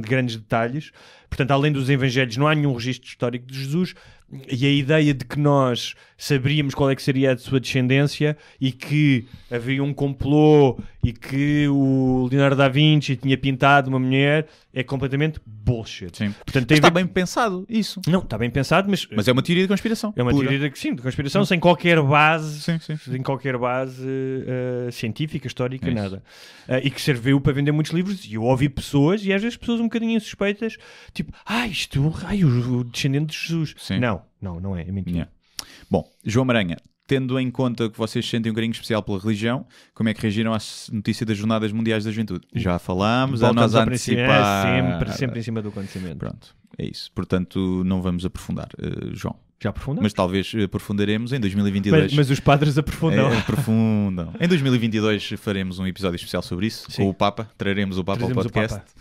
grandes detalhes. Portanto, além dos evangelhos, não há nenhum registro histórico de Jesus. E a ideia de que nós saberíamos qual é que seria a sua descendência e que havia um complô e que o Leonardo da Vinci tinha pintado uma mulher é completamente bullshit. Sim. Portanto, Mas está bem pensado isso. Não, está bem pensado, mas é uma teoria de conspiração. é uma pura. teoria de conspiração sem qualquer base, Sim. sem qualquer base científica, histórica, Isso. nada. E que serviu para vender muitos livros. E eu ouvi pessoas, e às vezes pessoas um bocadinho suspeitas, tipo, o descendente de Jesus. Sim. Não é mentira. Yeah. Bom, João Maranha, tendo em conta que vocês sentem um carinho especial pela religião, como é que reagiram à notícia das Jornadas Mundiais da Juventude? Já falámos, a nós Voltamos ao princípio. antecipar. Sempre em cima do acontecimento. Pronto, é isso. Portanto, não vamos aprofundar, João. Já aprofundamos? Mas talvez aprofundaremos em 2022. Mas os padres aprofundam. Aprofundam. Em 2022 faremos um episódio especial sobre isso, Sim. com o Papa. Traremos o Papa Trazemos ao podcast. o Papa.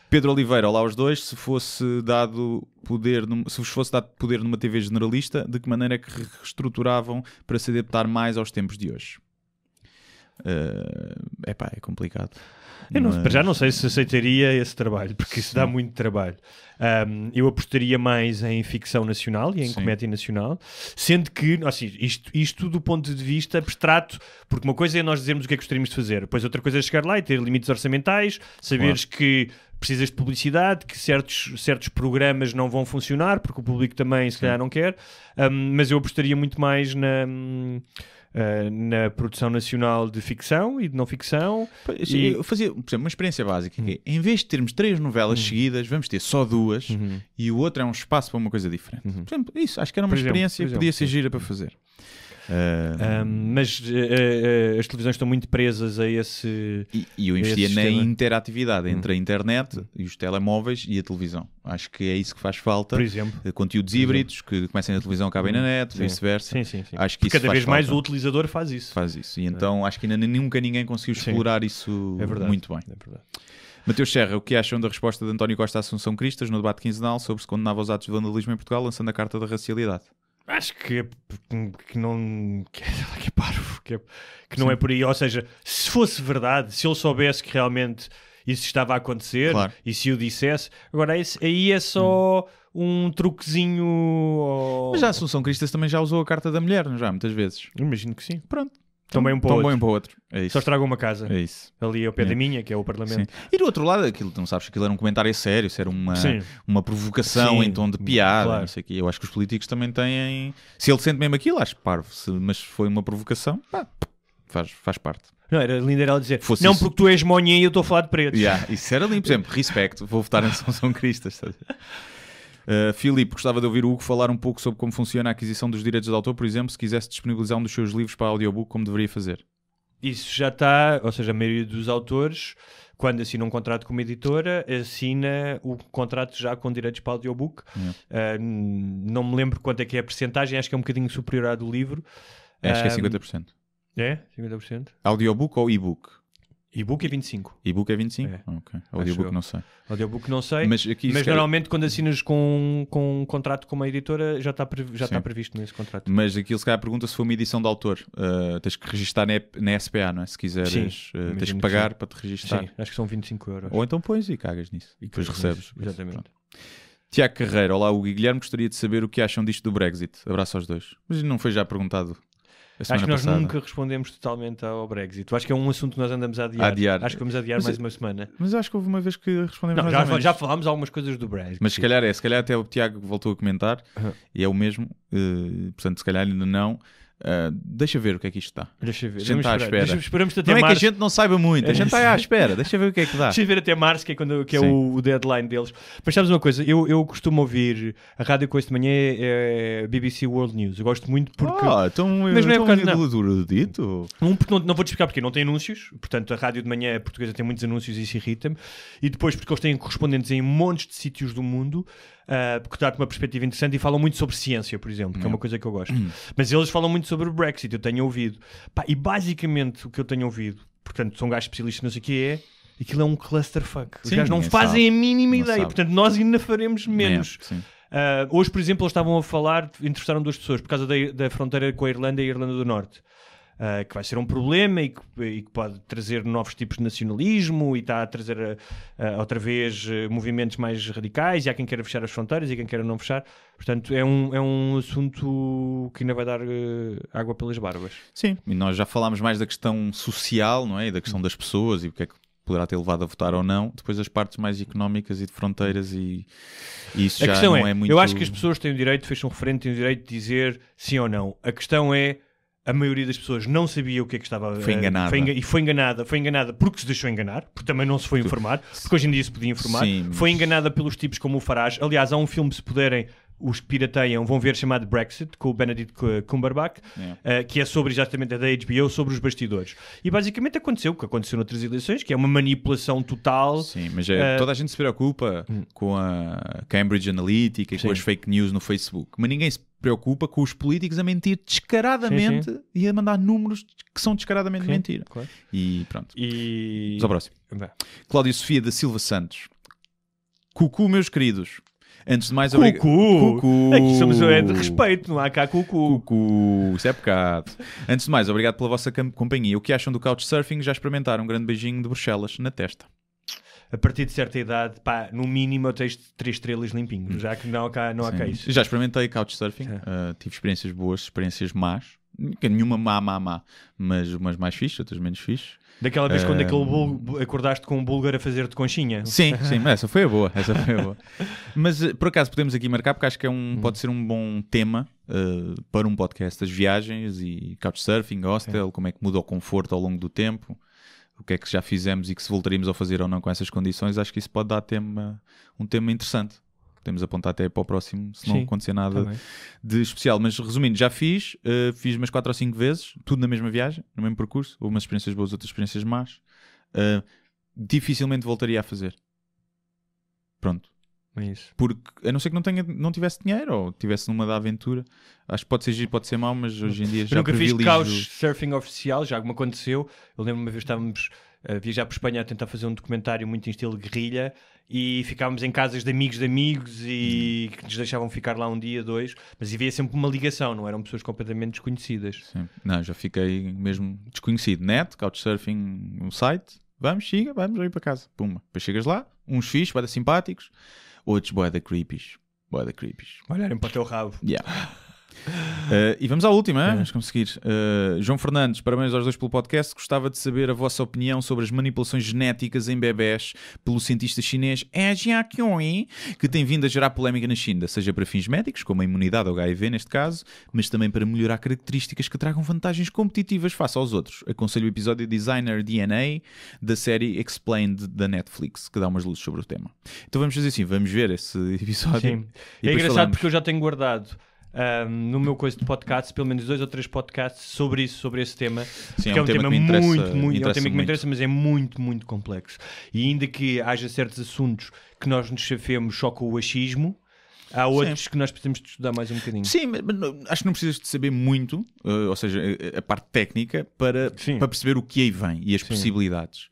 Pedro Oliveira, olá aos dois. Se fosse dado poder, se vos fosse dado poder numa TV generalista, de que maneira é que reestruturavam para se adaptar mais aos tempos de hoje? É complicado. Para já não sei se aceitaria esse trabalho, porque isso dá muito trabalho. Eu apostaria mais em ficção nacional e em comédia nacional, sendo que, assim, isto do ponto de vista abstrato, porque uma coisa é nós dizermos o que é que gostaríamos de fazer, depois outra coisa é chegar lá e ter limites orçamentais, saberes que precisas de publicidade, que certos programas não vão funcionar, porque o público também se calhar não quer, mas eu apostaria muito mais na produção nacional de ficção e de não ficção. Eu fazia, por exemplo, uma experiência básica que é, em vez de termos 3 novelas seguidas, vamos ter só 2 e o outro é um espaço para uma coisa diferente. Por exemplo, isso, acho que era uma experiência que podia ser gira para fazer. Mas as televisões estão muito presas a esse. E eu investia na sistema. interatividade entre a internet e os telemóveis e a televisão. Acho que é isso que faz falta. Por exemplo. Conteúdos híbridos que comecem na televisão, acabem na net, vice-versa. Sim. Acho que isso cada vez faz mais falta. o utilizador faz isso. E então acho que ainda nunca ninguém conseguiu explorar isso muito bem. É verdade. Mateus Serra, o que acham da resposta de António Costa a Assunção Cristas no debate quinzenal sobre se condenava os atos de vandalismo em Portugal, lançando a carta da racialidade? Acho que não que é parvo, que não é por aí. Ou seja, se fosse verdade, se ele soubesse que realmente isso estava a acontecer e se o dissesse, agora aí é só um truquezinho. Mas a Assunção Cristas também já usou a carta da mulher, não já? Muitas vezes. Imagino que sim. Pronto. Também um para o outro. É isso. Só estragam uma casa. É isso. Ali ao pé da minha, que é o Parlamento. Sim. E do outro lado, aquilo, não sabes que aquilo era um comentário sério, se era uma provocação em tom de piada, não sei o quê. Eu acho que os políticos também têm. Se ele sente mesmo aquilo, acho parvo. Mas foi uma provocação, faz parte. Não, era lindo ela dizer, Fosse não, isso. porque tu és monha e eu estou a falar de pretos. Isso era lindo, por exemplo, respeito, vou votar em Assunção Cristas. Filipe, gostava de ouvir o Hugo falar um pouco sobre como funciona a aquisição dos direitos de autor, por exemplo, se quisesse disponibilizar um dos seus livros para audiobook, como deveria fazer. Isso já está, ou seja, a maioria dos autores, quando assina um contrato com uma editora, assina o contrato já com direitos para audiobook. Não me lembro quanto é que é a percentagem, acho que é um bocadinho superior à do livro. Acho que é 50%. É? 50%? Audiobook ou e-book? E-book é 25%. E-book é 25%? É. Ok. Audiobook não sei. Audiobook não sei, mas normalmente quando assinas com um contrato com uma editora já está previsto nesse contrato. Mas aquilo se calhar pergunta se for uma edição de autor. Tens que registar na SPA, não é? Se quiseres, tens que pagar para te registar. Sim, acho que são 25 euros. Ou então pões e cagas nisso. E depois recebes. Exatamente. Pronto. Tiago Carreira, olá Hugo e Guilherme, gostaria de saber o que acham disto do Brexit. Abraço aos dois. Mas não foi já perguntado a semana Acho que nós passada. nunca respondemos totalmente ao Brexit. Acho que é um assunto que nós andamos a adiar. Acho que vamos adiar mais uma semana. Mas acho que houve uma vez que respondemos não, mais ou menos. Já falámos algumas coisas do Brexit. Mas se calhar até o Tiago voltou a comentar e é o mesmo. Portanto, se calhar ainda não. Deixa ver o que é que isto está. Deixa ver. A gente está à espera. Esperamos até não é março. que a gente não saiba muito. A gente está à espera. Deixa ver o que é que dá. Deixa ver até março, que é o deadline deles. Mas sabes uma coisa? Eu costumo ouvir a rádio com este manhã é BBC World News. Eu gosto muito porque... Mas não é por causa do dito? Porque não vou-te explicar porque não tem anúncios. Portanto, a rádio de manhã portuguesa tem muitos anúncios e isso irrita-me. E depois porque eles têm correspondentes em montes de sítios do mundo, porque dá-te uma perspectiva interessante e falam muito sobre ciência, por exemplo, que é uma coisa que eu gosto. Mas eles falam muito sobre o Brexit, eu tenho ouvido. E basicamente o que eu tenho ouvido, portanto, são gajos especialistas, não sei o que é, aquilo é um clusterfuck. Os gajos não fazem a mínima ideia, portanto, nós ainda faremos menos. Hoje, por exemplo, eles estavam a falar, entrevistaram 2 pessoas por causa da fronteira com a Irlanda e a Irlanda do Norte. que vai ser um problema e que pode trazer novos tipos de nacionalismo e está a trazer outra vez movimentos mais radicais, e há quem queira fechar as fronteiras e quem queira não fechar. Portanto, é um assunto que ainda vai dar água pelas barbas. Sim, e nós já falámos mais da questão social, não é? E da questão das pessoas e o que é que poderá ter levado a votar ou não. Depois as partes mais económicas e de fronteiras e isso a já questão não é muito... Eu acho que as pessoas têm o direito, fez um referendo, têm o direito de dizer sim ou não. A questão é, a maioria das pessoas não sabia o que é que estava... Foi enganada. Foi enganada porque se deixou enganar, porque também não se foi informar, porque hoje em dia se podia informar. Sim, mas... Foi enganada pelos tipos como o Farage. Aliás, há um filme, se puderem, os que pirateiam vão ver, chamado Brexit, com o Benedict Cumberbatch, que é sobre exatamente a da HBO, sobre os bastidores. E basicamente aconteceu o que aconteceu noutras eleições, que é uma manipulação total. Sim, mas toda a gente se preocupa com a Cambridge Analytica e com as fake news no Facebook, mas ninguém se preocupa com os políticos a mentir descaradamente e a mandar números que são descaradamente mentira. Claro. E pronto. E... Vamos ao próximo. Bem. Cláudia Sofia da Silva Santos. Cucu, meus queridos. Antes de mais, Cucu! Aqui somos de respeito, não há cá cucu. Cucu, isso é pecado. Antes de mais, obrigado pela vossa companhia. O que acham do Couchsurfing? Já experimentaram? Um grande beijinho de Bruxelas na testa. A partir de certa idade, pá, no mínimo eu tenho 3 estrelas limpinhos, já que não há cá isso. Já experimentei Couchsurfing, tive experiências boas, experiências más. Nenhuma má, mas umas mais fixe, outras menos fixe. Daquela vez quando acordaste com um búlgaro a fazer-te conchinha. Sim, essa foi a boa. Mas por acaso podemos aqui marcar, porque acho que pode ser um bom tema para um podcast, as viagens e Couchsurfing, hostel, como é que muda o conforto ao longo do tempo, o que é que já fizemos e que se voltaríamos a fazer ou não com essas condições. Acho que isso pode dar um tema interessante. Podemos apontar até para o próximo, se não acontecer nada de especial. Mas resumindo, já fiz umas 4 ou 5 vezes, tudo na mesma viagem, no mesmo percurso. Houve umas experiências boas, outras experiências más. Dificilmente voltaria a fazer. Pronto. É isso. Porque, a não ser que não tivesse dinheiro ou tivesse numa da aventura. Acho que pode ser giro, pode ser mau, mas hoje em dia já privilegio... Nunca fiz Couchsurfing oficial, já me aconteceu. Eu lembro uma vez estávamos a viajar para a Espanha a tentar fazer um documentário muito em estilo guerrilha e ficávamos em casas de amigos e que nos deixavam ficar lá um dia, 2, mas havia sempre uma ligação, não eram pessoas completamente desconhecidas. Sim. Não, já fiquei mesmo desconhecido. Net, Couchsurfing, um site, vamos aí para casa. Pumba. Depois chegas lá, uns fixos, bué da simpáticos, outros bué da creepies. Olharem para o teu rabo. Yeah. E vamos à última, vamos conseguir. João Fernandes, parabéns aos dois pelo podcast. Gostava de saber a vossa opinião sobre as manipulações genéticas em bebés pelo cientista chinês Jia Qiong, que tem vindo a gerar polémica na China, seja para fins médicos, como a imunidade ao HIV neste caso, mas também para melhorar características que tragam vantagens competitivas face aos outros. Aconselho o episódio Designer DNA da série Explained da Netflix, que dá umas luzes sobre o tema. Então vamos fazer assim, vamos ver esse episódio. Sim. É engraçado porque eu já tenho guardado no meu coisa de podcast, pelo menos 2 ou 3 podcasts sobre esse tema. Sim, que é um tema muito, é um tema que me muito. interessa, mas é muito, muito complexo. E ainda que haja certos assuntos que nós nos chafemos só com o achismo, há outros que nós precisamos de estudar mais um bocadinho. Sim, mas acho que não precisas de saber muito, ou seja, a parte técnica, para perceber o que aí vem e as possibilidades.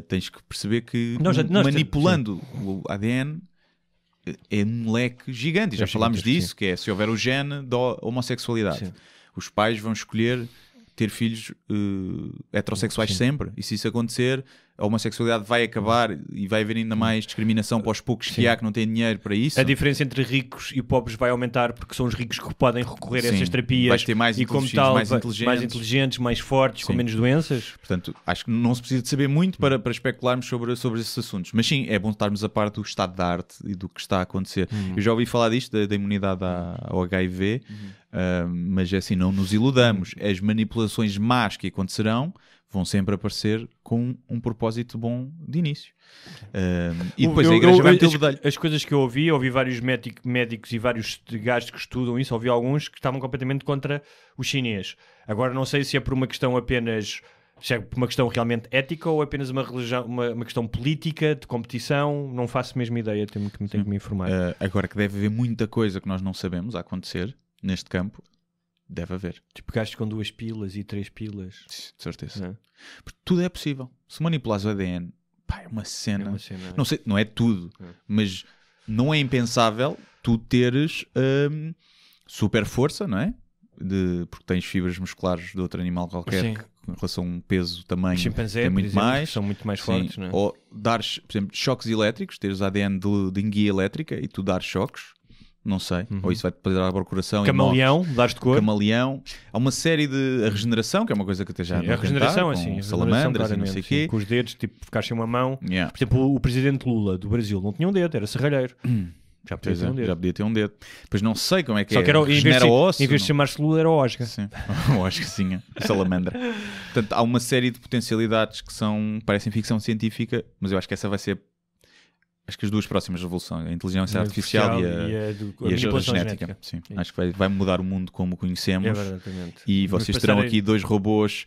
Tens que perceber que manipulando o ADN é um leque gigante, e já falámos disso, que é se houver o gene da homossexualidade, os pais vão escolher ter filhos heterossexuais sempre, e se isso acontecer, a homossexualidade vai acabar e vai haver ainda mais discriminação para os poucos que há que não têm dinheiro para isso. A diferença entre ricos e pobres vai aumentar porque são os ricos que podem recorrer a essas terapias. Vais ter mais e como tal, mais inteligentes, mais fortes, com menos doenças. Portanto, acho que não se precisa de saber muito para especularmos sobre esses assuntos. Mas sim, é bom estarmos a par do estado da arte e do que está a acontecer. Eu já ouvi falar disto, da imunidade ao HIV, mas é assim, não nos iludamos. As manipulações más que acontecerão vão sempre aparecer com um propósito bom de início. E depois a igreja vai ter o bedelho. As coisas que eu ouvi vários médicos e vários gajos que estudam isso, ouvi alguns que estavam completamente contra o chinês. Agora não sei se é por uma questão apenas... Se é por uma questão realmente ética ou apenas uma questão política, de competição, não faço mesma ideia, tenho que me informar. Agora que deve haver muita coisa que nós não sabemos a acontecer neste campo, deve haver. Tipo gajos com 2 pilas e 3 pilas. De certeza. Porque tudo é possível. Se manipulares o ADN, é uma cena. Não sei, não é tudo, mas não é impensável tu teres super força, não é? porque tens fibras musculares de outro animal qualquer, Sim. que, em relação a um peso, tamanho, Chimpanzé, tem por muito exemplo, mais. que são muito mais Sim. fortes, não é? Ou dares, por exemplo, choques elétricos, teres ADN de enguia elétrica e tu dar choques, não sei, ou isso vai-te parar para o coração. Camaleão, dares de cor. Camaleão. Há uma série de... A regeneração, que é uma coisa que até já... Sim, a regeneração, assim, salamandras e não sei o quê. Com os dedos, tipo, ficar sem uma mão. Yeah. Por exemplo, o presidente Lula do Brasil não tinha um dedo, era serralheiro. Já podia ter um dedo. Já podia ter um dedo. Pois não sei como é que Só que era, regenera osso. em vez de chamar-se Lula, era Osga. Sim, Osgazinha, salamandra. Portanto, há uma série de potencialidades que parecem ficção científica, mas eu acho que essa vai ser... Acho que as duas próximas revoluções, a inteligência artificial e a manipulação genética. Sim. Acho que vai mudar o mundo como o conhecemos. Exatamente. E vocês terão aqui 2 robôs,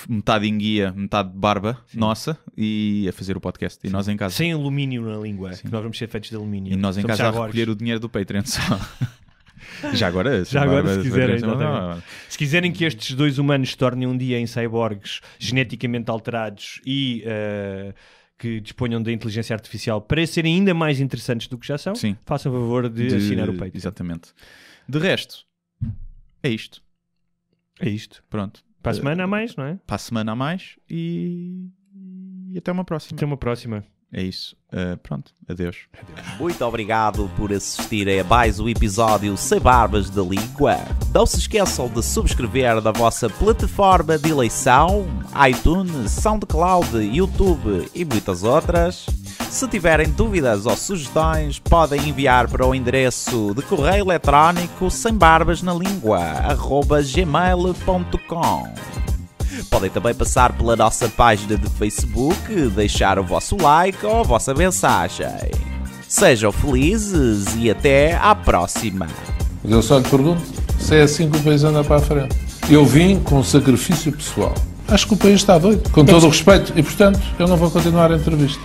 metade enguia, metade barba, nossa, e a fazer o podcast. E nós em casa. Sem alumínio na língua, que nós vamos ser feitos de alumínio. E nós em Somos casa a cyborgs. recolher o dinheiro do Patreon só. Já agora, se quiserem. Se quiserem que estes 2 humanos se tornem um dia em cyborgs geneticamente alterados e que disponham da inteligência artificial para serem ainda mais interessantes do que já são, façam favor de assinar o Patreon. Exatamente. De resto, é isto. É isto. Pronto. Para a semana há mais, não é? Para a semana há mais e até uma próxima. Até uma próxima. É isso. Pronto. Adeus. Muito obrigado por assistirem a mais um episódio Sem Barbas da Língua. Não se esqueçam de subscrever na vossa plataforma de eleição, iTunes, SoundCloud, YouTube e muitas outras. Se tiverem dúvidas ou sugestões, podem enviar para o endereço de correio eletrónico sembarbasnalingua@gmail.com. Podem também passar pela nossa página de Facebook, deixar o vosso like ou a vossa mensagem. Sejam felizes e até à próxima. Mas eu só lhe pergunto se é assim que o país anda para a frente. Eu vim com sacrifício pessoal. Acho que o país está doido, com todo o respeito, e portanto eu não vou continuar a entrevista.